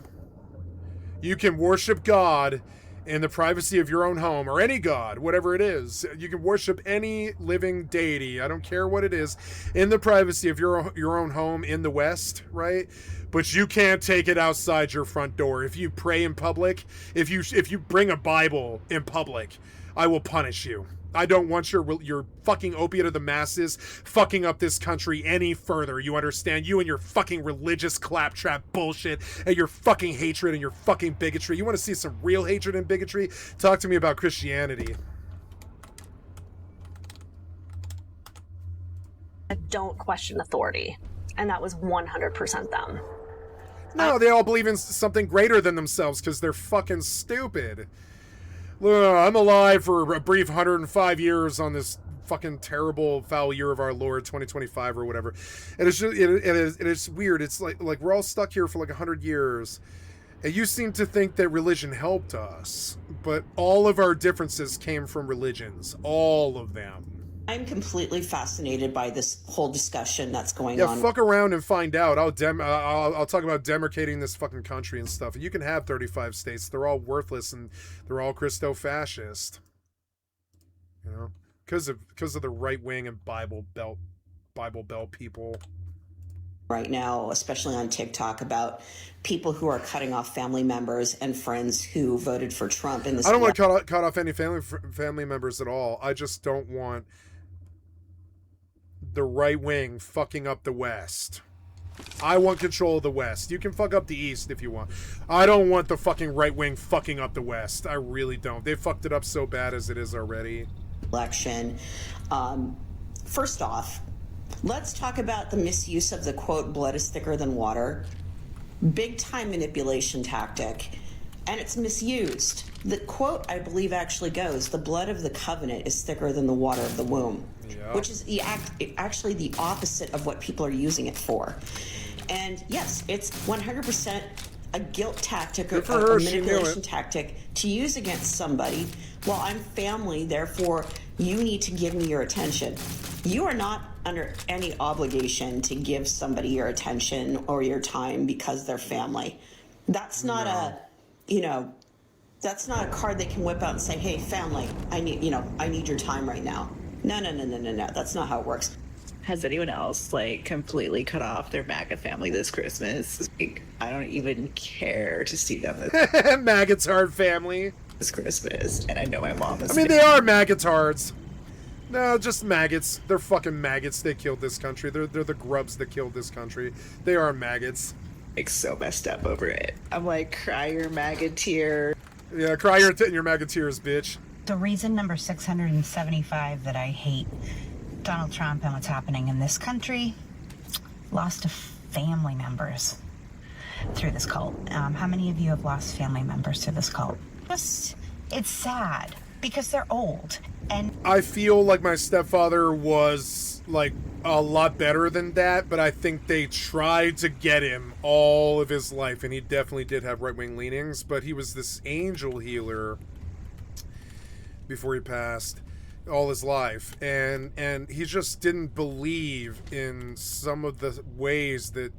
You can worship God in the privacy of your own home, or any god, whatever it is. You can worship any living deity, I don't care what it is, in the privacy of your own home in the West, right? But you can't take it outside your front door. If you pray in public, if you bring a Bible in public, I will punish you. I don't want your fucking opiate of the masses fucking up this country any further. You understand? You and your fucking religious claptrap bullshit and your fucking hatred and your fucking bigotry. You want to see some real hatred and bigotry? Talk to me about Christianity. Don't question authority. And that was 100% them. No, they all believe in something greater than themselves because they're fucking stupid. I'm alive for a brief 105 years on this fucking terrible foul year of our Lord 2025 or whatever, and it's just it's weird. It's like we're all stuck here for like 100 years, and you seem to think that religion helped us, but all of our differences came from religions, all of them. I'm completely fascinated by this whole discussion that's going Yeah, on. fuck around and find out. I'll talk about demarcating this fucking country and stuff. And you can have 35 states. They're all worthless and they're all Christo-fascist. You know, because of the right wing and Bible Belt people. Right now, especially on TikTok, about people who are cutting off family members and friends who voted for Trump in this. I don't want to cut off any family members at all. I just don't want the right wing fucking up the West. I want control of the West. You can fuck up the East if you want. I don't want the fucking right wing fucking up the West. I really don't. They fucked it up so bad as it is already. Election. First off, let's talk about the misuse of the quote, blood is thicker than water. Big time manipulation tactic. And it's misused. The quote, I believe, actually goes, the blood of the covenant is thicker than the water of the womb. Yeah. Which is actually the opposite of what people are using it for. And yes, it's 100% a guilt tactic or a manipulation tactic to use against somebody. Well, I'm family, therefore you need to give me your attention. You are not under any obligation to give somebody your attention or your time because they're family. That's not that's not a card they can whip out and say, hey, family, I need your time right now. No. That's not how it works. Has anyone else completely cut off their MAGA family this Christmas? I don't even care to see them Magatard family this Christmas, and I know my mom is. I mean, they are magatards. No, just maggots. They're fucking maggots. They killed this country. They're the grubs that killed this country. They are maggots. So messed up over it. I'm like, cry your MAGA tear. Yeah, cry your MAGA tears, bitch. The reason number 675 that I hate Donald Trump and what's happening in this country, lost of family members through this cult. How many of you have lost family members through this cult? It's sad because they're old. And I feel like my stepfather was like a lot better than that, but I think they tried to get him all of his life, and he definitely did have right-wing leanings, but he was this angel healer before he passed all his life, and he just didn't believe in some of the ways that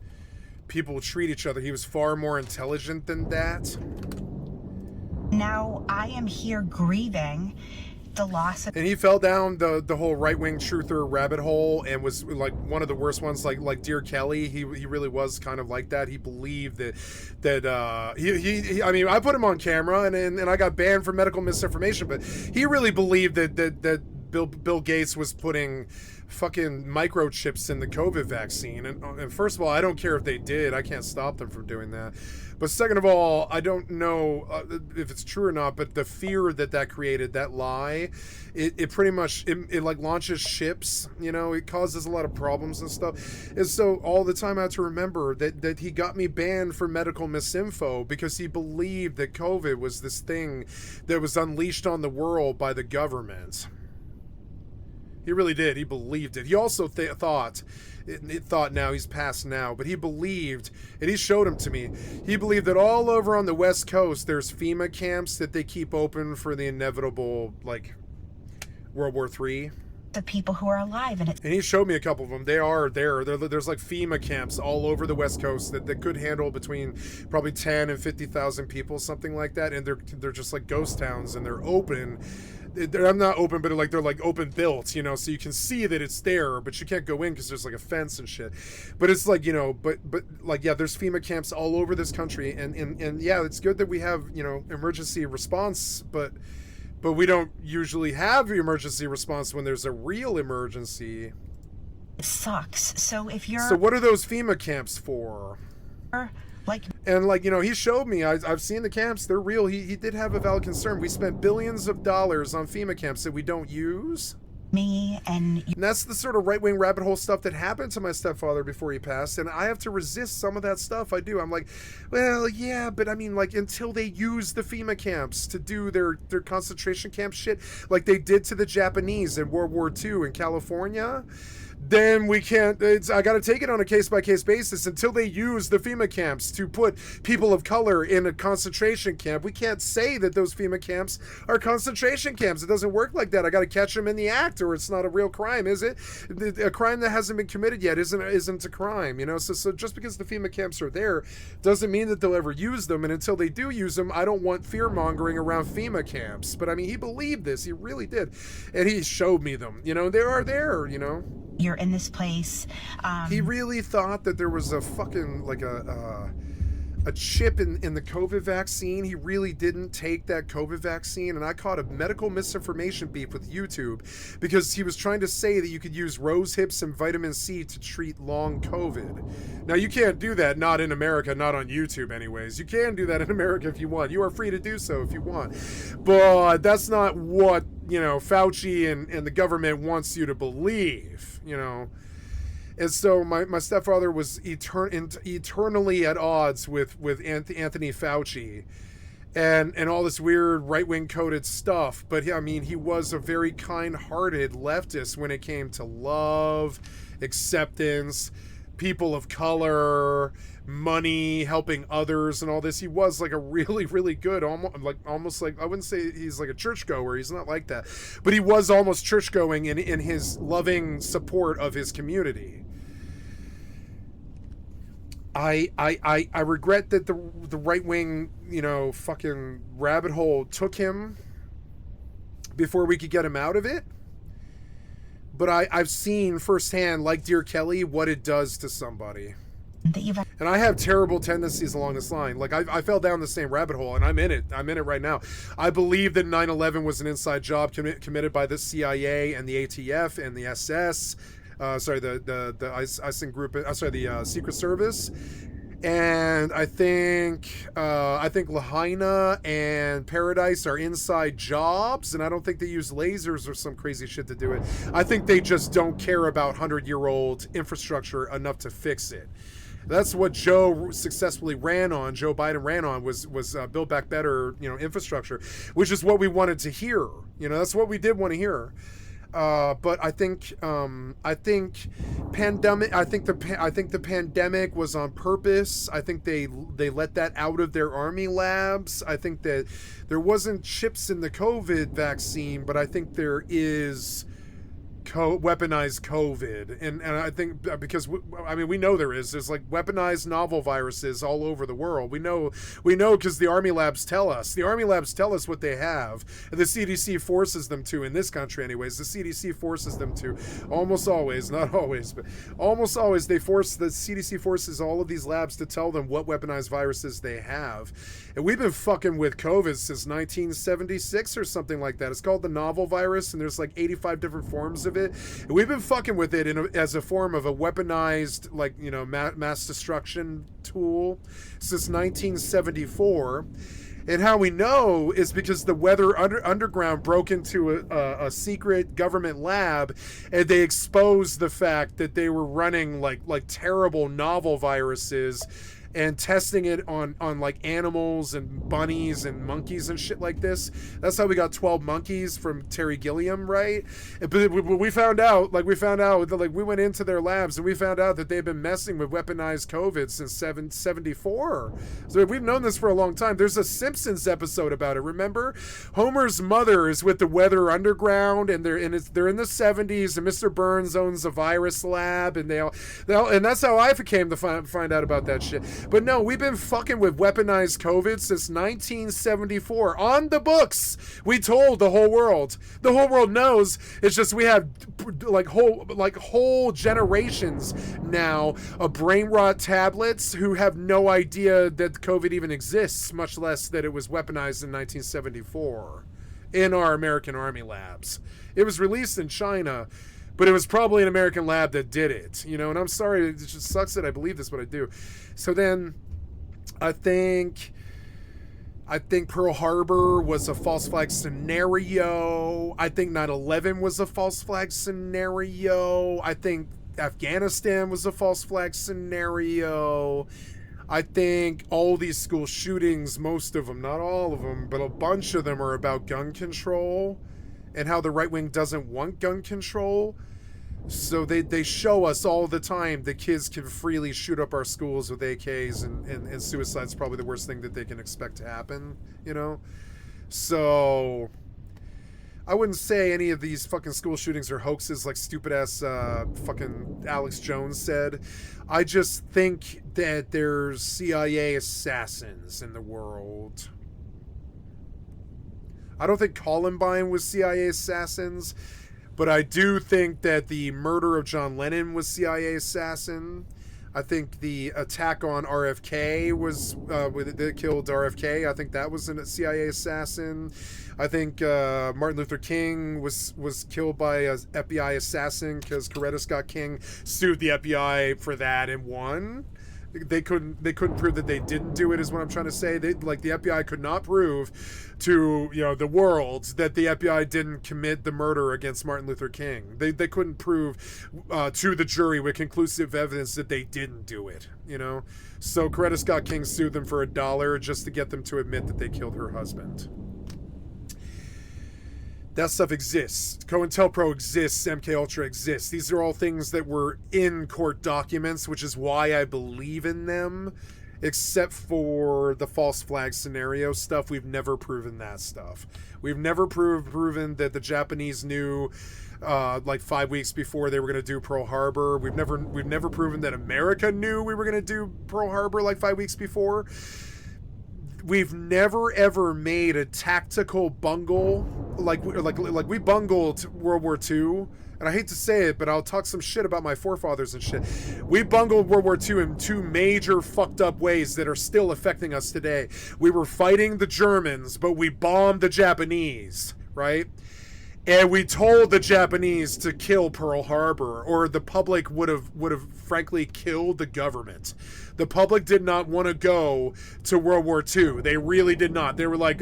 people treat each other. He was far more intelligent than that. now I am here grieving the loss of... And he fell down the whole right-wing truther rabbit hole and was like one of the worst ones, like Dear Kelly. He really was kind of like that. He believed that he I mean, I put him on camera and I got banned for medical misinformation, but he really believed that Bill Gates was putting fucking microchips in the COVID vaccine. And first of all, I don't care if they did. I can't stop them from doing that. But second of all, I don't know if it's true or not, but the fear that created, that lie, it pretty much, it like launches ships, you know, it causes a lot of problems and stuff. And so all the time I have to remember that he got me banned for medical misinfo because he believed that COVID was this thing that was unleashed on the world by the government. He really did. He believed it. He also thought now, he's passed now, but he believed, and he showed them to me, he believed that all over on the West Coast, there's FEMA camps that they keep open for the inevitable, like, World War III. The people who are alive. And he showed me a couple of them. They are there. There's like FEMA camps all over the West Coast that could handle between probably 10 and 50,000 people, something like that. And they're just like ghost towns, and they're open. I'm not open, but they're like open built, you know, so you can see that it's there, but you can't go in because there's like a fence and shit. But it's like, you know, but like, yeah, there's FEMA camps all over this country, and yeah, it's good that we have, you know, emergency response, but we don't usually have emergency response when there's a real emergency. It sucks. So if you're... So what are those FEMA camps for? And like, you know, he showed me, I've seen the camps, they're real. He did have a valid concern. We spent billions of dollars on FEMA camps that we don't use. And that's the sort of right-wing rabbit hole stuff that happened to my stepfather before he passed, and I have to resist some of that stuff. I do. I'm like, well, yeah, but I mean, like, until they use the FEMA camps to do their concentration camp shit, like they did to the Japanese in World War II in California, then we can't, I got to take it on a case-by-case basis. Until they use the FEMA camps to put people of color in a concentration camp, we can't say that those FEMA camps are concentration camps. It doesn't work like that. I got to catch them in the act, or it's not a real crime, is it? A crime that hasn't been committed yet isn't a crime, you know? So just because the FEMA camps are there doesn't mean that they'll ever use them, and until they do use them, I don't want fear-mongering around FEMA camps. But I mean, he believed this. He really did. And he showed me them. You know, they are there, you know? You're in this place. He really thought that there was a fucking, like a chip in the COVID vaccine. He really didn't take that COVID vaccine, and I caught a medical misinformation beef with YouTube because he was trying to say that you could use rose hips and vitamin C to treat long COVID. Now, you can't do that, not in America, not on YouTube anyways. You can do that in America if you want. You are free to do so if you want. But that's not what, you know, Fauci and the government wants you to believe, you know. And so my stepfather was eternally at odds with Anthony Fauci and all this weird right-wing coded stuff. But I mean, he was a very kind-hearted leftist when it came to love, acceptance, people of color, money, helping others, and all this. He was like a really, really good, almost like, I wouldn't say he's like a churchgoer. He's not like that, but he was almost church-going in his loving support of his community. I regret that the right-wing, you know, fucking rabbit hole took him before we could get him out of it. But I've seen firsthand, like Dear Kelly, what it does to somebody. And I have terrible tendencies along this line. Like, I fell down the same rabbit hole, and I'm in it. I'm in it right now. I believe that 9/11 was an inside job committed by the CIA and the ATF and the SS. The Eisen group. The Secret Service. And I think Lahaina and Paradise are inside jobs, and I don't think they use lasers or some crazy shit to do it. I think they just don't care about 100-year-old infrastructure enough to fix it. That's what Joe successfully ran on. Joe Biden ran on was Build Back Better, infrastructure, which is what we wanted to hear. That's what we did want to hear. But I think pandemic. I think the pandemic was on purpose. I think they let that out of their army labs. I think that there wasn't chips in the COVID vaccine, but I think there is weaponized COVID, and I think because we know there's like weaponized novel viruses all over the world. We know because the army labs tell us what they have, and the CDC forces them to, in this country anyways. The CDC forces them to, almost always, not always, but almost always, the CDC forces all of these labs to tell them what weaponized viruses they have. And we've been fucking with COVID since 1976 or something like that. It's called the novel virus, and there's like 85 different forms of it. And we've been fucking with it as a form of a weaponized, mass destruction tool since 1974. And how we know is because the Weather Underground broke into a secret government lab, and they exposed the fact that they were running like terrible novel viruses and testing it on like animals and bunnies and monkeys and shit like this. That's how we got 12 monkeys from Terry Gilliam, right? But we found out we went into their labs and we found out that they've been messing with weaponized COVID since 1974. So we've known this for a long time. There's a Simpsons episode about it. Remember, Homer's mother is with the Weather Underground, and they're in the 70s, and Mr. Burns owns a virus lab, and and that's how I came to find out about that shit. But no, we've been fucking with weaponized COVID since 1974. On the books. We told the whole world. The whole world knows. It's just we have whole generations now of brain rot tablets who have no idea that COVID even exists, much less that it was weaponized in 1974 in our American Army labs. It was released in China, but it was probably an American lab that did it, and I'm sorry, it just sucks that I believe this, but I do. So then I think Pearl Harbor was a false flag scenario. I think 9/11 was a false flag scenario. I think Afghanistan was a false flag scenario. I think all these school shootings, most of them, not all of them, but a bunch of them are about gun control and how the right wing doesn't want gun control. So they show us all the time that kids can freely shoot up our schools with AKs, and suicide's probably the worst thing that they can expect to happen, So I wouldn't say any of these fucking school shootings are hoaxes like stupid ass fucking Alex Jones said. I just think that there's CIA assassins in the world. I don't think Columbine was CIA assassins, but I do think that the murder of John Lennon was CIA assassin. I think the attack on RFK was, that killed RFK. I think that was a CIA assassin. I think Martin Luther King was killed by an FBI assassin because Coretta Scott King sued the FBI for that and won. They couldn't prove that they didn't do it, is what I'm trying to say. The FBI could not prove to the world that the FBI didn't commit the murder against Martin Luther King. They couldn't prove to the jury with conclusive evidence that they didn't do it. So Coretta Scott King sued them for $1 just to get them to admit that they killed her husband. That stuff exists. COINTELPRO exists. MKUltra exists. These are all things that were in court documents, which is why I believe in them. Except for the false flag scenario stuff, we've never proven that stuff. We've never proven that the Japanese knew 5 weeks before they were going to do Pearl Harbor. We've never proven that America knew we were going to do Pearl Harbor 5 weeks before. We've never ever made a tactical bungle like we bungled World War II, and I hate to say it, but I'll talk some shit about my forefathers and shit. We bungled World War II in two major fucked up ways that are still affecting us today. We were fighting the Germans, but we bombed the Japanese, right? And we told the Japanese to kill Pearl Harbor, or the public would have frankly killed the government. The public did not want to go to World War II. They really did not. They were like,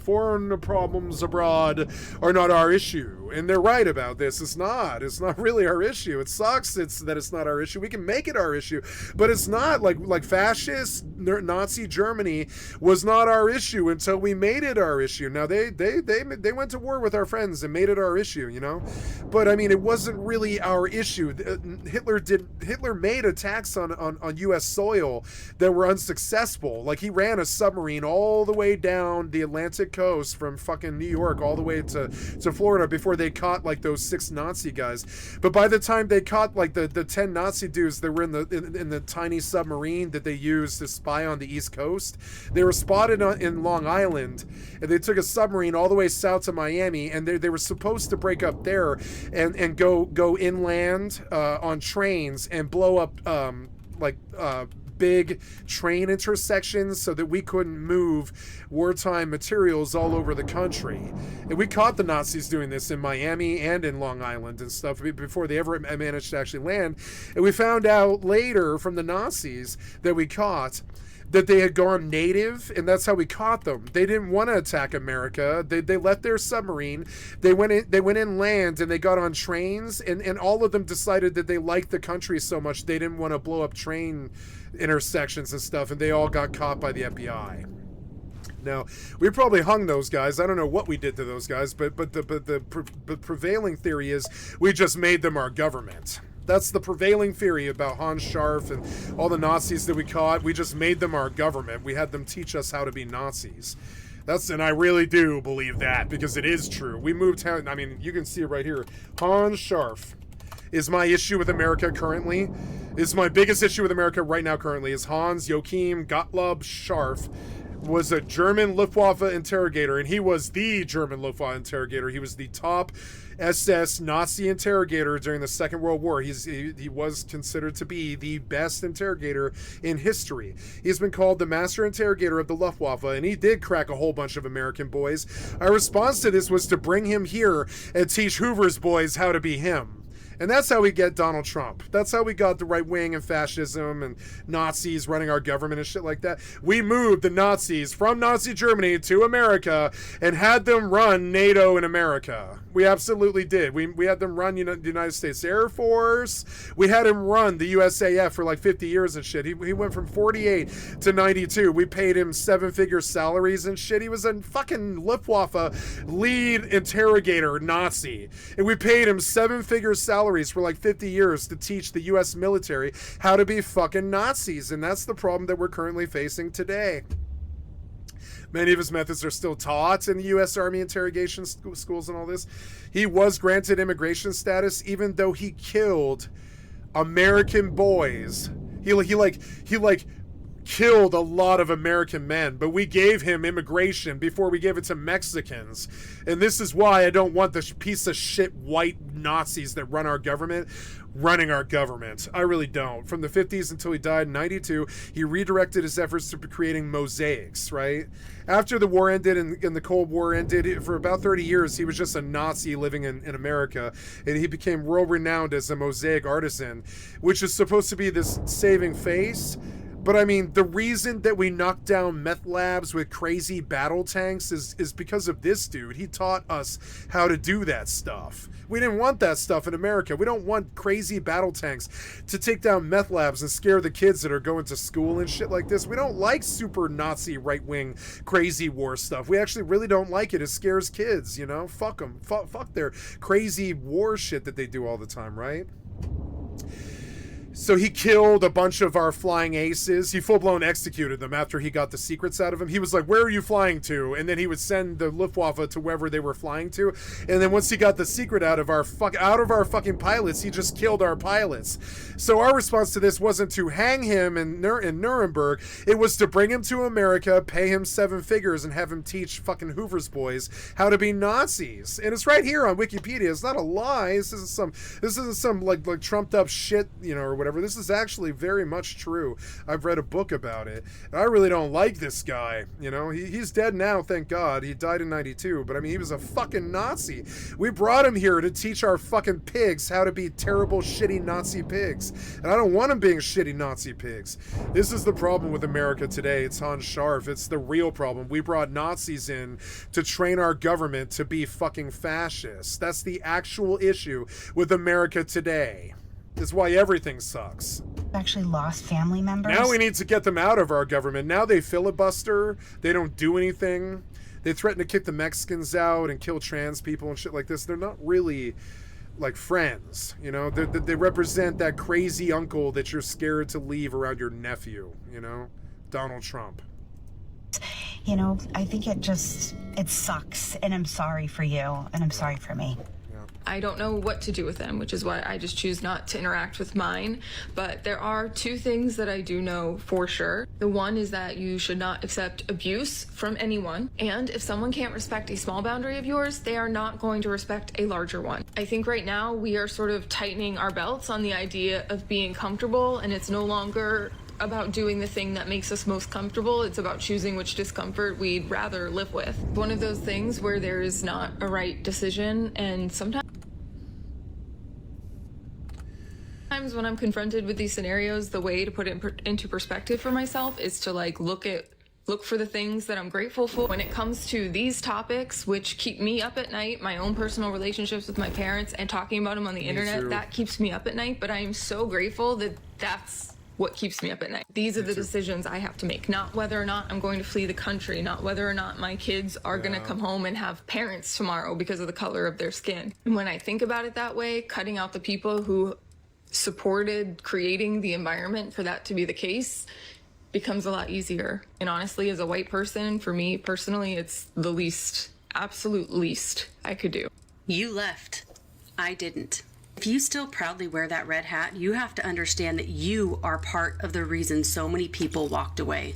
foreign problems abroad are not our issue. And they're right about this. It's not really our issue. It sucks that it's not our issue. We can make it our issue, but it's not. Like fascist Nazi Germany was not our issue until we made it our issue. Now they went to war with our friends and made it our issue, you know? But I mean, it wasn't really our issue. Hitler made attacks on US soil that were unsuccessful. Like, he ran a submarine all the way down the Atlantic coast from fucking New York all the way to Florida before they caught like those 6 Nazi guys. But by the time they caught like the 10 Nazi dudes that were in the tiny submarine that they used to spy on the East Coast, they were spotted in Long Island, and they took a submarine all the way south to Miami, and they were supposed to break up there and go inland on trains and blow up big train intersections so that we couldn't move wartime materials all over the country. And we caught the Nazis doing this in Miami and in Long Island and stuff before they ever managed to actually land. And we found out later from the Nazis that we caught that they had gone native, and that's how we caught them. They didn't want to attack America. They left their submarine. They went inland, and they got on trains, and all of them decided that they liked the country so much they didn't want to blow up train intersections and stuff, and they all got caught by the FBI. Now, we probably hung those guys. I don't know what we did to those guys, but the prevailing theory is we just made them our government. That's the prevailing theory about Hans Scharf and all the Nazis that we caught. We just made them our government. We had them teach us how to be Nazis. And I really do believe that, because it is true. We moved, I mean, you can see it right here. Hans Scharf is my issue with America currently. Is my biggest issue with America right now currently is Hans Joachim Gottlob Scharf was a German Luftwaffe interrogator, and he was the German Luftwaffe interrogator. He was the top SS Nazi interrogator during the Second World War. He was considered to be the best interrogator in history. He's been called the master interrogator of the Luftwaffe, and he did crack a whole bunch of American boys. Our response to this was to bring him here and teach Hoover's boys how to be him. And that's how we get Donald Trump. That's how we got the right wing and fascism and Nazis running our government and shit like that. We moved the Nazis from Nazi Germany to America and had them run NATO in America. We absolutely did. We had them run the United States Air Force. We had him run the USAF for like 50 years and shit. He went from 48 to 92. We paid him 7-figure salaries and shit. He was a fucking Luftwaffe lead interrogator Nazi. And we paid him 7-figure salaries for like 50 years to teach the US military how to be fucking Nazis. And that's the problem that we're currently facing today. Many of his methods are still taught in the U.S. Army interrogation schools and all this. He was granted immigration status even though he killed American boys. He killed a lot of American men, but we gave him immigration before we gave it to Mexicans. And this is why I don't want the piece of shit white Nazis that run our government running our government. I really don't. From the 50s until he died in 92, he redirected his efforts to creating mosaics, right? After the war ended and the Cold War ended, for about 30 years, he was just a Nazi living in America, and he became world-renowned as a mosaic artisan, which is supposed to be this saving face. But I mean, the reason that we knocked down meth labs with crazy battle tanks is because of this dude. He taught us how to do that stuff. We didn't want that stuff in America. We don't want crazy battle tanks to take down meth labs and scare the kids that are going to school and shit like this. We don't like super Nazi right-wing crazy war stuff. We actually really don't like it. It scares kids, you know? Fuck them. Fuck their crazy war shit that they do all the time, right? So he killed a bunch of our flying aces. He full-blown executed them after he got the secrets out of them. He was like, where are you flying to? And then he would send the Luftwaffe to wherever they were flying to. And then once he got the secret out of our fucking pilots, he just killed our pilots. So our response to this wasn't to hang him in Nuremberg. It was to bring him to America, pay him 7 figures, and have him teach fucking Hoover's boys how to be Nazis. And it's right here on Wikipedia. It's not a lie. This isn't some like trumped up shit, you know, or whatever. whatever. This is actually very much true. I've read a book about it. And I really don't like this guy. You know, he's dead now, thank God. He died in 92, but I mean, he was a fucking Nazi. We brought him here to teach our fucking pigs how to be terrible, shitty Nazi pigs. And I don't want them being shitty Nazi pigs. This is the problem with America today. It's Hans Scharf. It's the real problem. We brought Nazis in to train our government to be fucking fascists. That's the actual issue with America today. That's why everything sucks. Actually lost family members. Now we need to get them out of our government. Now they filibuster. They don't do anything. They threaten to kick the Mexicans out and kill trans people and shit like this. They're not really like friends, you know. They represent that crazy uncle that you're scared to leave around your nephew, you know, Donald Trump. You know, I think it sucks, and I'm sorry for you, and I'm sorry for me. I don't know what to do with them, which is why I just choose not to interact with mine. But there are two things that I do know for sure. The one is that you should not accept abuse from anyone. And if someone can't respect a small boundary of yours, they are not going to respect a larger one. I think right now we are sort of tightening our belts on the idea of being comfortable, and it's no longer about doing the thing that makes us most comfortable. It's about choosing which discomfort we'd rather live with. One of those things where there is not a right decision, and sometimes when I'm confronted with these scenarios, the way to put it into perspective for myself is to like look for the things that I'm grateful for. When it comes to these topics, which keep me up at night, my own personal relationships with my parents and talking about them on the internet, too. that keeps me up at night. But I am so grateful that that's what keeps me up at night. These are the decisions I have to make, not whether or not I'm going to flee the country, not whether or not my kids are going to come home and have parents tomorrow because of the color of their skin. And when I think about it that way, cutting out the people who supported creating the environment for that to be the case becomes a lot easier. And honestly, as a white person, for me personally, it's the absolute least I could do. You left. I didn't. If you still proudly wear that red hat, you have to understand that you are part of the reason so many people walked away.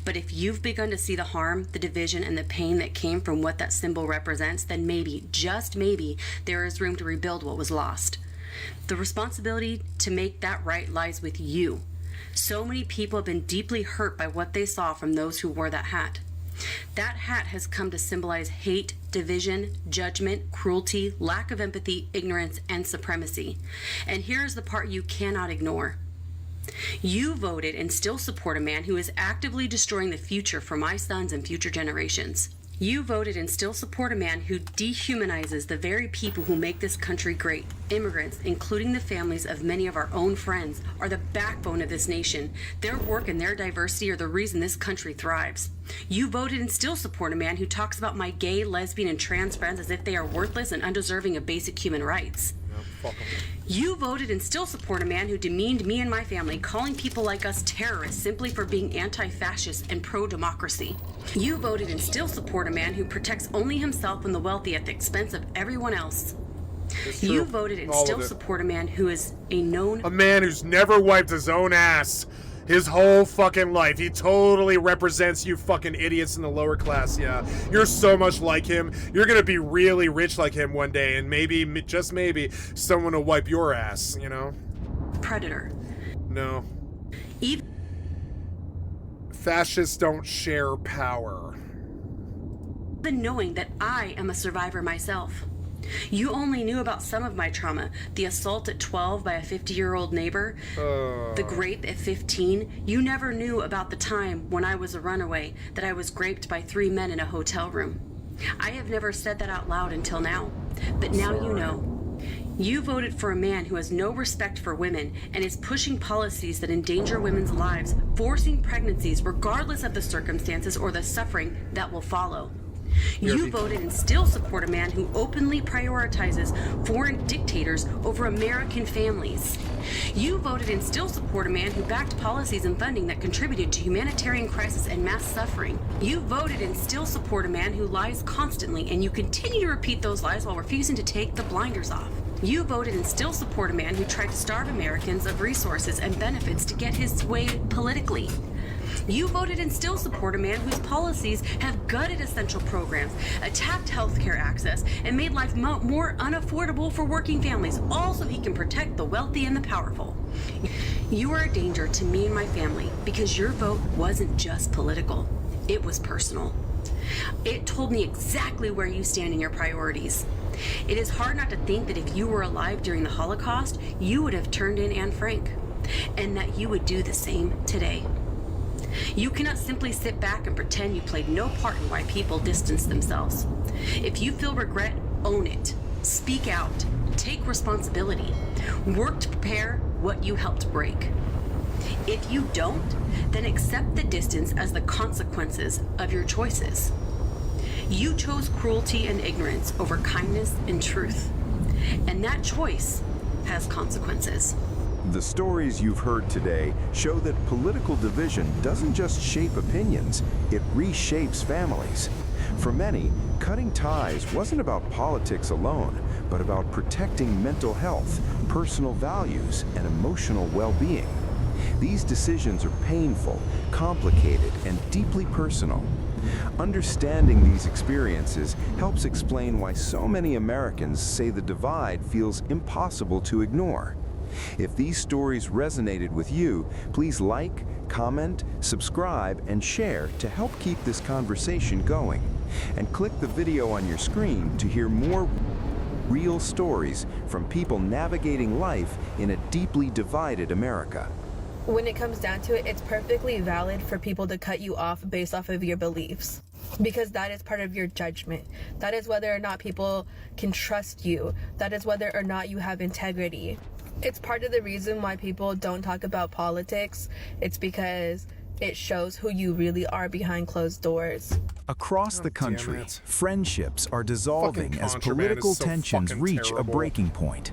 But if you've begun to see the harm, the division, and the pain that came from what that symbol represents, then maybe, just maybe, there is room to rebuild what was lost. The responsibility to make that right lies with you. So many people have been deeply hurt by what they saw from those who wore that hat. That hat has come to symbolize hate, division, judgment, cruelty, lack of empathy, ignorance, and supremacy. And here's the part you cannot ignore. You voted and still support a man who is actively destroying the future for my sons and future generations. You voted and still support a man who dehumanizes the very people who make this country great. Immigrants, including the families of many of our own friends, are the backbone of this nation. Their work and their diversity are the reason this country thrives. You voted and still support a man who talks about my gay, lesbian, and trans friends as if they are worthless and undeserving of basic human rights. You voted and still support a man who demeaned me and my family, calling people like us terrorists simply for being anti-fascist and pro-democracy. You voted and still support a man who protects only himself and the wealthy at the expense of everyone else. You voted and still support a man who is a man who's never wiped his own ass his whole fucking life. He totally represents you fucking idiots in the lower class. Yeah, you're so much like him. You're gonna be really rich like him one day, and maybe, just maybe, someone will wipe your ass, you know? Predator. No. Fascists don't share power. Even knowing that I am a survivor myself. You only knew about some of my trauma. The assault at 12 by a 50-year-old neighbor, the grape at 15. You never knew about the time when I was a runaway, that I was raped by 3 men in a hotel room. I have never said that out loud until now, but now you know. You voted for a man who has no respect for women and is pushing policies that endanger women's lives, forcing pregnancies regardless of the circumstances or the suffering that will follow. You voted and still support a man who openly prioritizes foreign dictators over American families. You voted and still support a man who backed policies and funding that contributed to humanitarian crisis and mass suffering. You voted and still support a man who lies constantly, and you continue to repeat those lies while refusing to take the blinders off. You voted and still support a man who tried to starve Americans of resources and benefits to get his way politically. You voted and still support a man whose policies have gutted essential programs, attacked healthcare access, and made life more unaffordable for working families, all so he can protect the wealthy and the powerful. You are a danger to me and my family because your vote wasn't just political, it was personal. It told me exactly where you stand in your priorities. It is hard not to think that if you were alive during the Holocaust, you would have turned in Anne Frank, and that you would do the same today. You cannot simply sit back and pretend you played no part in why people distanced themselves. If you feel regret, own it. Speak out. Take responsibility. Work to prepare what you helped break. If you don't, then accept the distance as the consequences of your choices. You chose cruelty and ignorance over kindness and truth, and that choice has consequences. The stories you've heard today show that political division doesn't just shape opinions, it reshapes families. For many, cutting ties wasn't about politics alone, but about protecting mental health, personal values, and emotional well-being. These decisions are painful, complicated, and deeply personal. Understanding these experiences helps explain why so many Americans say the divide feels impossible to ignore. If these stories resonated with you, please like, comment, subscribe, and share to help keep this conversation going. And click the video on your screen to hear more real stories from people navigating life in a deeply divided America. When it comes down to it, it's perfectly valid for people to cut you off based off of your beliefs, because that is part of your judgment. That is whether or not people can trust you. That is whether or not you have integrity. It's part of the reason why people don't talk about politics. It's because it shows who you really are behind closed doors. Across the country, friendships are dissolving as political tensions reach a breaking point.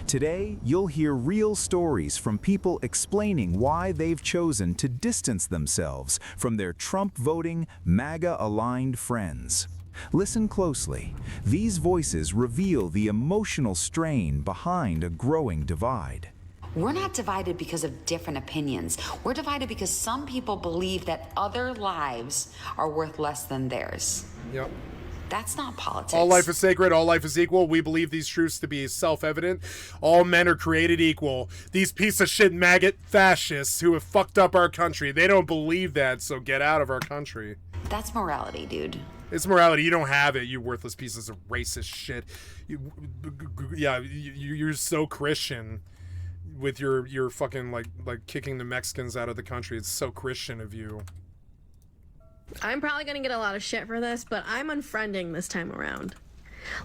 Today, you'll hear real stories from people explaining why they've chosen to distance themselves from their Trump-voting, MAGA-aligned friends. Listen closely. These voices reveal the emotional strain behind a growing divide. We're not divided because of different opinions. We're divided because some people believe that other lives are worth less than theirs. Yep. That's not politics. All life is sacred, all life is equal. We believe these truths to be self-evident. All men are created equal. These piece of shit maggot fascists who have fucked up our country, they don't believe that, so get out of our country. That's morality, dude. It's morality. You don't have it, you worthless pieces of racist shit. You're so Christian with your fucking like kicking the Mexicans out of the country. It's so Christian of you. I'm probably gonna get a lot of shit for this, but I'm unfriending this time around.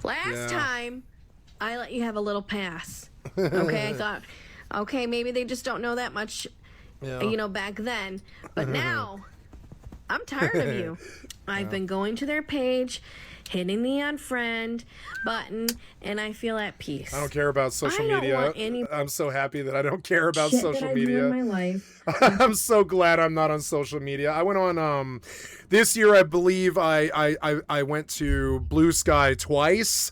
Last time, I let you have a little pass. Okay, I thought, okay, maybe they just don't know that much, you know, back then. But now, I'm tired of you. I've been going to their page, hitting the unfriend button, and I feel at peace. I don't care about social media. Want any I'm so happy that I don't care about shit social that I media. do in my life. I'm so glad I'm not on social media. I went on this year, I believe I went to Blue Sky twice.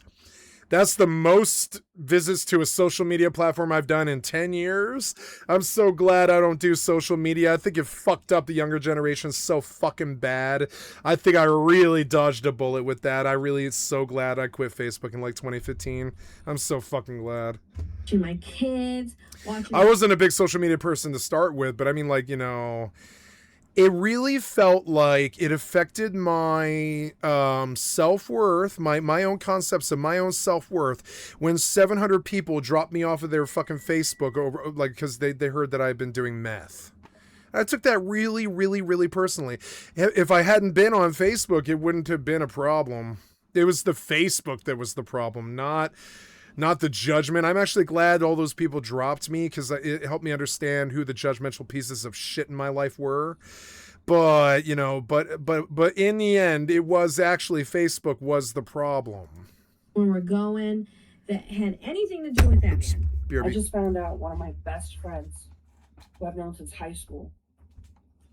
That's the most visits to a social media platform I've done in 10 years. I'm so glad I don't do social media. I think it fucked up the younger generation so fucking bad. I think I really dodged a bullet with that. It's so glad I quit Facebook in like 2015. I'm so fucking glad. To my kids, watching. I wasn't a big social media person to start with, but I mean, like, you know, it really felt like it affected my self-worth, my own concepts of my own self-worth when 700 people dropped me off of their fucking Facebook over, like, because they heard that I'd been doing meth. I took that really, really, really personally. If I hadn't been on Facebook, it wouldn't have been a problem. It was the Facebook that was the problem, not the judgment. I'm actually glad all those people dropped me because it helped me understand who the judgmental pieces of shit in my life were. But, you know, but in the end, it was actually Facebook was the problem. When we're going, that had anything to do with that man. BRB. I just found out one of my best friends, who I've known since high school,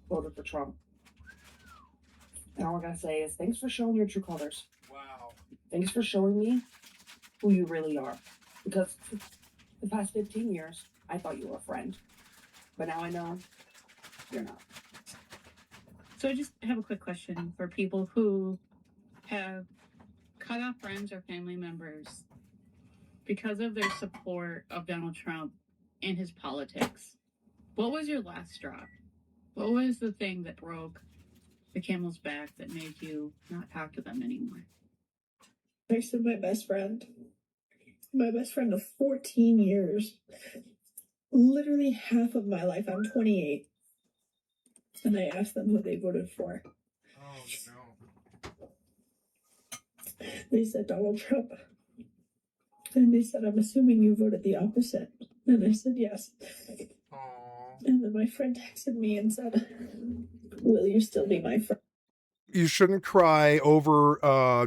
voted for Trump. And all I gotta say is thanks for showing your true colors. Wow. Thanks for showing me who you really are. Because for the past 15 years, I thought you were a friend. But now I know you're not. So I just have a quick question for people who have cut off friends or family members because of their support of Donald Trump and his politics. What was your last straw? What was the thing that broke the camel's back that made you not talk to them anymore? I said my best friend of 14 years, literally half of my life. I'm 28, and I asked them who they voted for. Oh no. They said Donald Trump, and they said, I'm assuming you voted the opposite. And I said yes. Aww. And then my friend texted me and said, will you still be my friend? You shouldn't cry over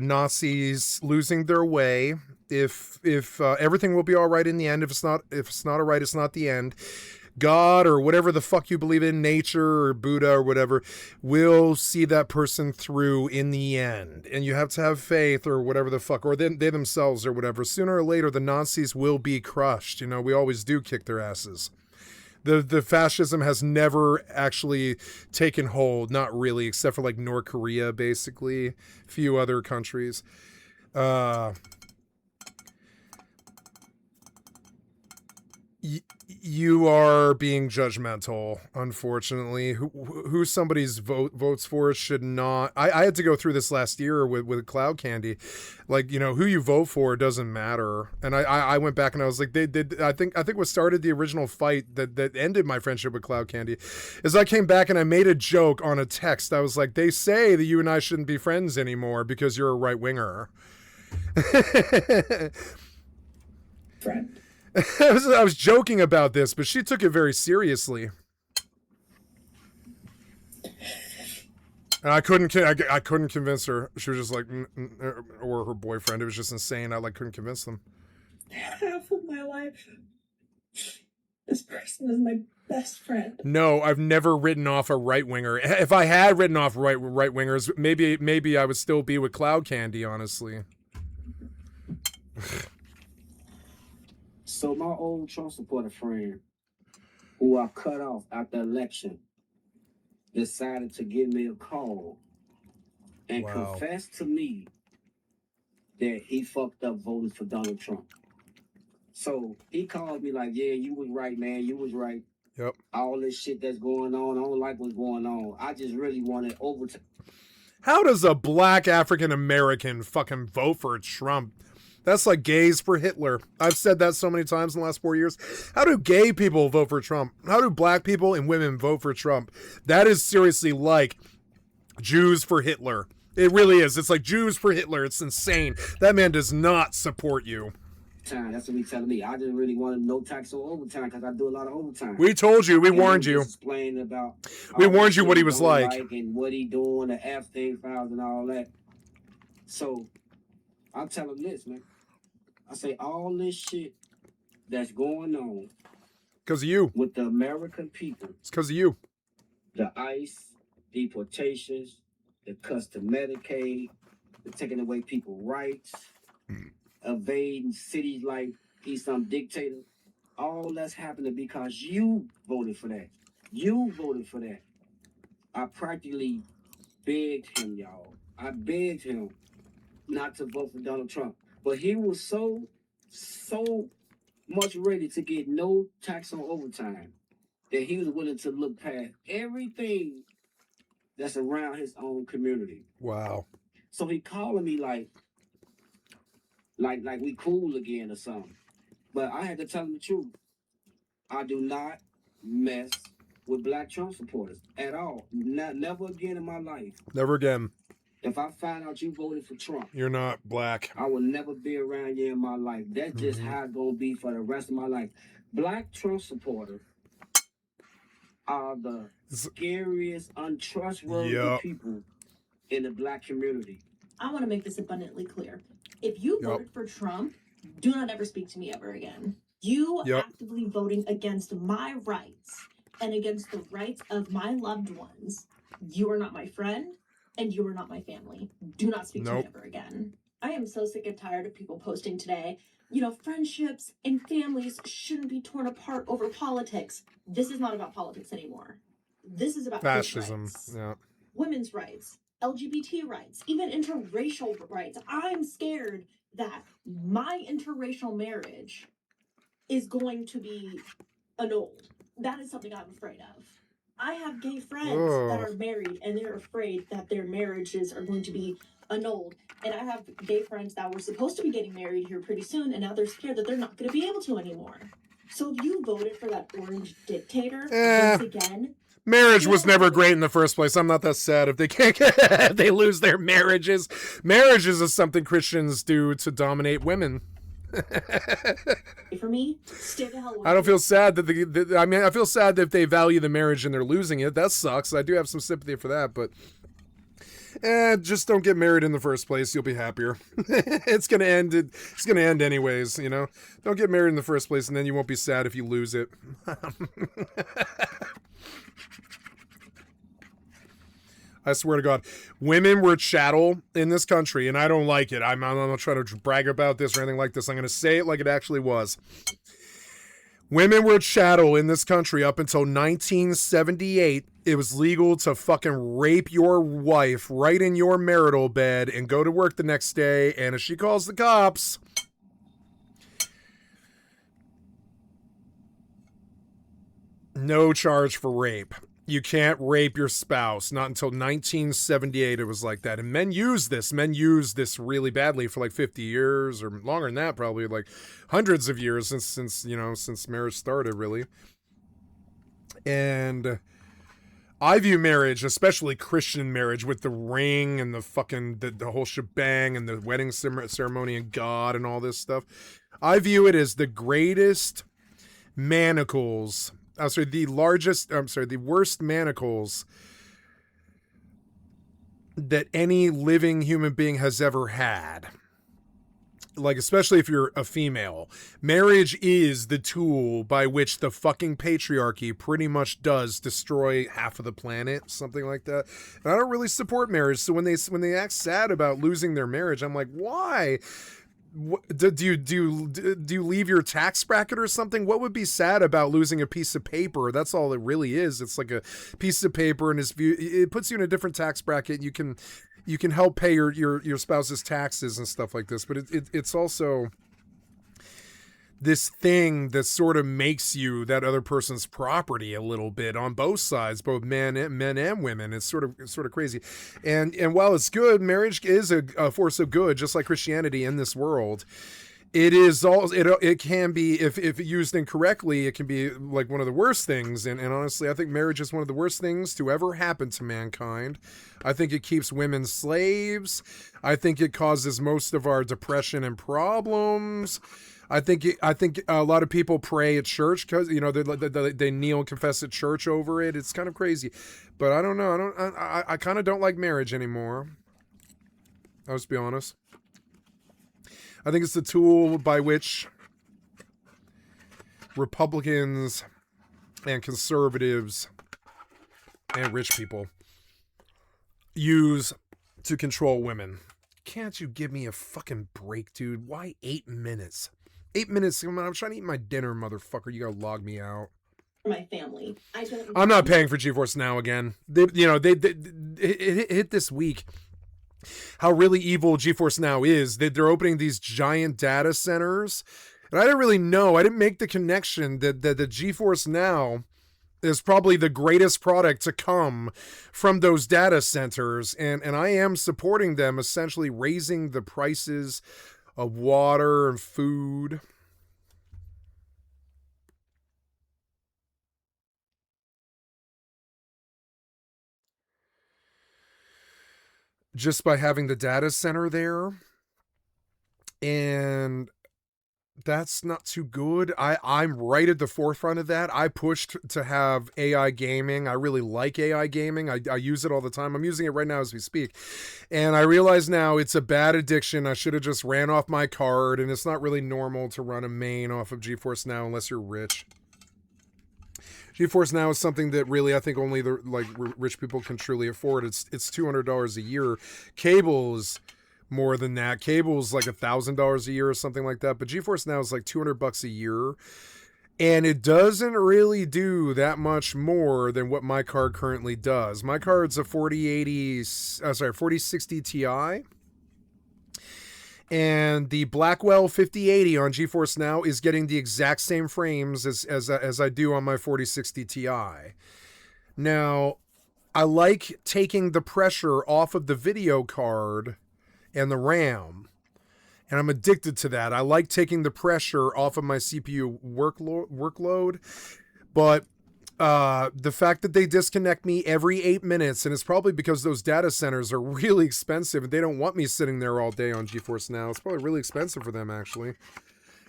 Nazis losing their way. If everything will be all right in the end, if it's not all right, it's not the end. God or whatever the fuck you believe in, nature or Buddha or whatever, will see that person through in the end. And you have to have faith or whatever the fuck, or they themselves or whatever. Sooner or later, the Nazis will be crushed. You know, we always do kick their asses. The fascism has never actually taken hold, not really, except for like North Korea, basically, a few other countries. You are being judgmental, unfortunately. Who somebody's votes for should not. I had to go through this last year with Cloud Candy. Like, you know, who you vote for doesn't matter. And I went back and I was like, they did. I think what started the original fight that ended my friendship with Cloud Candy is I came back and I made a joke on a text. I was like, they say that you and I shouldn't be friends anymore because you're a right winger. Friend. I was joking about this, but she took it very seriously. And I couldn't convince her. She was just like, or her boyfriend. It was just insane. I couldn't convince them. Half of my life, this person is my best friend. No, I've never written off a right winger. If I had written off right wingers, maybe I would still be with Cloud Candy, honestly. So my old Trump supporter friend, who I cut off after the election, decided to give me a call and confess to me that he fucked up voting for Donald Trump. So he called me like, yeah, you was right, man. You was right. Yep. All this shit that's going on, I don't like what's going on. I just really wanted overtime. How does a black African American fucking vote for Trump? That's like gays for Hitler. I've said that so many times in the last 4 years. How do gay people vote for Trump? How do black people and women vote for Trump? That is seriously like Jews for Hitler. It really is. It's like Jews for Hitler. It's insane. That man does not support you. That's what he's telling me. I just really wanted no tax on overtime because I do a lot of overtime. We told you. We warned you. Explain about. We warned you what he was like. And what he doing, the Epstein files and all that. So I tell him this, man. I say all this shit that's going on. Because of you. With the American people. It's because of you. The ICE, deportations, the custom Medicaid, the taking away people's rights, evading cities like he's some dictator. All that's happening because you voted for that. You voted for that. I practically begged him, y'all. I begged him not to vote for Donald Trump. But he was so much ready to get no tax on overtime that he was willing to look past everything that's around his own community. Wow. So he calling me like we cool again or something. But I had to tell him the truth. I do not mess with black Trump supporters at all. Never again in my life. Never again. If I find out you voted for Trump, you're not black. I will never be around you in my life. That's just how it's gonna be for the rest of my life. Black Trump supporters are the scariest, untrustworthy people in the black community. I want to make this abundantly clear. If you voted for Trump, do not ever speak to me ever again. You actively voting against my rights and against the rights of my loved ones. You are not my friend. And you are not my family. Do not speak to me ever again. I am so sick and tired of people posting today, you know, friendships and families shouldn't be torn apart over politics. This is not about politics anymore. This is about fascism. Yeah. women's rights, LGBT rights, even interracial rights. I'm scared that my interracial marriage is going to be annulled. That is something I'm afraid of. I have gay friends that are married and they're afraid that their marriages are going to be annulled. And I have gay friends that were supposed to be getting married here pretty soon, and now they're scared that they're not going to be able to anymore. So if you voted for that orange dictator once again, marriage was never great in the first place. I'm not that sad if they can't if they lose their marriages. Marriages is something Christians do to dominate women. for me, stay the hell away. I don't feel sad that I feel sad that if they value the marriage and they're losing it. That sucks. I do have some sympathy for that, but just don't get married in the first place. You'll be happier. It's gonna end. It's gonna end anyways. You know, don't get married in the first place, and then you won't be sad if you lose it. I swear to God, women were chattel in this country, and I don't like it. I'm not trying to brag about this or anything like this. I'm going to say it like it actually was. Women were chattel in this country up until 1978. It was legal to fucking rape your wife right in your marital bed and go to work the next day. And if she calls the cops, no charge for rape. You can't rape your spouse. Not until 1978 it was like that. And men use this. Men use this really badly for like 50 years or longer than that, probably like hundreds of years since marriage started, really. And I view marriage, especially Christian marriage, with the ring and the fucking the whole shebang and the wedding ceremony and God and all this stuff. I view it as the greatest manacles. The worst manacles that any living human being has ever had. Like, especially if you're a female. Marriage is the tool by which the fucking patriarchy pretty much does destroy half of the planet, something like that. And I don't really support marriage, so when they act sad about losing their marriage, I'm like, why? Do you leave your tax bracket or something? What would be sad about losing a piece of paper? That's all it really is. It's like a piece of paper, and it puts you in a different tax bracket. You can help pay your spouse's taxes and stuff like this. But it's also this thing that sort of makes you that other person's property a little bit on both sides, both men and women. It's sort of crazy. And while it's good, marriage is a force of good, just like Christianity in this world. It is all it can be, if used incorrectly, it can be like one of the worst things. And honestly, I think marriage is one of the worst things to ever happen to mankind. I think it keeps women slaves. I think it causes most of our depression and problems. I think a lot of people pray at church because they kneel and confess at church over it. It's kind of crazy, but I don't know. I kind of don't like marriage anymore. I'll just be honest. I think it's the tool by which Republicans and conservatives and rich people use to control women. Can't you give me a fucking break, dude? Why 8 minutes? 8 minutes. I'm trying to eat my dinner, motherfucker. You gotta log me out. my family. I'm not paying for GeForce Now again. It hit this week how really evil GeForce Now is. They're opening these giant data centers, and I didn't really know. I didn't make the connection that the GeForce Now is probably the greatest product to come from those data centers, and I am supporting them, essentially raising the prices of water and food. Just by having the data center there. And that's not too good. I'm right at the forefront of that. I pushed to have AI gaming. I really like AI gaming. I use it all the time. I'm using it right now as we speak. And I realize now it's a bad addiction. I should have just ran off my card, and it's not really normal to run a main off of GeForce Now unless you're rich. GeForce Now is something that really I think only the rich people can truly afford. It's $200 a year. Cable is more than that. Cable is like $1,000 a year or something like that. But GeForce Now is like $200 a year. And it doesn't really do that much more than what my card currently does. My card's a 4060 Ti. And the Blackwell 5080 on GeForce Now is getting the exact same frames as I do on my 4060 Ti. Now, I like taking the pressure off of the video card and the RAM. And I'm addicted to that. I like taking the pressure off of my CPU workload. But the fact that they disconnect me every 8 minutes, and it's probably because those data centers are really expensive and they don't want me sitting there all day on GeForce Now. It's probably really expensive for them, actually.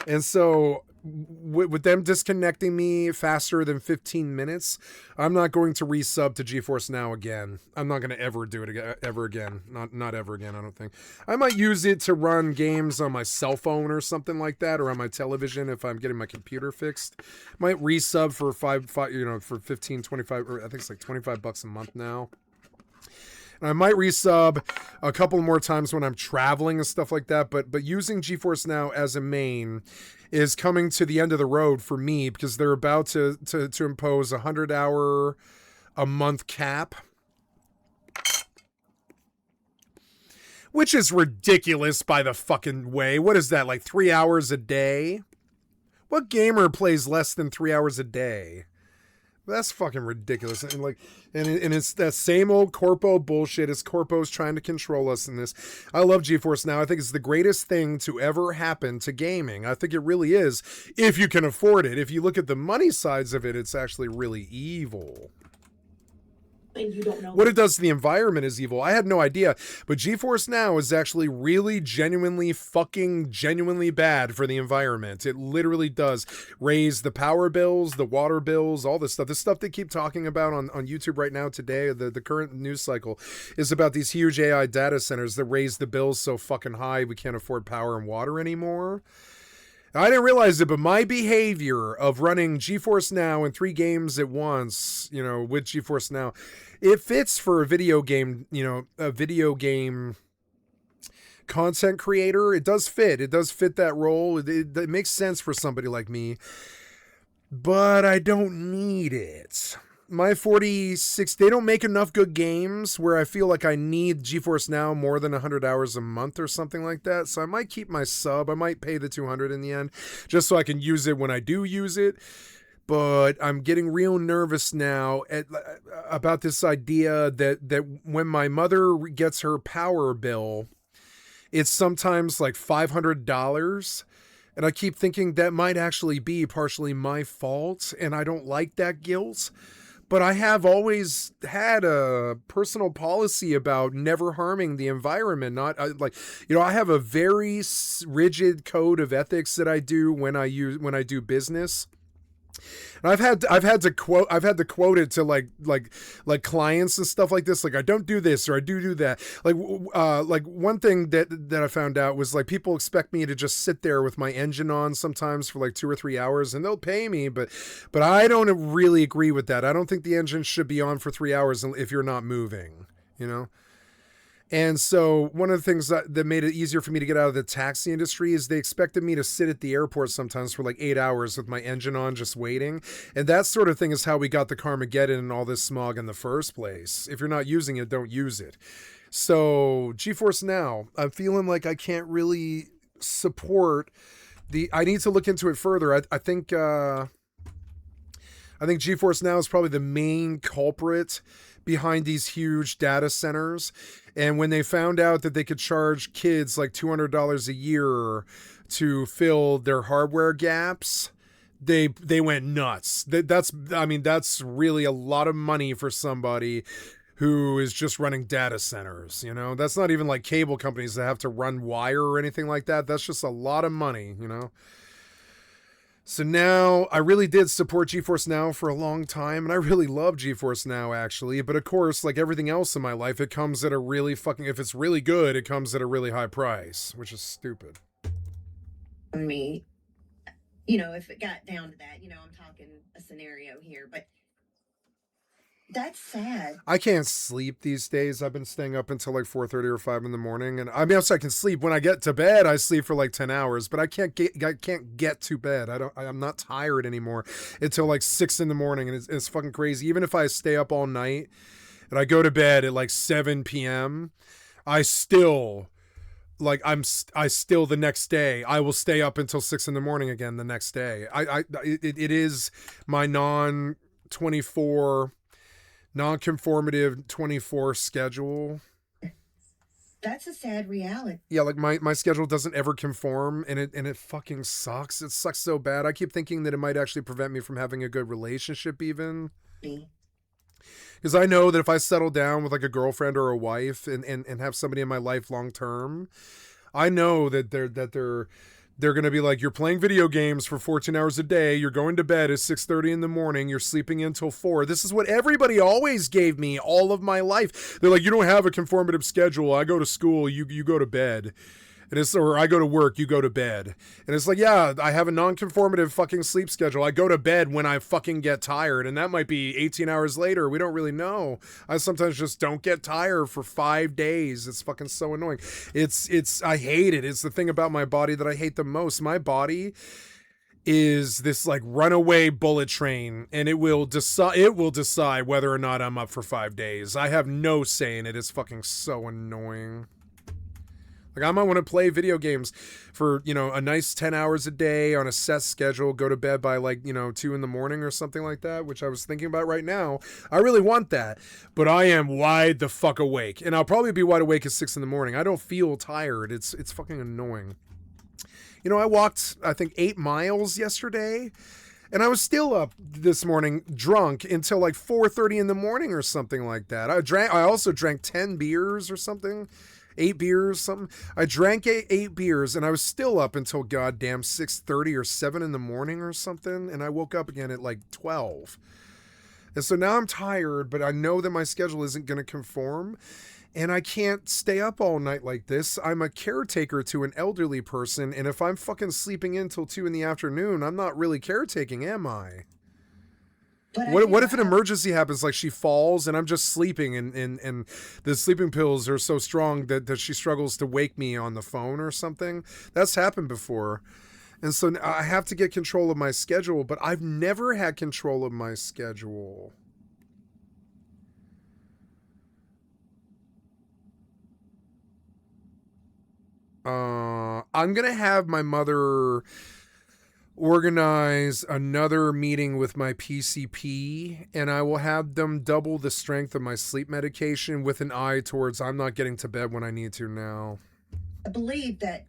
And so with them disconnecting me faster than 15 minutes, I'm not going to resub to GeForce Now again. I'm not going to ever do it ever again. Not ever again, I don't think. I might use it to run games on my cell phone or something like that, or on my television if I'm getting my computer fixed. Might resub for for 15, 25, or I think it's like $25 a month now. And I might resub a couple more times when I'm traveling and stuff like that, but using GeForce Now as a main is coming to the end of the road for me, because they're about to impose a 100-hour a month cap, which is ridiculous by the fucking way. What is that, like 3 hours a day? What gamer plays less than 3 hours a day? That's fucking ridiculous. And it's that same old corpo bullshit. It's corpos trying to control us in this. I love GeForce Now. I think it's the greatest thing to ever happen to gaming. I think it really is, if you can afford it. If you look at the money sides of it, it's actually really evil. And you don't know what it does to the environment is evil. I had no idea, but GeForce Now is actually really genuinely bad for the environment. It literally does raise the power bills, the water bills, all this stuff. The stuff they keep talking about on YouTube right now today, the current news cycle, is about these huge AI data centers that raise the bills so fucking high we can't afford power and water anymore. I didn't realize it, but my behavior of running GeForce Now and 3 games at once, with GeForce Now, it fits for a video game content creator. It does fit. It does fit that role. It makes sense for somebody like me, but I don't need it. My 46, they don't make enough good games where I feel like I need GeForce Now more than 100 hours a month or something like that. So I might keep my sub. I might pay the $200 in the end just so I can use it when I do use it. But I'm getting real nervous now about this idea that when my mother gets her power bill, it's sometimes like $500. And I keep thinking that might actually be partially my fault. And I don't like that guilt. But I have always had a personal policy about never harming the environment. I have a very rigid code of ethics that I do when I do business. And I've had to quote it to like clients and stuff like this. Like, I don't do this or I do that. Like one thing that I found out was, like, people expect me to just sit there with my engine on sometimes for like 2 or 3 hours, and they'll pay me, but I don't really agree with that. I don't think the engine should be on for 3 hours if you're not moving, And so one of the things that made it easier for me to get out of the taxi industry is they expected me to sit at the airport sometimes for like 8 hours with my engine on, just waiting. And that sort of thing is how we got the Carmageddon and all this smog in the first place. If you're not using it, don't use it. So GeForce Now, I'm feeling like I can't really support I need to look into it further. I think GeForce Now is probably the main culprit behind these huge data centers. And when they found out that they could charge kids like $200 a year to fill their hardware gaps, they went nuts. That's really a lot of money for somebody who is just running data centers. That's not even like cable companies that have to run wire or anything like that. That's just a lot of money, So now I really did support GeForce Now for a long time, and I really love GeForce Now, actually. But of course, like everything else in my life, it comes at a really if it's really good, it comes at a really high price, which is stupid. Me, if it got down to that, I'm talking a scenario here, but That's sad. I can't sleep these days. I've been staying up until like 4:30 or 5 in the morning, and I mean, yes, I can sleep. When I get to bed, I sleep for like 10 hours, but I can't get to bed. I'm not tired anymore until like 6 in the morning, and it's fucking crazy. Even if I stay up all night and I go to bed at like 7 p.m., I still the next day I will stay up until 6 in the morning again the next day. It is my non-conformative 24 schedule. That's a sad reality. Yeah, like my schedule doesn't ever conform, and it fucking sucks. It sucks so bad. I keep thinking that it might actually prevent me from having a good relationship even. Because I know that if I settle down with like a girlfriend or a wife and have somebody in my life long term, I know that they're going to be like, you're playing video games for 14 hours a day. You're going to bed at 6:30 in the morning. You're sleeping until 4. This is what everybody always gave me all of my life. They're like, you don't have a conformative schedule. I go to school. You go to bed. Or I go to work, you go to bed. And it's like, yeah, I have a non-conformative fucking sleep schedule. I go to bed when I fucking get tired. And that might be 18 hours later. We don't really know. I sometimes just don't get tired for 5 days. It's fucking so annoying. I hate it. It's the thing about my body that I hate the most. My body is this like runaway bullet train, and it will decide whether or not I'm up for 5 days. I have no say in it. It's fucking so annoying. Like, I might want to play video games for, a nice 10 hours a day on a set schedule, go to bed by 2 in the morning or something like that, which I was thinking about right now. I really want that, but I am wide the fuck awake, and I'll probably be wide awake at 6 in the morning. I don't feel tired. It's fucking annoying. I walked, I think, 8 miles yesterday, and I was still up this morning drunk until like 4:30 in the morning or something like that. I also drank 10 beers or something. 8 beers, something. I drank 8 beers, and I was still up until goddamn 6:30 or 7 in the morning or something, and I woke up again at like 12. And so now I'm tired, but I know that my schedule isn't going to conform, and I can't stay up all night like this. I'm a caretaker to an elderly person, and if I'm fucking sleeping in till 2 in the afternoon, I'm not really caretaking, am I? What if an emergency happens, like she falls and I'm just sleeping and the sleeping pills are so strong that she struggles to wake me on the phone or something? That's happened before. And so I have to get control of my schedule, but I've never had control of my schedule. I'm going to have my mother organize another meeting with my PCP, and I will have them double the strength of my sleep medication with an eye towards I'm not getting to bed when I need to now. I believe that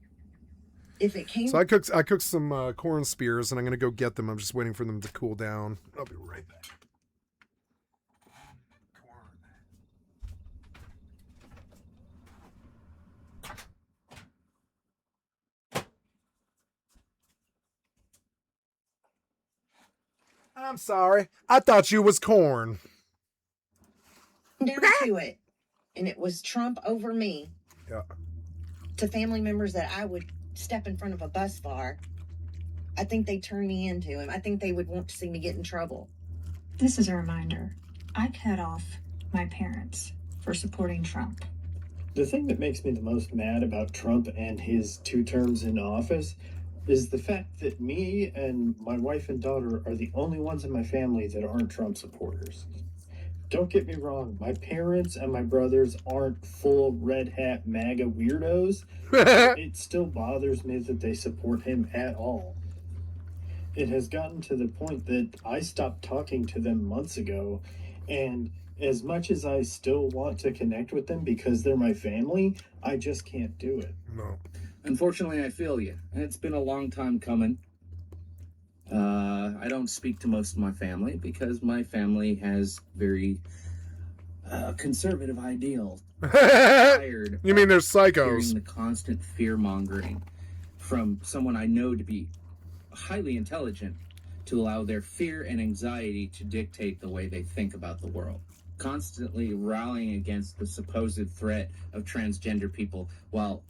if it came... So I cooked some corn spears, and I'm going to go get them. I'm just waiting for them to cool down. I'll be right back. I'm sorry. I thought you was corn. Down to it. And it was Trump over me. Yeah. To family members that I would step in front of a bus for, I think they turn me into him. I think they would want to see me get in trouble. This is a reminder. I cut off my parents for supporting Trump. The thing that makes me the most mad about Trump and his 2 terms in office is the fact that me and my wife and daughter are the only ones in my family that aren't Trump supporters. Don't get me wrong, my parents and my brothers aren't full red hat MAGA weirdos. It still bothers me that they support him at all. It has gotten to the point that I stopped talking to them months ago, and as much as I still want to connect with them because they're my family, I just can't do it. No. Unfortunately, I feel you. It's been a long time coming. I don't speak to most of my family because my family has very conservative ideals. You mean they're psychos? Hearing the constant fear-mongering from someone I know to be highly intelligent to allow their fear and anxiety to dictate the way they think about the world. Constantly rallying against the supposed threat of transgender people while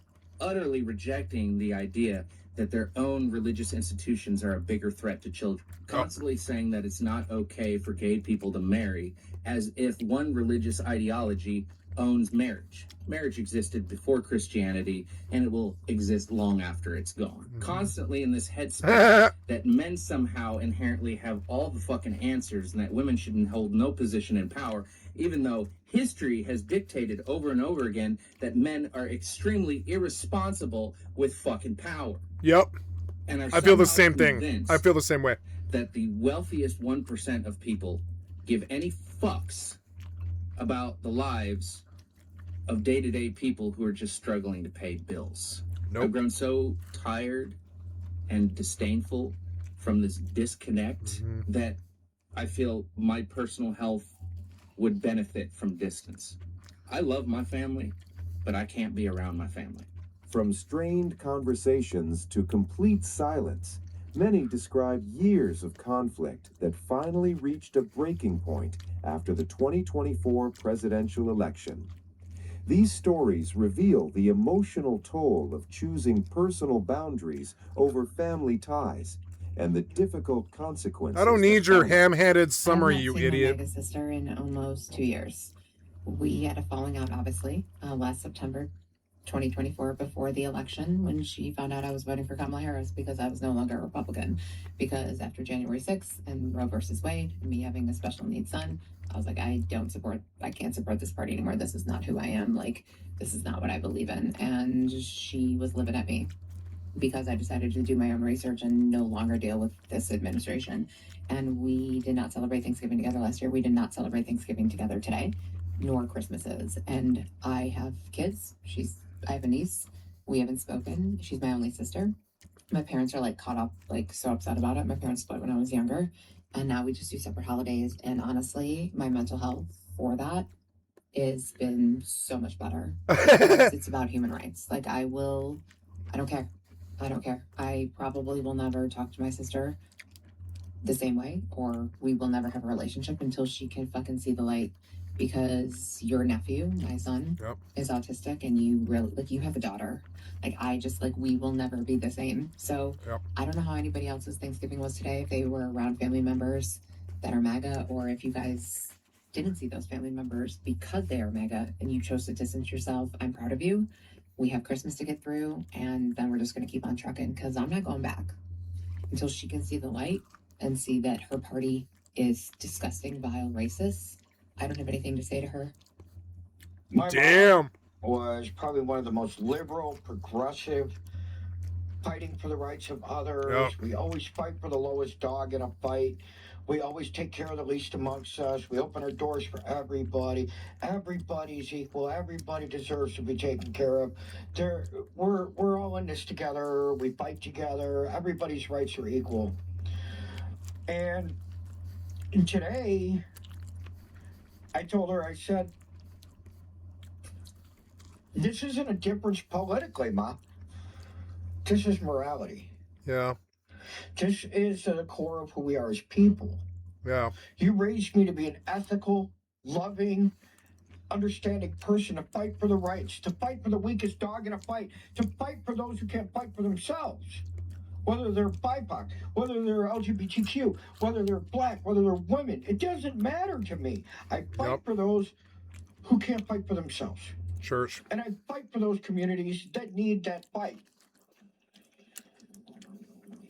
utterly rejecting the idea that their own religious institutions are a bigger threat to children. Constantly saying that it's not okay for gay people to marry, as if one religious ideology owns marriage. Marriage existed before Christianity, and it will exist long after it's gone. Constantly in this headspace that men somehow inherently have all the fucking answers and that women should hold no position in power, even though history has dictated over and over again that men are extremely irresponsible with fucking power. Yep. And I feel the same thing. I feel the same way. That the wealthiest 1% of people give any fucks about the lives of day-to-day people who are just struggling to pay bills. Nope. I've grown so tired and disdainful from this disconnect that I feel my personal health would benefit from distance. I love my family, but I can't be around my family. From strained conversations to complete silence, many describe years of conflict that finally reached a breaking point after the 2024 presidential election. These stories reveal the emotional toll of choosing personal boundaries over family ties and the difficult consequences. I don't need your ham-handed summary, you idiot. I've not seen my sister in almost 2 years. We had a falling out, obviously, last September 2024 before the election when she found out I was voting for Kamala Harris because I was no longer a Republican. Because after January 6th and Roe versus Wade, and me having a special needs son, I was like, I can't support this party anymore. This is not who I am. Like, this is not what I believe in. And she was livid at me because I decided to do my own research and no longer deal with this administration. And we did not celebrate Thanksgiving together last year. We did not celebrate Thanksgiving together today, nor Christmases. And I have kids. I have a niece. We haven't spoken. She's my only sister. My parents are like caught up, like so upset about it. My parents split when I was younger, and now we just do separate holidays. And honestly, my mental health for that has been so much better. It's about human rights. Like I don't care. I probably will never talk to my sister the same way, or we will never have a relationship until she can fucking see the light. Because your nephew, my son, is autistic, and you really, like, you have a daughter. Like, we will never be the same. So, I don't know how anybody else's Thanksgiving was today, if they were around family members that are MAGA, or if you guys didn't see those family members because they are MAGA, and you chose to distance yourself. I'm proud of you. We have Christmas to get through, and then we're just going to keep on trucking, because I'm not going back until she can see the light and see that her party is disgusting, vile, racist. I don't have anything to say to her. My mom was probably one of the most liberal, progressive, fighting for the rights of others. We always fight for the lowest dog in a fight. We always take care of the least amongst us. We open our doors for everybody. Everybody's equal. Everybody deserves to be taken care of. We're all in this together. We fight together. Everybody's rights are equal. And today, I told her, I said, this isn't a difference politically, Ma. This is morality. Yeah. This is the core of who we are as people. Yeah. You raised me to be an ethical, loving, understanding person, to fight for the rights, to fight for the weakest dog in a fight, to fight for those who can't fight for themselves. Whether they're BIPOC, whether they're LGBTQ, whether they're black, whether they're women, it doesn't matter to me. I fight for those who can't fight for themselves. Church. And I fight for those communities that need that fight.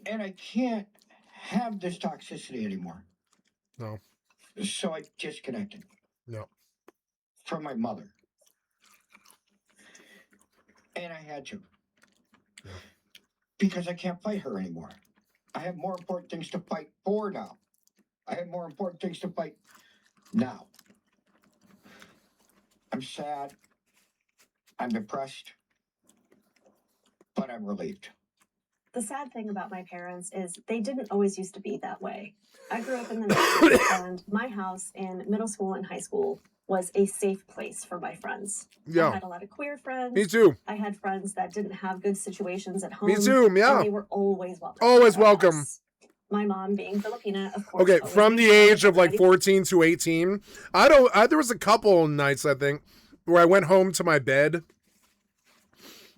And I can't have this toxicity anymore. No. So I disconnected. No. From my mother. And I had to. Yeah. Because I can't fight her anymore. I have more important things to fight for now. I have more important things to fight now. I'm sad. I'm depressed. But I'm relieved. The sad thing about my parents is they didn't always used to be that way. I grew up in the 90s, and my house in middle school and high school was a safe place for my friends. Yeah. I had a lot of queer friends. Me too. I had friends that didn't have good situations at home. Me too, yeah. And they were always welcome. Always welcome. My mom being Filipina, of course. Okay, from the age of like 14 to 18, there was a couple nights, I think, where I went home to my bed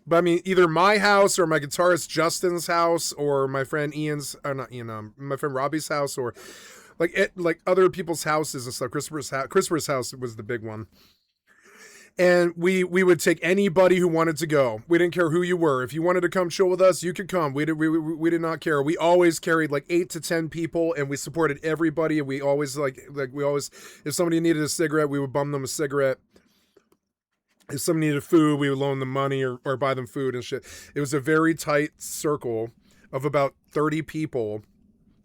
But I mean, either my house or my guitarist Justin's house or my friend Ian's, not Ian, my friend Robbie's house, or like other people's houses and stuff. Christopher's house was the big one. And we would take anybody who wanted to go. We didn't care who you were. If you wanted to come chill with us, you could come. We did not care. We always carried like 8 to 10 people, and we supported everybody. And we always if somebody needed a cigarette, we would bum them a cigarette. If somebody needed food, we would loan them money or buy them food and shit. It was a very tight circle of about 30 people.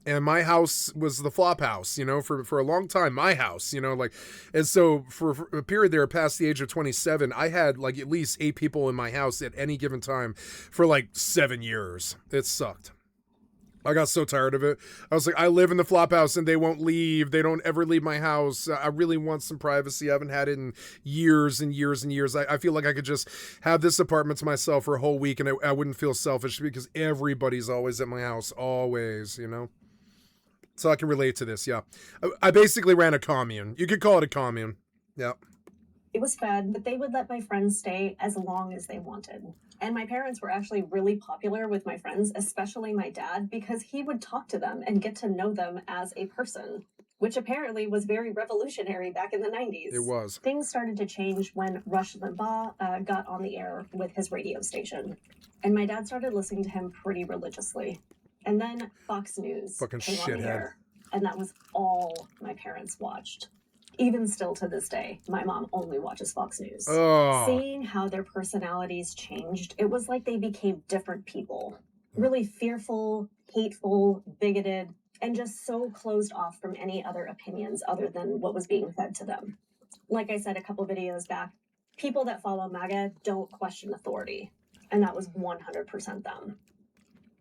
And my house was the flop house, for a long time, my house, and so for a period there past the age of 27, I had like at least 8 people in my house at any given time for like 7 years. It sucked. I got so tired of it. I was like, I live in the flop house and they won't leave. They don't ever leave my house. I really want some privacy. I haven't had it in years and years and years. I feel like I could just have this apartment to myself for a whole week and I wouldn't feel selfish because everybody's always at my house, always, So I can relate to this, yeah. I basically ran a commune. You could call it a commune. Yeah. It was fed, but they would let my friends stay as long as they wanted. And my parents were actually really popular with my friends, especially my dad, because he would talk to them and get to know them as a person, which apparently was very revolutionary back in the 90s. It was. Things started to change when Rush Limbaugh got on the air with his radio station. And my dad started listening to him pretty religiously. And then Fox News Fucking came on the shithead. air, and that was all my parents watched. Even still to this day, my mom only watches Fox News. Oh. Seeing how their personalities changed, it was like they became different people. Really fearful, hateful, bigoted, and just so closed off from any other opinions other than what was being fed to them. Like I said a couple videos back, people that follow MAGA don't question authority. And that was 100% them.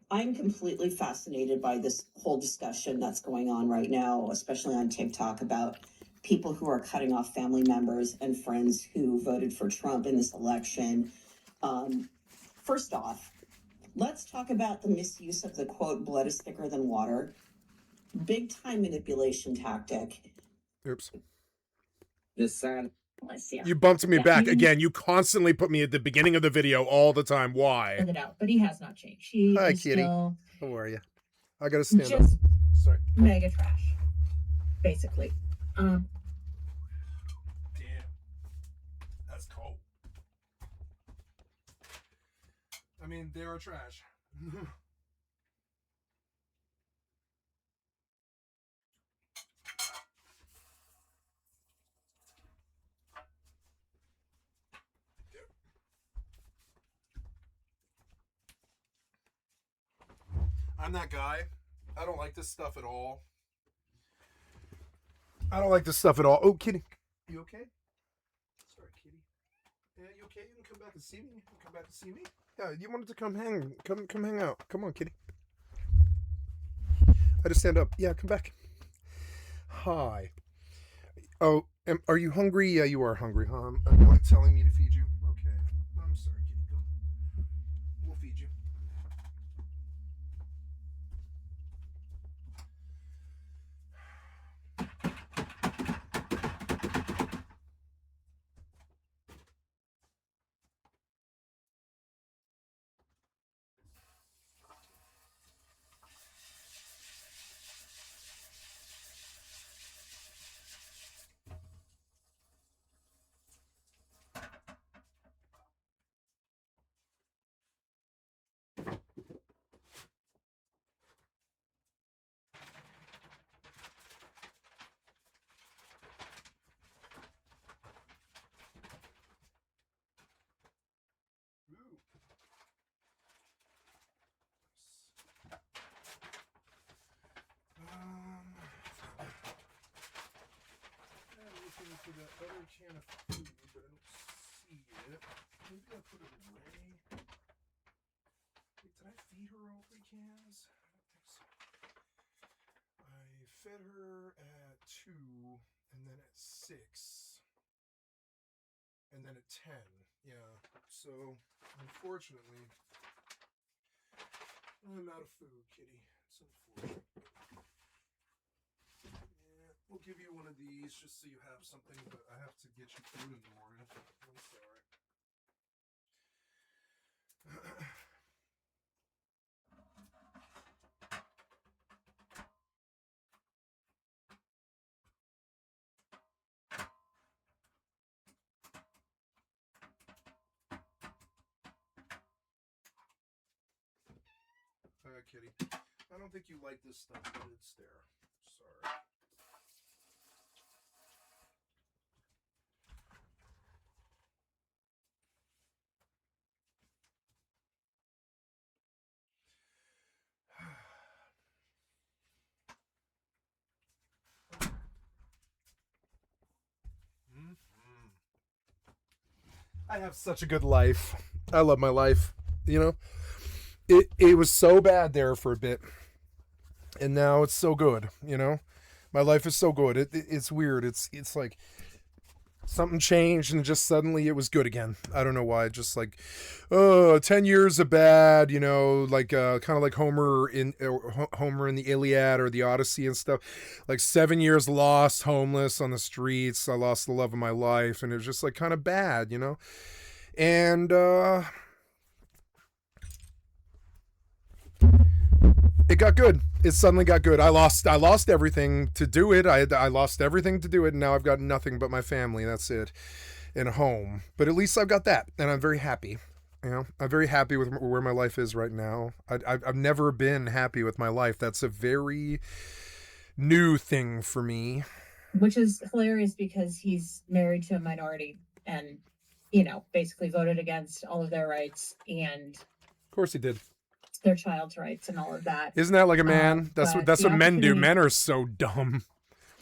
I'm completely fascinated by this whole discussion that's going on right now, especially on TikTok, about people who are cutting off family members and friends who voted for Trump in this election. First off, let's talk about the misuse of the quote, blood is thicker than water. Big time manipulation tactic. Oops. This sad. You bumped me back. Again, you constantly put me at the beginning of the video all the time. Why? It out, but he has not changed. He Hi, is kitty. still How are you? I gotta stand up. just Sorry. mega trash, basically. Damn. That's cold. I mean, they are trash. I'm that guy. I don't like this stuff at all. I don't like this stuff at all. Oh, kitty. You okay? Sorry, kitty. Yeah, you okay? You can come back and see me? You come back and see me? Yeah, you wanted to come hang out. Come on, kitty. I just stand up. Yeah, come back. Hi. Oh, are you hungry? Yeah, you are hungry, huh? Are you like telling me to feed you? Okay. I'm sorry, kitty. Go. We'll feed you. For that other can of food, but I don't see it. Maybe I put it away. Wait, did I feed her all 3 cans? I don't think so. I fed her at 2, and then at 6, and then at 10. Yeah, so unfortunately, I'm out of food, kitty. It's unfortunate. We'll give you one of these just so you have something, but I have to get you food in the morning. I'm sorry. kitty. I don't think you like this stuff, but it's there. Sorry. I have such a good life. I love my life. You know, it was so bad there for a bit, and now it's so good. You know, my life is so good. It's weird. It's like something changed and just suddenly it was good again. I don't know why. Just like, 10 years of bad. You know, like kind of like Homer in the Iliad or the Odyssey and stuff. Like 7 years lost, homeless on the streets. I lost the love of my life, and it was just like kind of bad. You know, and it got good. It suddenly got good. I lost everything to do it. I lost everything to do it, and now I've got nothing but my family. That's it, and a home. But at least I've got that, and I'm very happy. You know, I'm very happy with where my life is right now. I've never been happy with my life. That's a very new thing for me. Which is hilarious because he's married to a minority and, you know, basically voted against all of their rights and Of course he did. their child's rights and all of that. Isn't that like a man? That's what men do. Men are so dumb.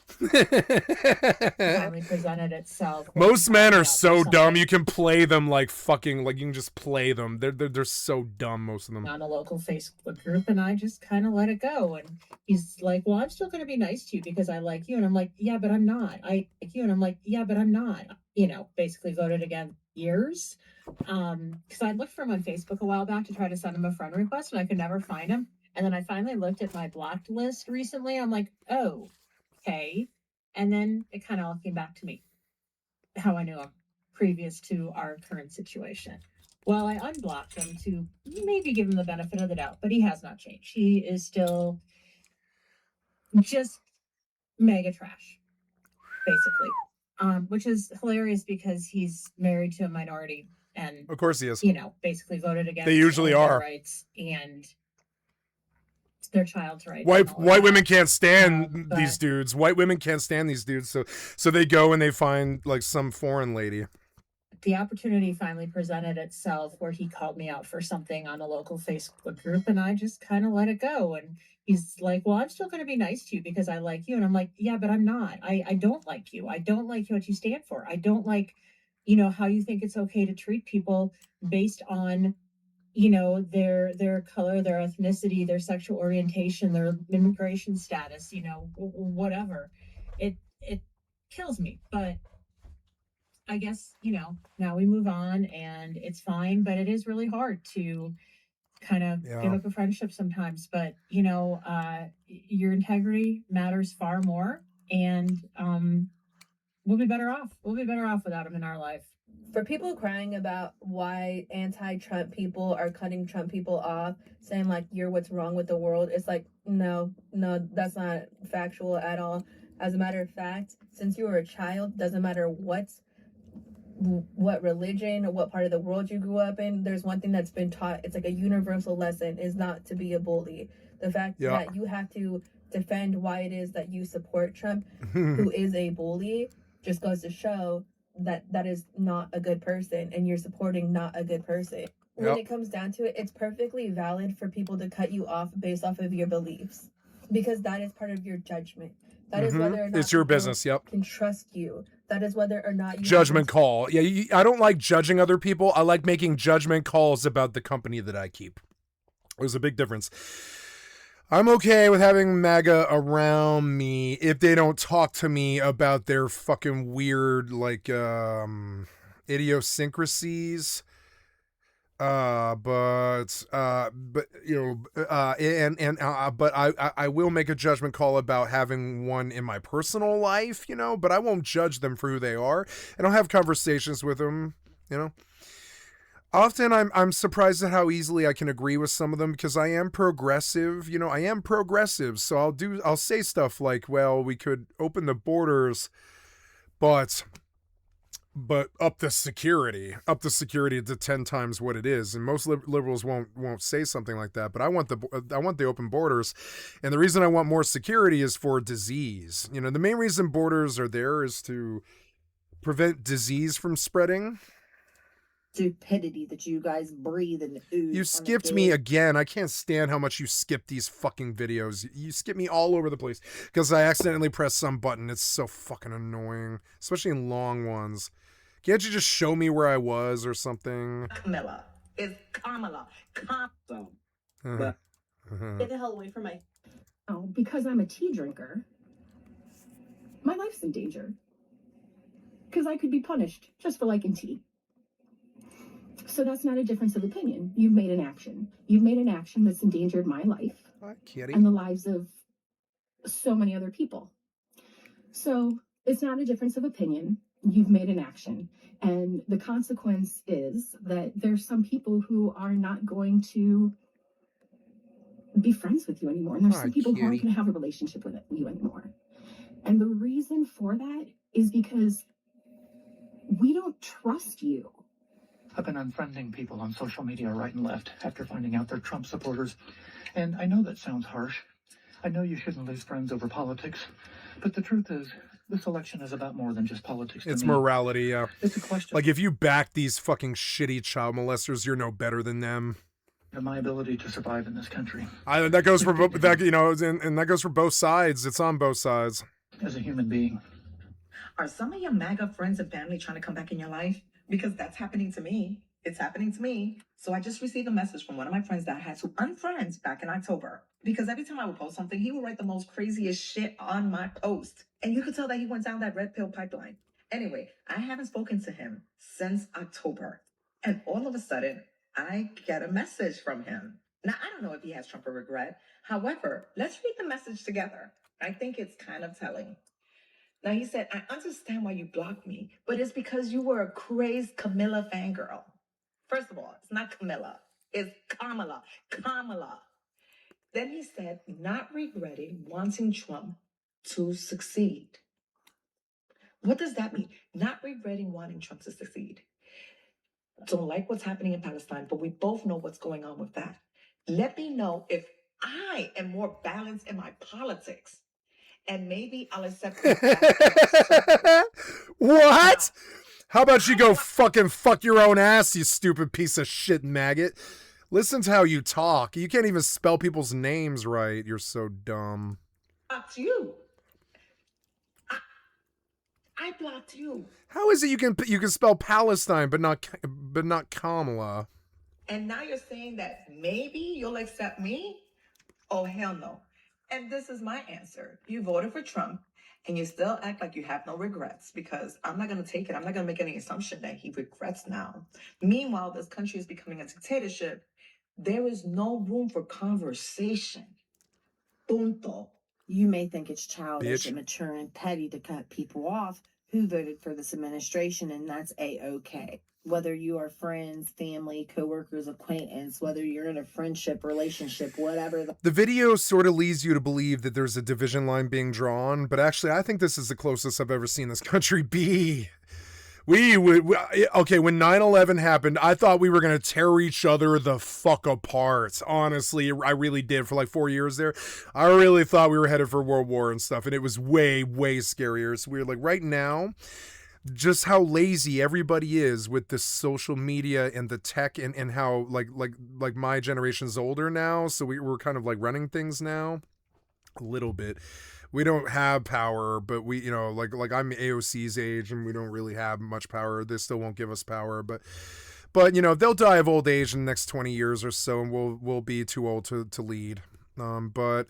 Finally presented itself. Most men are so dumb. You can play them like fucking, like you can just play them. They're so dumb, most of them. On a local Facebook group, and I just kind of let it go. And he's like, "Well, I'm still going to be nice to you because I like you." And I'm like, "Yeah, but I'm not. I like you." And I'm like, "Yeah, but I'm not." You know, basically voted against years. Because I looked for him on Facebook a while back to try to send him a friend request, and I could never find him. And then I finally looked at my blocked list recently. I'm like, "Oh, okay." And then it kind of all came back to me how I knew him previous to our current situation. Well, I unblocked him to maybe give him the benefit of the doubt, but he has not changed. He is still just mega trash, basically. Which is hilarious because he's married to a minority and, of course he is. You know, basically voted against. They usually all their are. rights and their child's rights. White women can't stand these dudes. White women can't stand these dudes. So they go and they find like some foreign lady. The opportunity finally presented itself where he called me out for something on a local Facebook group, and I just kind of let it go. And he's like, "Well, I'm still going to be nice to you because I like you." And I'm like, "Yeah, but I'm not. I don't like you. I don't like what you stand for. I don't like, you know, how you think it's okay to treat people based on, you know, their color, their ethnicity, their sexual orientation, their immigration status, you know, whatever." It kills me, but I guess, you know, now we move on and it's fine, but it is really hard to kind of give up a friendship sometimes. But, you know, your integrity matters far more, and we'll be better off. We'll be better off without him in our life. For people crying about why anti-Trump people are cutting Trump people off, saying like you're what's wrong with the world, it's like, no, that's not factual at all. As a matter of fact, since you were a child, doesn't matter what religion or what part of the world you grew up in, there's one thing that's been taught. It's like a universal lesson, is not to be a bully. The fact that you have to defend why it is that you support Trump, who is a bully, just goes to show that is not a good person, and you're supporting not a good person. When it comes down to it, it's perfectly valid for people to cut you off based off of your beliefs, because that is part of your judgment. That is whether or not it's your business. Can trust you. That is whether or not you judgment call. Yeah, I don't like judging other people. I like making judgment calls about the company that I keep. There's a big difference. I'm okay with having MAGA around me if they don't talk to me about their fucking weird, like, idiosyncrasies. But you know, but I will make a judgment call about having one in my personal life, you know, but I won't judge them for who they are, and I'll have conversations with them, you know. Often I'm surprised at how easily I can agree with some of them, because I am progressive, you know, so I'll say stuff like, well, we could open the borders, but but up the security to 10 times what it is. And most liberals won't say something like that. But I want the open borders, and the reason I want more security is for disease. You know, the main reason borders are there is to prevent disease from spreading. Stupidity that you guys breathe and ooze. You skipped me again. I can't stand how much you skip these fucking videos. You skip me all over the place because I accidentally pressed some button. It's so fucking annoying, especially in long ones. Can't you just show me where I was or something? Camilla. It's Kamala. Get the hell away from my... Oh, because I'm a tea drinker, my life's in danger. Because I could be punished just for liking tea. So that's not a difference of opinion. You've made an action. You've made an action that's endangered my life and the lives of so many other people. So it's not a difference of opinion. You've made an action. And the consequence is that there's some people who are not going to be friends with you anymore. And there's some people who aren't going to have a relationship with you anymore. And the reason for that is because we don't trust you. I've been unfriending people on social media right and left after finding out they're Trump supporters. And I know that sounds harsh. I know you shouldn't lose friends over politics. But the truth is, this election is about more than just politics. It's morality, yeah. It's a question. Like, if you back these fucking shitty child molesters, you're no better than them. Of my ability to survive in this country. That goes for that, you know, and that goes for both sides. It's on both sides. As a human being. Are some of your MAGA friends and family trying to come back in your life? Because that's happening to me. It's happening to me. So I just received a message from one of my friends that I had to unfriend back in October. Because every time I would post something, he would write the most craziest shit on my post. And you could tell that he went down that red pill pipeline. Anyway, I haven't spoken to him since October. And all of a sudden, I get a message from him. Now, I don't know if he has Trump or regret. However, let's read the message together. I think it's kind of telling. Now, he said, I understand why you blocked me, but it's because you were a crazed Camilla fangirl. First of all, it's not Camilla. It's Kamala. Kamala. Then he said, not regretting wanting Trump to succeed. What does that mean? Not regretting wanting Trump to succeed. Don't like what's happening in Palestine, but we both know what's going on with that. Let me know if I am more balanced in my politics. And maybe I'll accept What? How about you go fucking fuck your own ass, you stupid piece of shit maggot? Listen to how you talk. You can't even spell people's names right. You're so dumb. Blocked you. I blocked you. How is it you can spell Palestine but not Kamala? And now you're saying that maybe you'll accept me? Oh, hell no. And this is my answer. You voted for Trump, and you still act like you have no regrets, because I'm not going to take it. I'm not going to make any assumption that he regrets now. Meanwhile, this country is becoming a dictatorship. There is no room for conversation. Punto. You may think it's childish, immature, and petty to cut people off who voted for this administration, and that's A-OK. Whether you are friends, family, coworkers, acquaintance, whether you're in a friendship, relationship, whatever. The video sort of leads you to believe that there's a division line being drawn, but actually I think this is the closest I've ever seen this country be. Okay, when 9/11 happened, I thought we were going to tear each other the fuck apart. Honestly, I really did for like 4 years there. I really thought we were headed for World War and stuff, and it was way, way scarier. It's weird. Like right now, just how lazy everybody is with the social media and the tech and how like my generation's older now. So we're kind of like running things now a little bit. We don't have power, but we, you know, like I'm AOC's age and we don't really have much power. They still won't give us power, but you know, they'll die of old age in the next 20 years or so, and we'll be too old to lead. But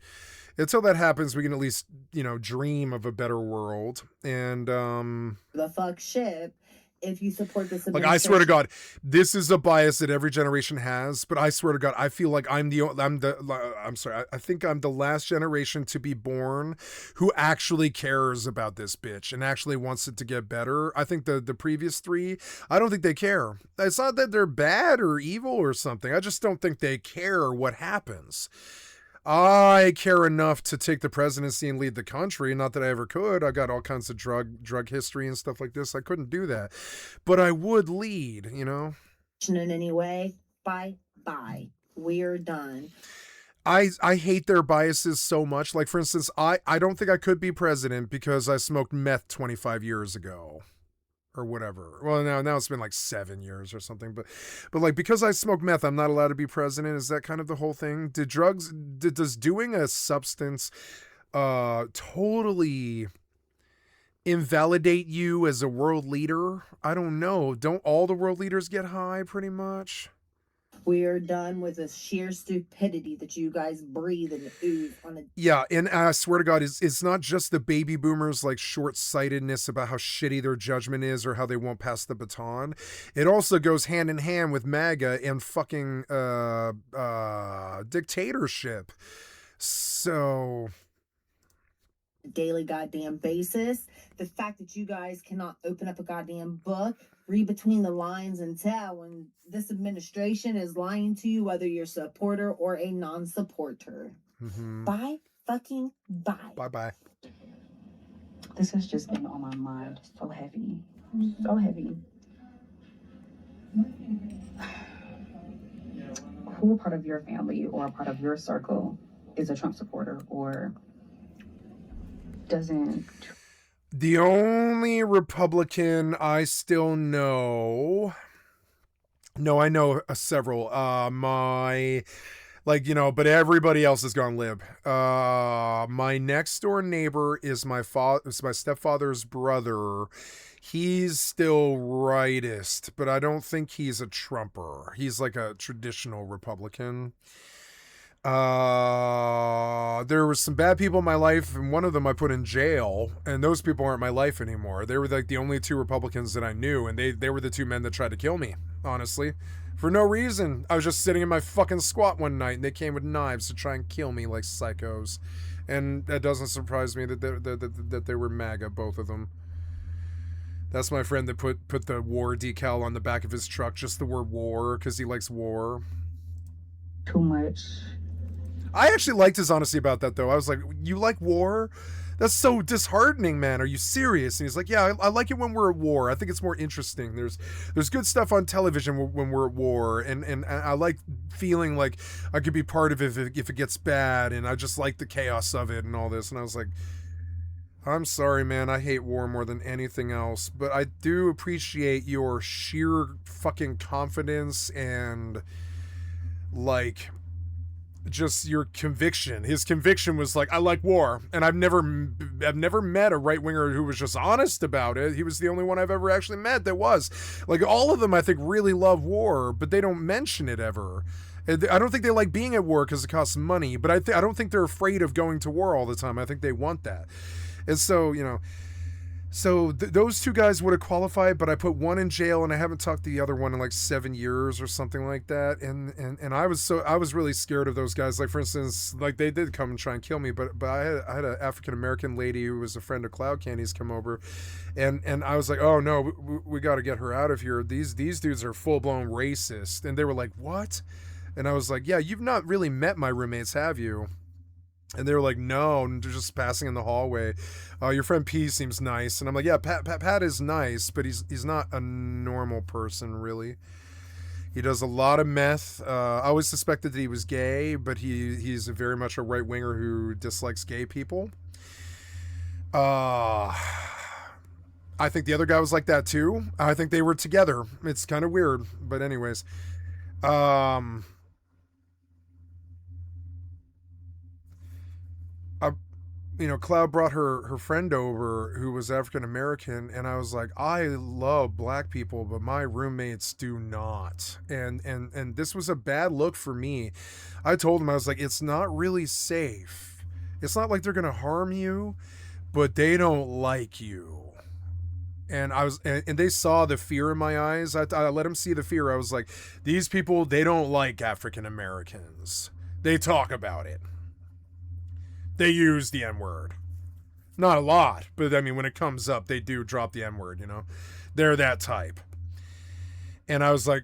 until that happens, we can at least, you know, dream of a better world. And the fuck shit if you support this like, I swear to God, this is a bias that every generation has, but I swear to God, I feel like I think I'm the last generation to be born who actually cares about this bitch and actually wants it to get better. I think the previous three, I don't think they care. It's not that they're bad or evil or something. I just don't think they care what happens. I care enough to take the presidency and lead the country. Not that I ever could. I got all kinds of drug history and stuff like this. I couldn't do that. But I would lead, you know? In any way, bye. We're done. I hate their biases so much. Like, for instance, I don't think I could be president because I smoked meth 25 years ago. Or whatever. Well, now it's been like 7 years or something. But like, because I smoke meth, I'm not allowed to be president. Is that kind of the whole thing? Does doing a substance totally invalidate you as a world leader? I don't know. Don't all the world leaders get high pretty much? We're done with the sheer stupidity that you guys breathe and ooze on a... Yeah, and I swear to God, it's not just the baby boomers like short-sightedness about how shitty their judgment is or how they won't pass the baton. It also goes hand in hand with MAGA and fucking dictatorship. So... daily goddamn basis. The fact that you guys cannot open up a goddamn book, read between the lines, and tell when this administration is lying to you, whether you're a supporter or a non-supporter. Bye fucking bye. Bye. This has just been on my mind so heavy. So heavy. Who part of your family or a part of your circle is a Trump supporter or doesn't? The only Republican I still know... No, I know several. But everybody else has gone lib. My next door neighbor is my stepfather's brother. He's still rightist, but I don't think he's a Trumper. He's like a traditional Republican. There were some bad people in my life, and one of them I put in jail, and those people aren't my life anymore. They were like the only two Republicans that I knew, and they were the two men that tried to kill me, honestly. For no reason. I was just sitting in my fucking squat one night, and they came with knives to try and kill me like psychos. And that doesn't surprise me that they were MAGA, both of them. That's my friend that put the war decal on the back of his truck, just the word war, because he likes war. Too much. I actually liked his honesty about that, though. I was like, you like war? That's so disheartening, man. Are you serious? And he's like, yeah, I like it when we're at war. I think it's more interesting. There's good stuff on television when we're at war, and I like feeling like I could be part of it if it gets bad, and I just like the chaos of it and all this. And I was like, I'm sorry, man. I hate war more than anything else, but I do appreciate your sheer fucking confidence and, like... just your conviction. His conviction was like, I like war, and I've never met a right-winger who was just honest about it. He was the only one I've ever actually met that was. Like, all of them, I think, really love war, but they don't mention it ever. I don't think they like being at war because it costs money, but I don't think they're afraid of going to war all the time. I think they want that. And so, you know, those two guys would have qualified, but I put one in jail, and I haven't talked to the other one in like 7 years or something like that. And I was really scared of those guys. Like, for instance, like they did come and try and kill me, but I had an African American lady who was a friend of Cloud Candy's come over, and I was like, oh no, we got to get her out of here. These dudes are full blown racist, and they were like, what? And I was like, yeah, you've not really met my roommates, have you? And they were like, no, and they're just passing in the hallway. Your friend P seems nice. And I'm like, yeah, Pat is nice, but he's not a normal person, really. He does a lot of meth. I always suspected that he was gay, but he's very much a right-winger who dislikes gay people. I think the other guy was like that, too. I think they were together. It's kind of weird, but anyways. Cloud brought her friend over who was African American, and I was like, I love black people, but my roommates do not. And this was a bad look for me. I told him, I was like, it's not really safe. It's not like they're gonna harm you, but they don't like you. And and they saw the fear in my eyes. I let them see the fear. I was like, these people, they don't like African Americans. They talk about it. They use the N-word. Not a lot, but I mean, when it comes up, they do drop the N-word, you know? They're that type. And I was like,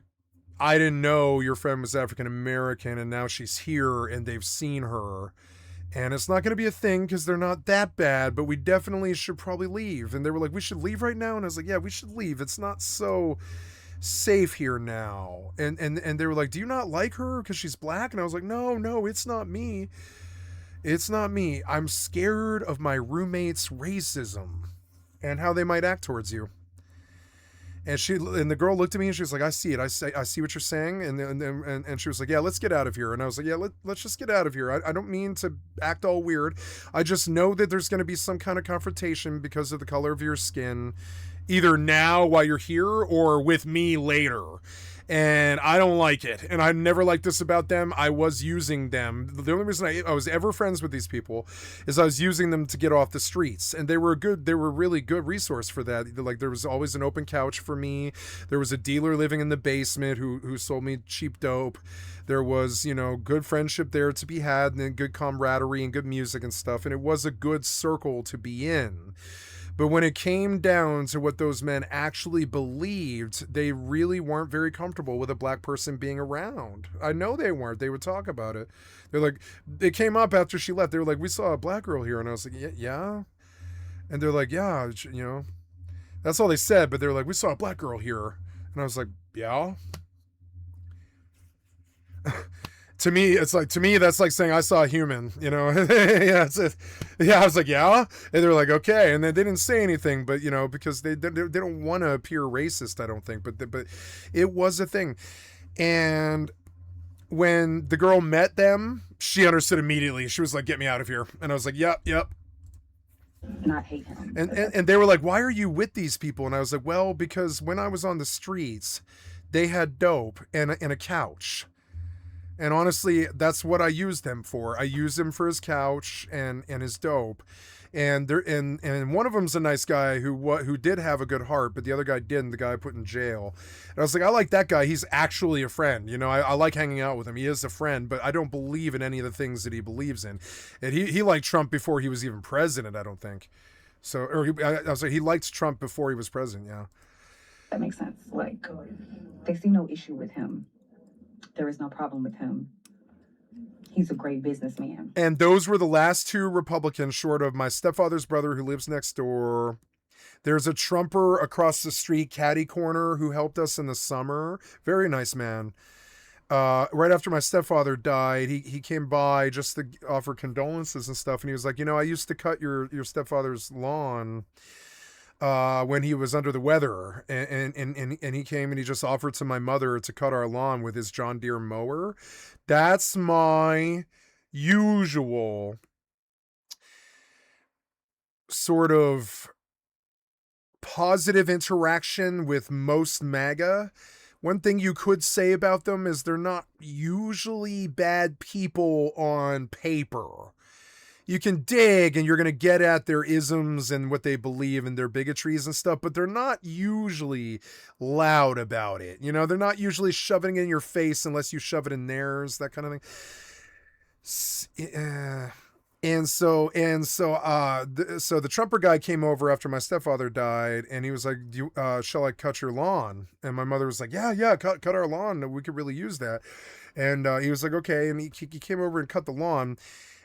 I didn't know your friend was African American, and now she's here and they've seen her. And it's not going to be a thing because they're not that bad, but we definitely should probably leave. And they were like, we should leave right now? And I was like, yeah, we should leave. It's not so safe here now. And they were like, do you not like her because she's black? And I was like, no, it's not me. It's not me. I'm scared of my roommate's racism and how they might act towards you. And the girl looked at me and she was like, I see it. I see what you're saying. And she was like, yeah, let's get out of here. And I was like, yeah, let's just get out of here. I don't mean to act all weird. I just know that there's going to be some kind of confrontation because of the color of your skin, either now while you're here or with me later. And I don't like it. And I never liked this about them. I was using them. The only reason I was ever friends with these people is I was using them to get off the streets. And they were a really good resource for that. Like, there was always an open couch for me. There was a dealer living in the basement who sold me cheap dope. There was, good friendship there to be had, and then good camaraderie and good music and stuff. And it was a good circle to be in. But when it came down to what those men actually believed, they really weren't very comfortable with a black person being around. I know they weren't. They would talk about it. They're like, it came up after she left. They were like, we saw a black girl here. And I was like, yeah. And they're like, yeah, that's all they said. But they're like, we saw a black girl here. And I was like, yeah. To me, that's like saying I saw a human, yeah, I was like, yeah. And they're like, okay. And then they didn't say anything, but, because they don't want to appear racist, I don't think. But it was a thing. And when the girl met them, she understood immediately. She was like, get me out of here. And I was like, yep. Not hate him. And they were like, why are you with these people? And I was like, well, because when I was on the streets, they had dope and a couch. And honestly, that's what I used them for. I used him for his couch and his dope. And one of them's a nice guy who did have a good heart, but the other guy didn't, the guy I put in jail. And I was like, I like that guy. He's actually a friend. I like hanging out with him. He is a friend, but I don't believe in any of the things that he believes in. And he liked Trump before he was even president, I don't think. So, I was like, he liked Trump before he was president, yeah. That makes sense. Like, they see no issue with him. There is no problem with him. He's a great businessman. And those were the last two Republicans, short of my stepfather's brother who lives next door. There's a Trumper across the street, catty corner, who helped us in the summer. Very nice man. Right after my stepfather died, he came by just to offer condolences and stuff. And he was like, I used to cut your stepfather's lawn when he was under the weather, and he came and he just offered to my mother to cut our lawn with his John Deere mower. That's my usual sort of positive interaction with most MAGA. One thing you could say about them is they're not usually bad people on paper. You can dig and you're going to get at their isms and what they believe and their bigotries and stuff, but they're not usually loud about it. They're not usually shoving it in your face unless you shove it in theirs, that kind of thing. So the Trumper guy came over after my stepfather died, and he was like, shall I cut your lawn? And my mother was like, yeah, cut our lawn. We could really use that. And he was like, okay. And he came over and cut the lawn.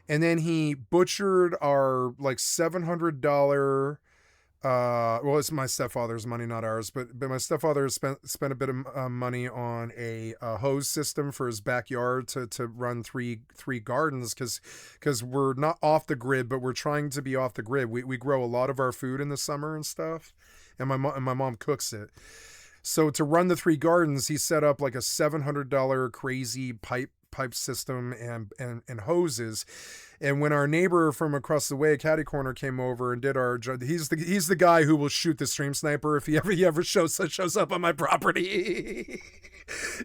And then he butchered our like $700. Well, it's my stepfather's money, not ours. But my stepfather spent a bit of money on a hose system for his backyard to run three gardens because we're not off the grid, but we're trying to be off the grid. We grow a lot of our food in the summer and stuff, and my mom cooks it. So to run the 3 gardens, he set up like a $700 crazy pipe system and hoses. And when our neighbor from across the way, catty corner, came over and did our job, he's the guy who will shoot the stream sniper if he ever shows up on my property.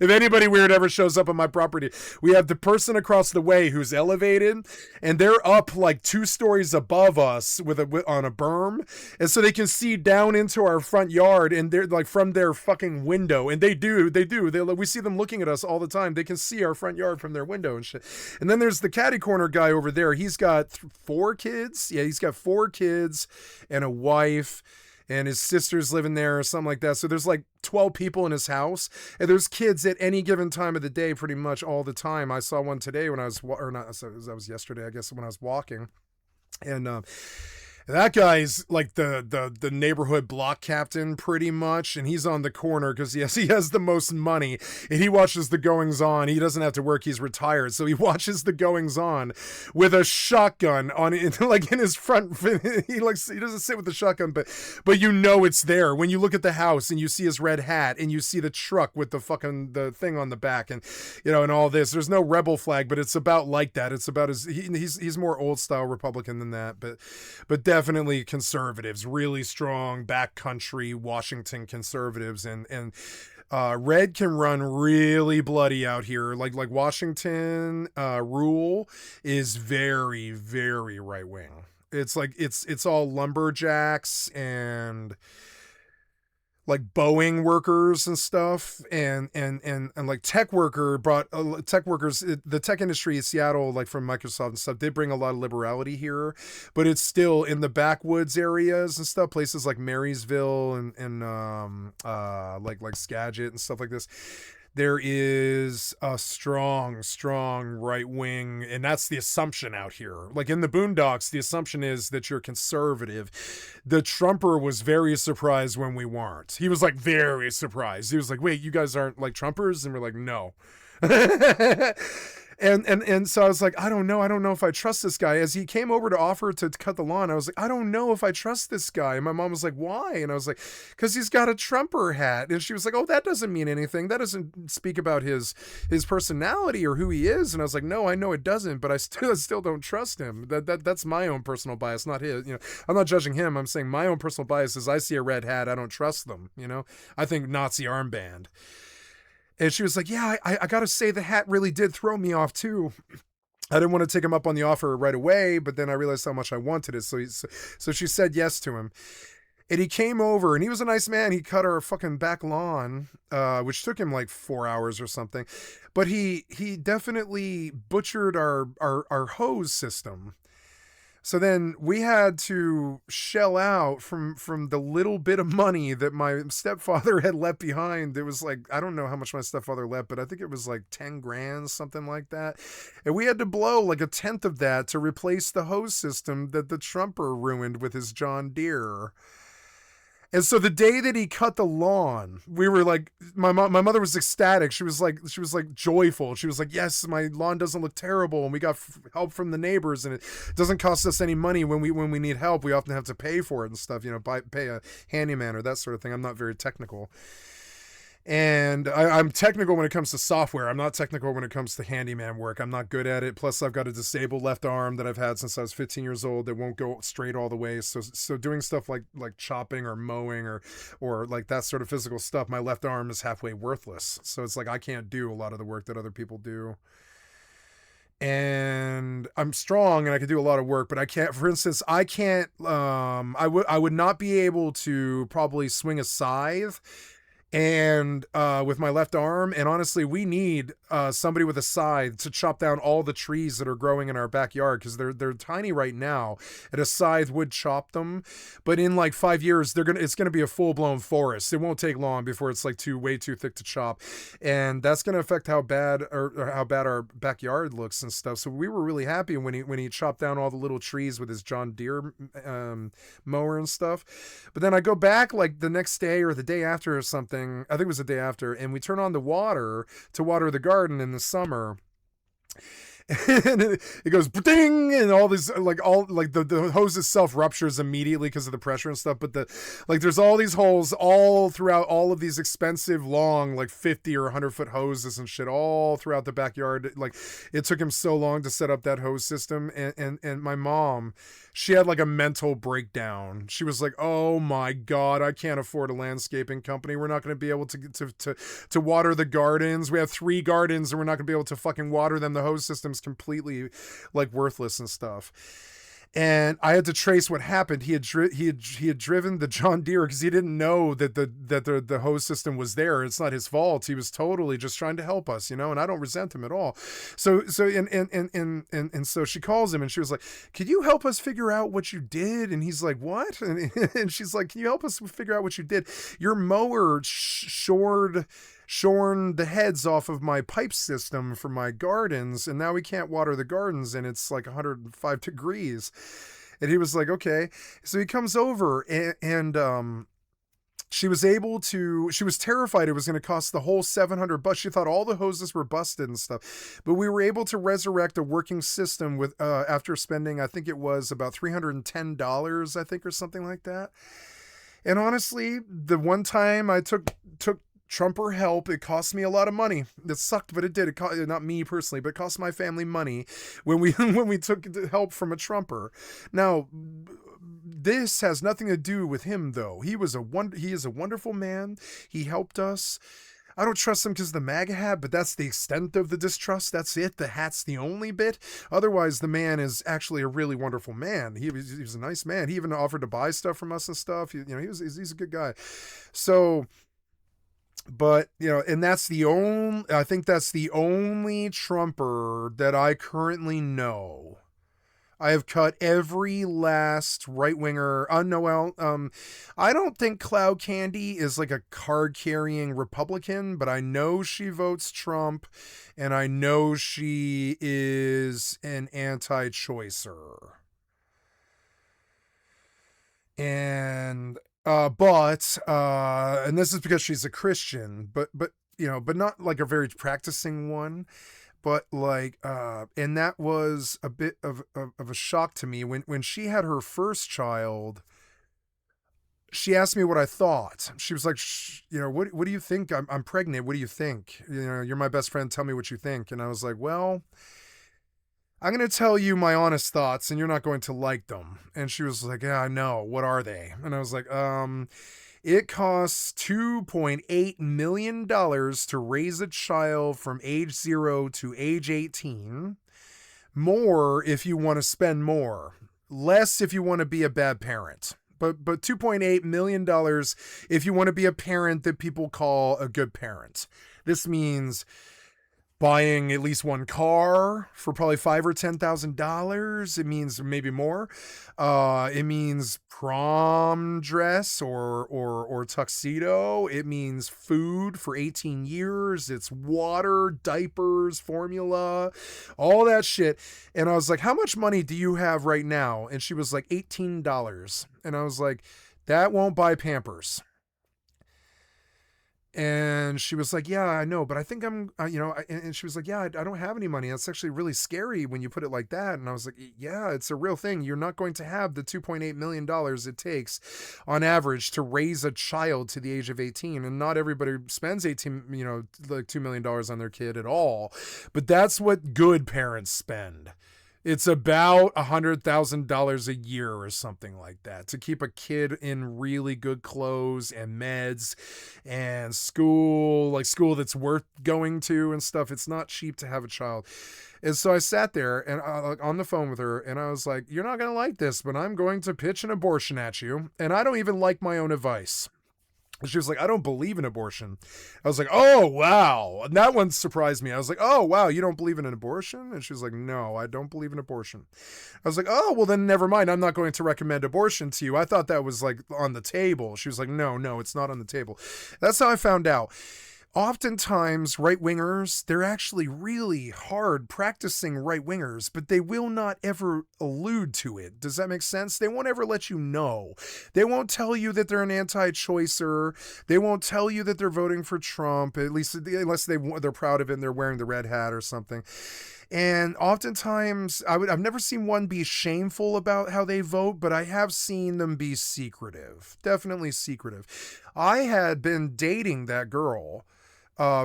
If anybody weird ever shows up on my property, we have the person across the way who's elevated, and they're up like 2 stories above us on a berm, and so they can see down into our front yard, and they're like from their fucking window, and we see them looking at us all the time. They can see our front yard from their window and shit. And then there's the catty corner guy over there. He's got 4 kids. Yeah, he's got 4 kids and a wife. and his sister's living there or something like that. So there's like 12 people in his house, and there's kids at any given time of the day, pretty much all the time. I saw one today when I was, or not, that was yesterday, I guess, when I was walking. And that guy's like the neighborhood block captain pretty much, and he's on the corner because he has the most money, and he watches the goings on. He doesn't have to work, he's retired, so he watches the goings on with a shotgun on like in his front. He doesn't sit with the shotgun, but you know it's there when you look at the house and you see his red hat and you see the truck with the thing on the back, and you know, and all this. There's no rebel flag, but it's about like that. It's about he's more old style Republican than that, but definitely conservatives, really strong backcountry Washington conservatives, and red can run really bloody out here. Like Washington rule is very, very right wing. It's like it's all lumberjacks and like Boeing workers and stuff, and like tech workers, the tech industry in Seattle, like from Microsoft and stuff, they bring a lot of liberality here, but it's still in the backwoods areas and stuff, places like Marysville and like Skagit and stuff like this. There is a strong right wing, and that's the assumption out here. Like in the Boondocks, the assumption is that you're conservative. The Trumper was very surprised when we weren't. He was like very surprised. He was like, wait, you guys aren't like Trumpers? And we're like, no. And so I was like, I don't know if I trust this guy. As he came over to offer to cut the lawn, I was like, I don't know if I trust this guy. And my mom was like, why? And I was like, because he's got a Trumper hat. And she was like, oh, that doesn't mean anything. That doesn't speak about his personality or who he is. And I was like, no, I know it doesn't, but I still don't trust him. That's my own personal bias, not his. You know, I'm not judging him. I'm saying my own personal bias is I see a red hat, I don't trust them. You know, I think Nazi armband. And she was like, yeah, I got to say the hat really did throw me off too. I didn't want to take him up on the offer right away, but then I realized how much I wanted it. So she said yes to him. And he came over, and he was a nice man. He cut our fucking back lawn, which took him like 4 hours or something. But he definitely butchered our hose system. So then we had to shell out from the little bit of money that my stepfather had left behind. It was like, I don't know how much my stepfather left, but I think it was like 10 grand, something like that. And we had to blow like a tenth of that to replace the hose system that the Trumper ruined with his John Deere. And so the day that he cut the lawn, we were like, my mother was ecstatic. She was like joyful. She was like, yes, my lawn doesn't look terrible, and we got help from the neighbors, and it doesn't cost us any money when we need help. We often have to pay for it and stuff, you know, pay a handyman or that sort of thing. I'm not very technical. And I'm technical when it comes to software. I'm not technical when it comes to handyman work. I'm not good at it. Plus, I've got a disabled left arm that I've had since I was 15 years old that won't go straight all the way. So doing stuff like chopping or mowing or like that sort of physical stuff, my left arm is halfway worthless. So it's like I can't do a lot of the work that other people do. And I'm strong and I can do a lot of work, but I can't, for instance, I would not be able to probably swing a scythe and with my left arm. And honestly, we need somebody with a scythe to chop down all the trees that are growing in our backyard, because they're tiny right now, and a scythe would chop them. But in like 5 years, it's gonna be a full-blown forest. It won't take long before it's like way too thick to chop, and that's gonna affect how bad our backyard looks and stuff. So we were really happy when he chopped down all the little trees with his John Deere mower and stuff. But then I go back like the next day or the day after or something. I think it was the day after, and we turn on the water to water the garden in the summer. And it goes ding, and all these the hose itself ruptures immediately because of the pressure and stuff. But there's all these holes all throughout all of these expensive long like 50 or 100-foot hoses and shit all throughout the backyard. Like it took him so long to set up that hose system, and my mom, she had like a mental breakdown. She was like, oh my God, I can't afford a landscaping company. We're not going to be able to water the gardens. We have 3 gardens and we're not going to be able to fucking water them. The hose system's completely like worthless and stuff. And I had to trace what happened. He had driven the John Deere because he didn't know that the hose system was there. It's not his fault. He was totally just trying to help us, and I don't resent him at all. So so she calls him and she was like, "Could you help us figure out what you did?" And he's like, "What?" And she's like, "Can you help us figure out what you did? Your mower shorn the heads off of my pipe system for my gardens, and now we can't water the gardens, and it's like 105 degrees." And he was like, "Okay." So he comes over and she was terrified it was going to cost the whole $700. She thought all the hoses were busted and stuff, but we were able to resurrect a working system with after spending, I think it was about $310, I think, or something like that. And honestly, the one time I took Trumper help, it cost me a lot of money. It sucked, but it did. It cost, not me personally, but it cost my family money when we took help from a Trumper. Now, this has nothing to do with him, though. He is a wonderful man. He helped us. I don't trust him because of the MAGA hat, but that's the extent of the distrust. That's it. The hat's the only bit. Otherwise, the man is actually a really wonderful man. He was a nice man. He even offered to buy stuff from us and stuff. He's a good guy. So, but, and I think that's the only Trumper that I currently know. I have cut every last right-winger. I don't think Cloud Candy is like a card-carrying Republican, but I know she votes Trump, and I know she is an anti-choicer. And this is because she's a Christian, but not like a very practicing one. But and that was a bit of a shock to me when she had her first child. She asked me what I thought. She was like, what do you think? I'm pregnant. What do you think? You're my best friend. Tell me what you think. And I was like, well, I'm going to tell you my honest thoughts and you're not going to like them. And she was like, yeah, I know. What are they? And I was like, it costs $2.8 million to raise a child from age 0 to age 18. More if you want to spend more. Less if you want to be a bad parent. But $2.8 million if you want to be a parent that people call a good parent. This means buying at least one car for probably $5,000 or $10,000. It means maybe more. It means prom dress or tuxedo. It means food for 18 years. It's water, diapers, formula, all that shit. And I was like, how much money do you have right now? And she was like, $18. And I was like, that won't buy Pampers. And she was like, yeah, I know, but I think and she was like, yeah, I don't have any money. That's actually really scary when you put it like that. And I was like, yeah, it's a real thing. You're not going to have the $2.8 million it takes on average to raise a child to the age of 18. And not everybody spends like $2 million on their kid at all. But that's what good parents spend. It's about $100,000 a year or something like that to keep a kid in really good clothes and meds and school that's worth going to and stuff. It's not cheap to have a child. And so I sat there and on the phone with her and I was like, you're not going to like this, but I'm going to pitch an abortion at you. And I don't even like my own advice. She was like, I don't believe in abortion. I was like, oh, wow. And that one surprised me. I was like, oh, wow, you don't believe in an abortion? And she was like, no, I don't believe in abortion. I was like, oh, well, then never mind. I'm not going to recommend abortion to you. I thought that was like on the table. She was like, no, it's not on the table. That's how I found out. Oftentimes, right-wingers, they're actually really hard practicing right-wingers, but they will not ever allude to it. Does that make sense? They won't ever let you know. They won't tell you that they're an anti-choicer. They won't tell you that they're voting for Trump, at least unless they're proud of it and they're wearing the red hat or something. And oftentimes, I've never seen one be shameful about how they vote, but I have seen them be secretive. Definitely secretive. I had been dating that girl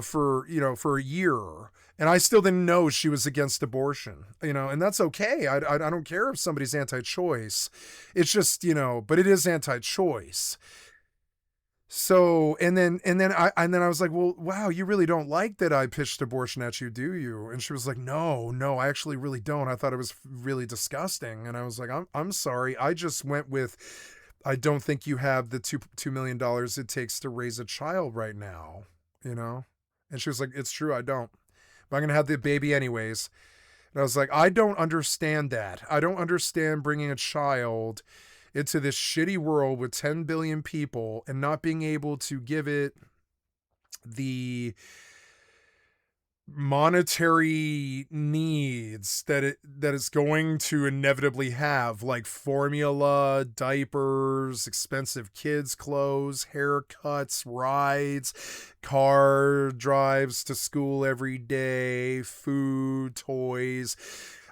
for a year, and I still didn't know she was against abortion, and that's okay. I don't care if somebody's anti-choice. It's just, but it is anti-choice. So, and then I was like, well, wow, you really don't like that I pitched abortion at you, do you? And she was like, no, I actually really don't. I thought it was really disgusting. And I was like, I'm sorry. I just went with, I don't think you have the $2 million it takes to raise a child right now, you know? And she was like, it's true. I don't, but I'm going to have the baby anyways. And I was like, I don't understand that. I don't understand bringing a child into this shitty world with 10 billion people and not being able to give it the monetary needs that it's going to inevitably have, like formula, diapers, expensive kids clothes, haircuts, rides, car drives to school every day, food, toys.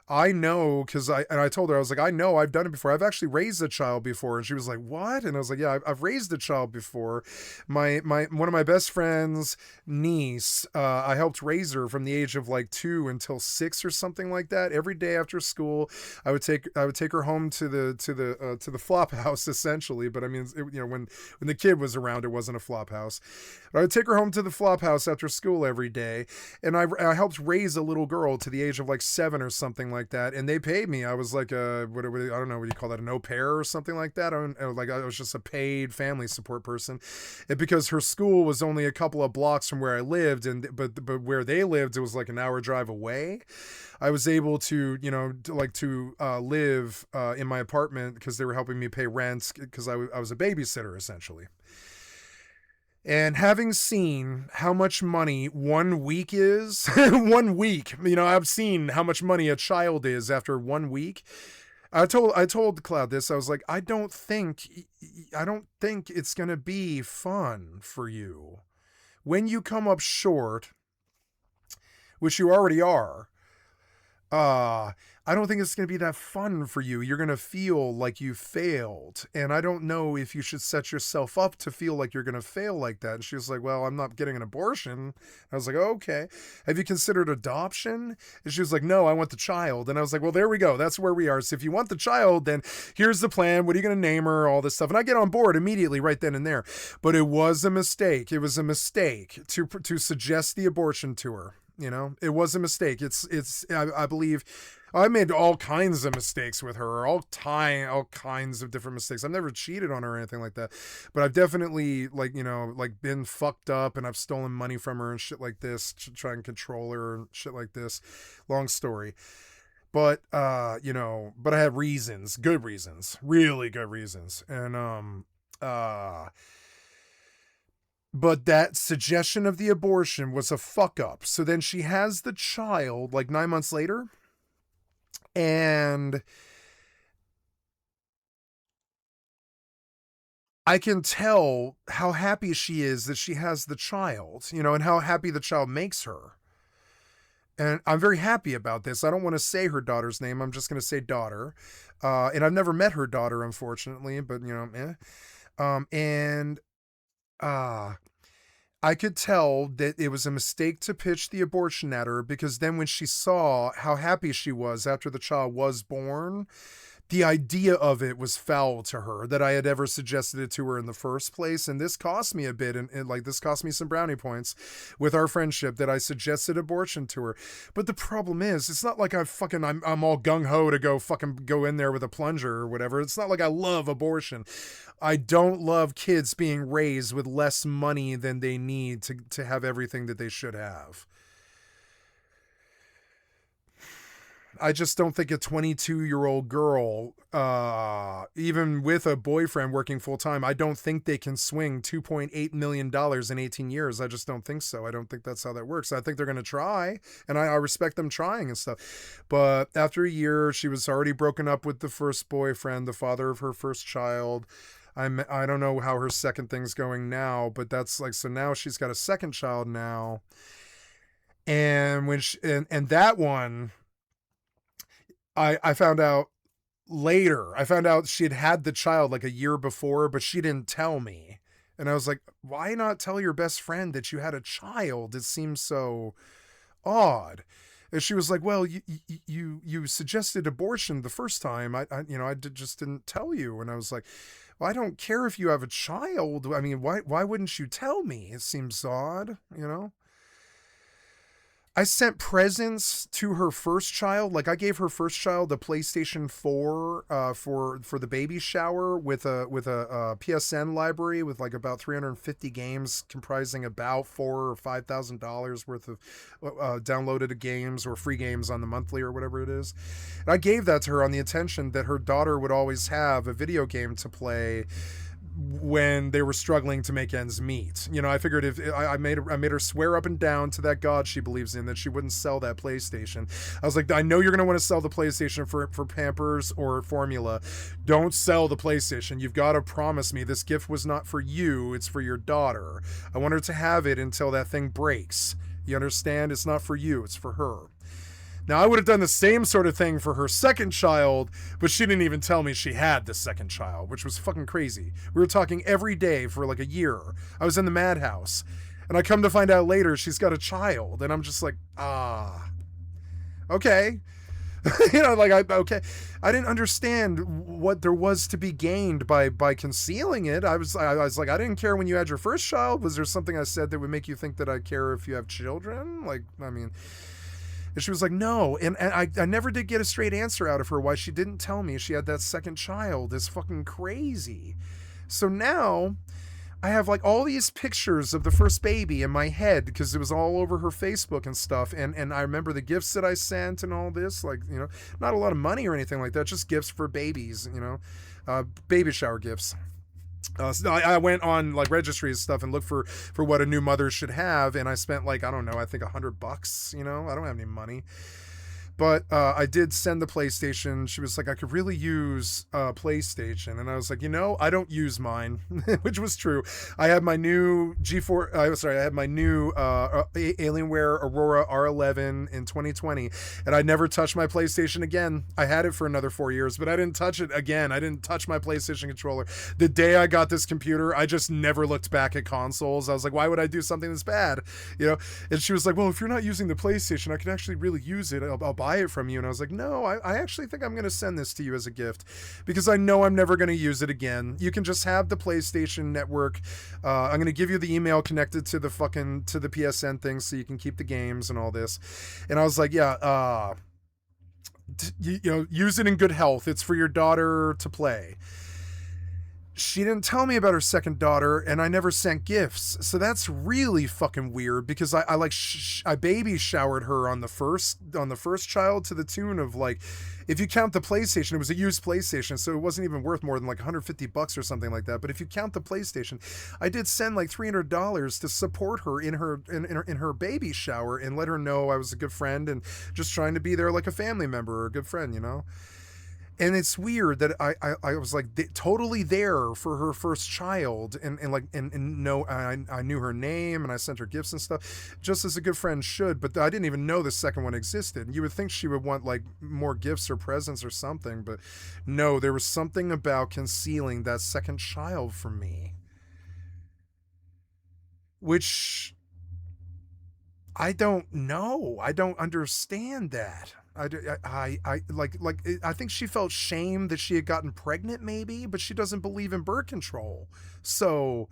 I know, because I told her, I was like, I know, I've done it before. I've actually raised a child before. And she was like, what? And I was like, yeah, I've raised a child before. One of my best friend's niece, I helped raise her from the age of like 2 until 6 or something like that. Every day after school, I would take her home to the flop house, essentially. But I mean, when the kid was around, it wasn't a flop house. But I would take her home to the flop house after school every day, and I helped raise a little girl to the age of like 7 or something like that, and they paid me. I was like I don't know what you call that, an au pair or something like that. I was just a paid family support person, and because her school was only a couple of blocks from where I lived, but where they lived, it was like an hour drive away. I was able to live in my apartment because they were helping me pay rent because I was a babysitter essentially. And having seen how much money 1 week is, 1 week, I've seen how much money a child is after 1 week. I told Cloud this. I was like, I don't think it's going to be fun for you. When you come up short, which you already are, I don't think it's going to be that fun for you. You're going to feel like you failed. And I don't know if you should set yourself up to feel like you're going to fail like that. And she was like, well, I'm not getting an abortion. I was like, oh, okay. Have you considered adoption? And she was like, no, I want the child. And I was like, well, there we go. That's where we are. So if you want the child, then here's the plan. What are you going to name her? All this stuff. And I get on board immediately right then and there. But it was a mistake. It was a mistake to suggest the abortion to her. It was a mistake. I believe I made all kinds of mistakes with her, all kinds of different mistakes. I've never cheated on her or anything like that, but I've definitely been fucked up, and I've stolen money from her and shit like this to try and control her and shit like this. Long story. But, but I had reasons, good reasons, really good reasons. And, but that suggestion of the abortion was a fuck up. So then she has the child like 9 months later. And I can tell how happy she is that she has the child, and how happy the child makes her. And I'm very happy about this. I don't want to say her daughter's name. I'm just going to say daughter. And I've never met her daughter, unfortunately, but I could tell that it was a mistake to pitch the abortion at her, because then when she saw how happy she was after the child was born, the idea of it was foul to her, that I had ever suggested it to her in the first place. And this cost me a bit, and this cost me some brownie points with our friendship, that I suggested abortion to her. But the problem is, it's not like I'm all gung-ho to go in there with a plunger or whatever. It's not like I love abortion. I don't love kids being raised with less money than they need to have everything that they should have. I just don't think a 22-year-old girl, even with a boyfriend working full-time, I don't think they can swing $2.8 million in 18 years. I just don't think so. I don't think that's how that works. I think they're going to try, and I respect them trying and stuff. But after a year, she was already broken up with the first boyfriend, the father of her first child. I don't know how her second thing's going now, but that's so now she's got a second child now. And and that one, I found out later. I found out she'd had the child like a year before, but she didn't tell me. And I was like, why not tell your best friend that you had a child? It seems so odd. And she was like, well, you suggested abortion the first time. I just didn't tell you. And I was like, Well, I don't care if you have a child. I mean, why wouldn't you tell me? It seems odd, you know? I sent presents to her first child. Like, I gave her first child a PlayStation 4 for the baby shower with a PSN library with like about 350 games comprising about $4,000 or $5,000 worth of downloaded games or free games on the monthly or whatever it is. And I gave that to her on the intention that her daughter would always have a video game to play when they were struggling to make ends meet. You know, I figured if I made her swear up and down to that God she believes in that she wouldn't sell that PlayStation. I was like, I know you're going to want to sell the PlayStation for Pampers or formula. Don't sell the PlayStation. You've got to promise me this gift was not for you. It's for your daughter. I want her to have it until that thing breaks. You understand? It's not for you. It's for her. Now, I would have done the same sort of thing for her second child, but she didn't even tell me she had the second child, which was fucking crazy. We were talking every day for like a year. I was in the madhouse, and I come to find out later she's got a child, and I'm just like, okay. You know, like, okay. I didn't understand what there was to be gained by concealing it. I was like, I didn't care when you had your first child. Was there something I said that would make you think that I care if you have children? Like, I mean... And she was like, no. And I never did get a straight answer out of her why she didn't tell me she had that second child. It's fucking crazy. So now I have like all these pictures of the first baby in my head because it was all over her Facebook and stuff. And I remember the gifts that I sent and all this, like, you know, not a lot of money or anything like that, just gifts for babies, you know, baby shower gifts. So I went on like registry and stuff and looked for what a new mother should have, and I spent like, I don't know, I think $100, you know. I don't have any money, but I did send the PlayStation. She was like, I could really use a PlayStation, and I was like, you know, I don't use mine, which was true. I had my new I had my new Alienware Aurora R11 in 2020, and I never touched my PlayStation again. I had it for another 4 years, but I didn't touch it again. I didn't touch my PlayStation controller. The day I got this computer, I just never looked back at consoles. I was like, why would I do something that's bad? You know? And she was like, well, if you're not using the PlayStation, I can actually really use it. I'll buy it from you. And I was like, no, I actually think I'm going to send this to you as a gift because I know I'm never going to use it again. You can just have the PlayStation Network. I'm going to give you the email connected to the PSN thing so you can keep the games and all this. And I was like, yeah, you know, use it in good health. It's for your daughter to play. She didn't tell me about her second daughter, and I never sent gifts. So that's really fucking weird because I baby showered her on the first child to the tune of like, if you count the PlayStation, it was a used PlayStation, so it wasn't even worth more than like $150 or something like that. But if you count the PlayStation, I did send like $300 to support her in her baby shower and let her know I was a good friend and just trying to be there like a family member or a good friend, you know. And it's weird that I was like totally there for her first child and no, I knew her name and I sent her gifts and stuff just as a good friend should, but I didn't even know the second one existed. You would think she would want like more gifts or presents or something, but no, there was something about concealing that second child from me, which I don't know. I don't understand that. I think she felt shame that she had gotten pregnant maybe, but she doesn't believe in birth control. So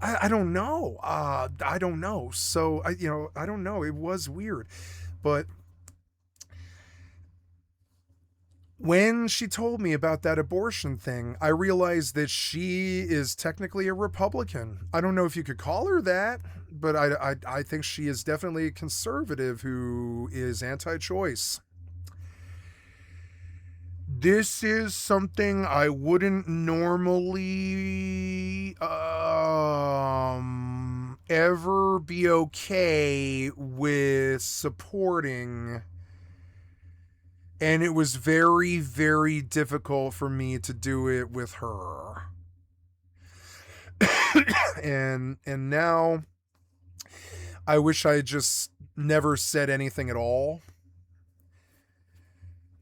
I don't know. I don't know. So I don't know. It was weird, but when she told me about that abortion thing, I realized that she is technically a Republican. I don't know if you could call her that, but I think she is definitely a conservative who is anti-choice. This is something I wouldn't normally ever be okay with supporting. And it was very, very difficult for me to do it with her. and now I wish I just never said anything at all.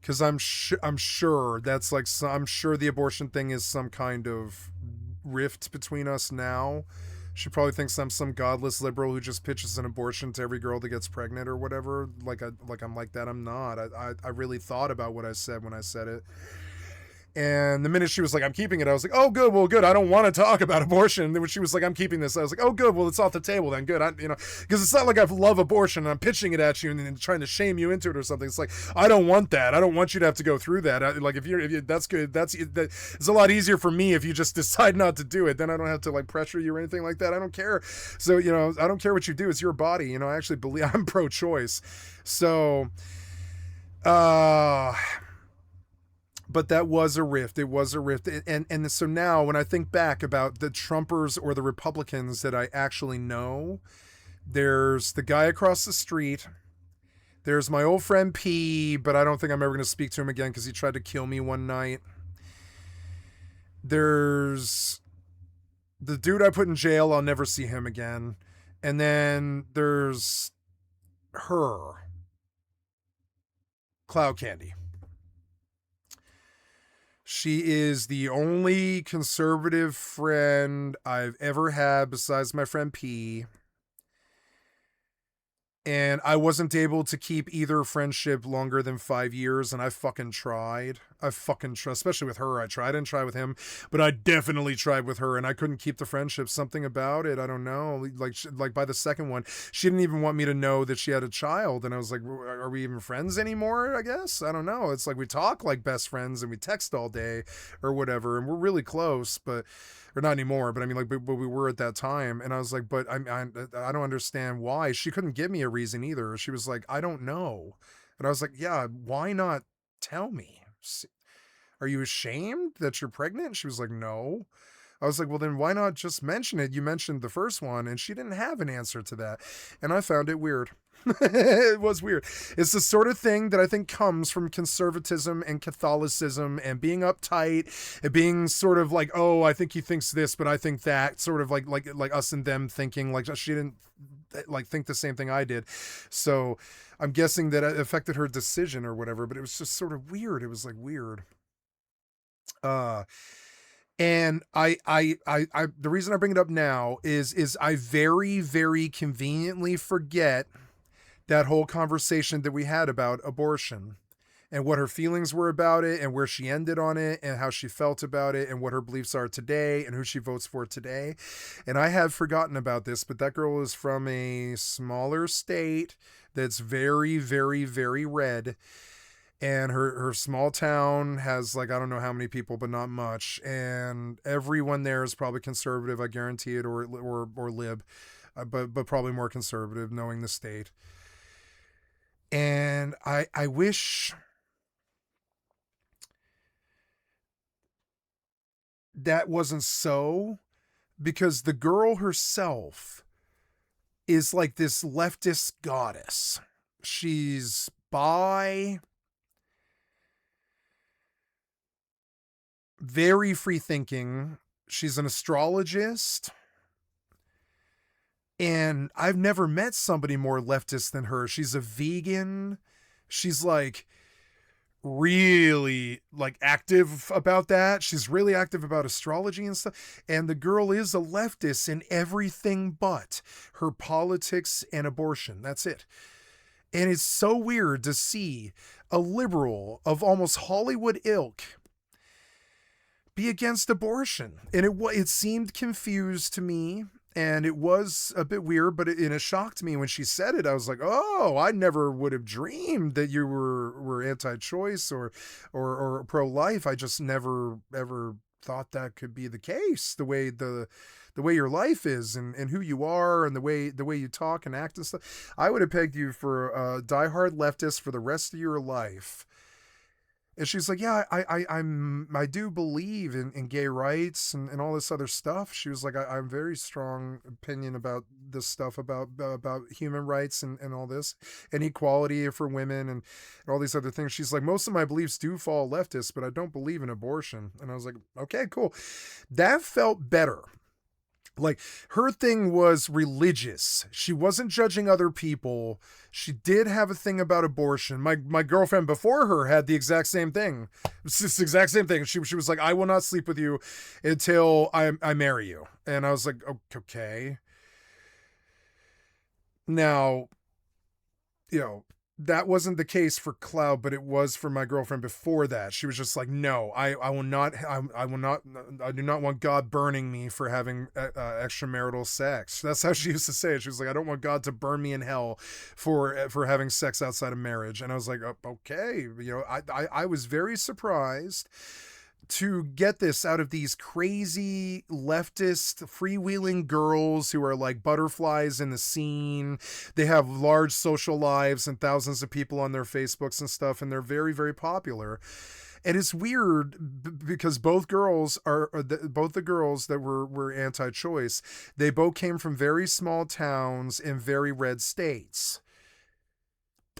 Because I'm sure that's like I'm sure the abortion thing is some kind of rift between us now. She probably thinks I'm some godless liberal who just pitches an abortion to every girl that gets pregnant or whatever. I'm like that. I'm not. I really thought about what I said when I said it. And the minute she was like, I'm keeping it, I was like, oh, good. Well, good. I don't want to talk about abortion. And then when she was like, I'm keeping this, I was like, oh, good. Well, it's off the table then. Good. Because it's not like I love abortion and I'm pitching it at you and then trying to shame you into it or something. It's like, I don't want that. I don't want you to have to go through that. If you that's good. It's a lot easier for me if you just decide not to do it. Then I don't have to like pressure you or anything like that. I don't care. So, I don't care what you do. It's your body. I actually believe I'm pro-choice. So, but that was a rift. It was a rift. And so now when I think back about the Trumpers or the Republicans that I actually know, there's the guy across the street. There's my old friend P, but I don't think I'm ever going to speak to him again because he tried to kill me one night. There's the dude I put in jail. I'll never see him again. And then there's her, Cloud Candy. She is the only conservative friend I've ever had besides my friend P. And I wasn't able to keep either friendship longer than 5 years, and I fucking tried. Especially with her, I tried. I didn't try with him, but I definitely tried with her, and I couldn't keep the friendship. Something about it, I don't know. Like by the second one, she didn't even want me to know that she had a child, and I was like, are we even friends anymore, I guess? I don't know. It's like we talk like best friends, and we text all day, or whatever, and we're really close, but... or not anymore, but I mean, but we were at that time. And I was like, but I don't understand why. She couldn't give me a reason either. She was like, I don't know. And I was like, yeah, why not tell me? Are you ashamed that you're pregnant? She was like, no. I was like, well, then why not just mention it? You mentioned the first one, and she didn't have an answer to that. And I found it weird. It was weird. It's the sort of thing that I think comes from conservatism and Catholicism and being uptight and being sort of like, oh, I think he thinks this, but I think that, sort of like us and them thinking, like she didn't like think the same thing I did. So I'm guessing that it affected her decision or whatever, but it was just sort of weird. It was like weird. And the reason I bring it up now is I very, very conveniently forget that whole conversation that we had about abortion and what her feelings were about it and where she ended on it and how she felt about it and what her beliefs are today and who she votes for today. And I had forgotten about this, but that girl is from a smaller state that's very, very, very red. And her small town has like, I don't know how many people, but not much. And everyone there is probably conservative, I guarantee it, or lib, but probably more conservative, knowing the state. And I wish that wasn't so, because the girl herself is like this leftist goddess. She's bi, very free thinking. She's an astrologist. And I've never met somebody more leftist than her. She's a vegan. She's like really like active about that. She's really active about astrology and stuff. And the girl is a leftist in everything but her politics and abortion. That's it. And it's so weird to see a liberal of almost Hollywood ilk be against abortion. And it seemed confused to me. And it was a bit weird, but it shocked me when she said it. I was like, oh, I never would have dreamed that you were anti-choice or pro-life. I just never ever thought that could be the case, the way your life is and who you are and the way you talk and act and stuff. I would have pegged you for a diehard leftist for the rest of your life. And she's like, yeah, I do believe in gay rights and all this other stuff. She was like, I'm very strong opinion about this stuff, about human rights and all this, and equality for women and all these other things. She's like, most of my beliefs do fall leftist, but I don't believe in abortion. And I was like, okay, cool. That felt better. Like, her thing was religious. She wasn't judging other people. She did have a thing about abortion. My girlfriend before her had the exact same thing. It's just the exact same thing. She was like, I will not sleep with you until I marry you. And I was like, okay. Now, that wasn't the case for Cloud, but it was for my girlfriend before that. She was just like, no, I will not, I will not, I do not want God burning me for having extramarital sex. That's how she used to say it. She was like, I don't want God to burn me in hell for having sex outside of marriage. And I was like, okay, I was very surprised to get this out of these crazy leftist freewheeling girls who are like butterflies in the scene. They have large social lives and thousands of people on their Facebooks and stuff, and they're very, very popular. And it's weird because both girls both the girls that were anti-choice, they both came from very small towns in very red states.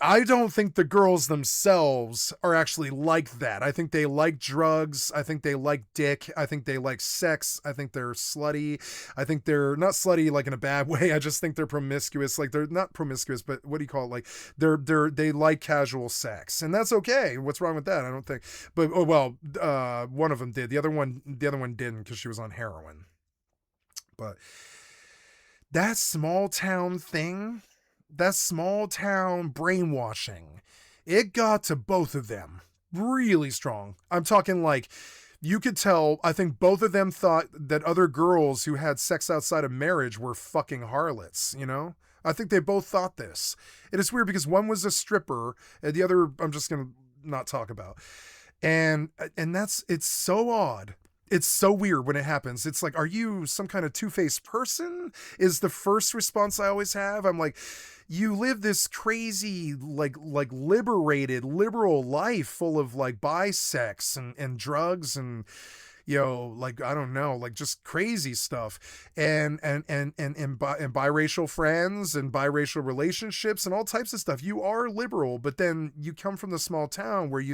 I don't think the girls themselves are actually like that. I think they like drugs. I think they like dick. I think they like sex. I think they're slutty. I think they're not slutty like in a bad way. I just think they're promiscuous. Like they're not promiscuous, but what do you call it? Like they like casual sex, and that's okay. What's wrong with that? I don't think. But one of them did. The other one didn't because she was on heroin. But that small town thing. That small town brainwashing, it got to both of them really strong. I'm talking like you could tell, I think both of them thought that other girls who had sex outside of marriage were fucking harlots, you know? I think they both thought this. It is weird because one was a stripper and the other I'm just going to not talk about. And it's so odd. It's so weird when it happens. It's like, are you some kind of two-faced person? Is the first response I always have. I'm like, you live this crazy, like liberated, liberal life full of like bisex and drugs and, like, I don't know, like just crazy stuff and biracial friends and biracial relationships and all types of stuff. You are liberal, but then you come from the small town where you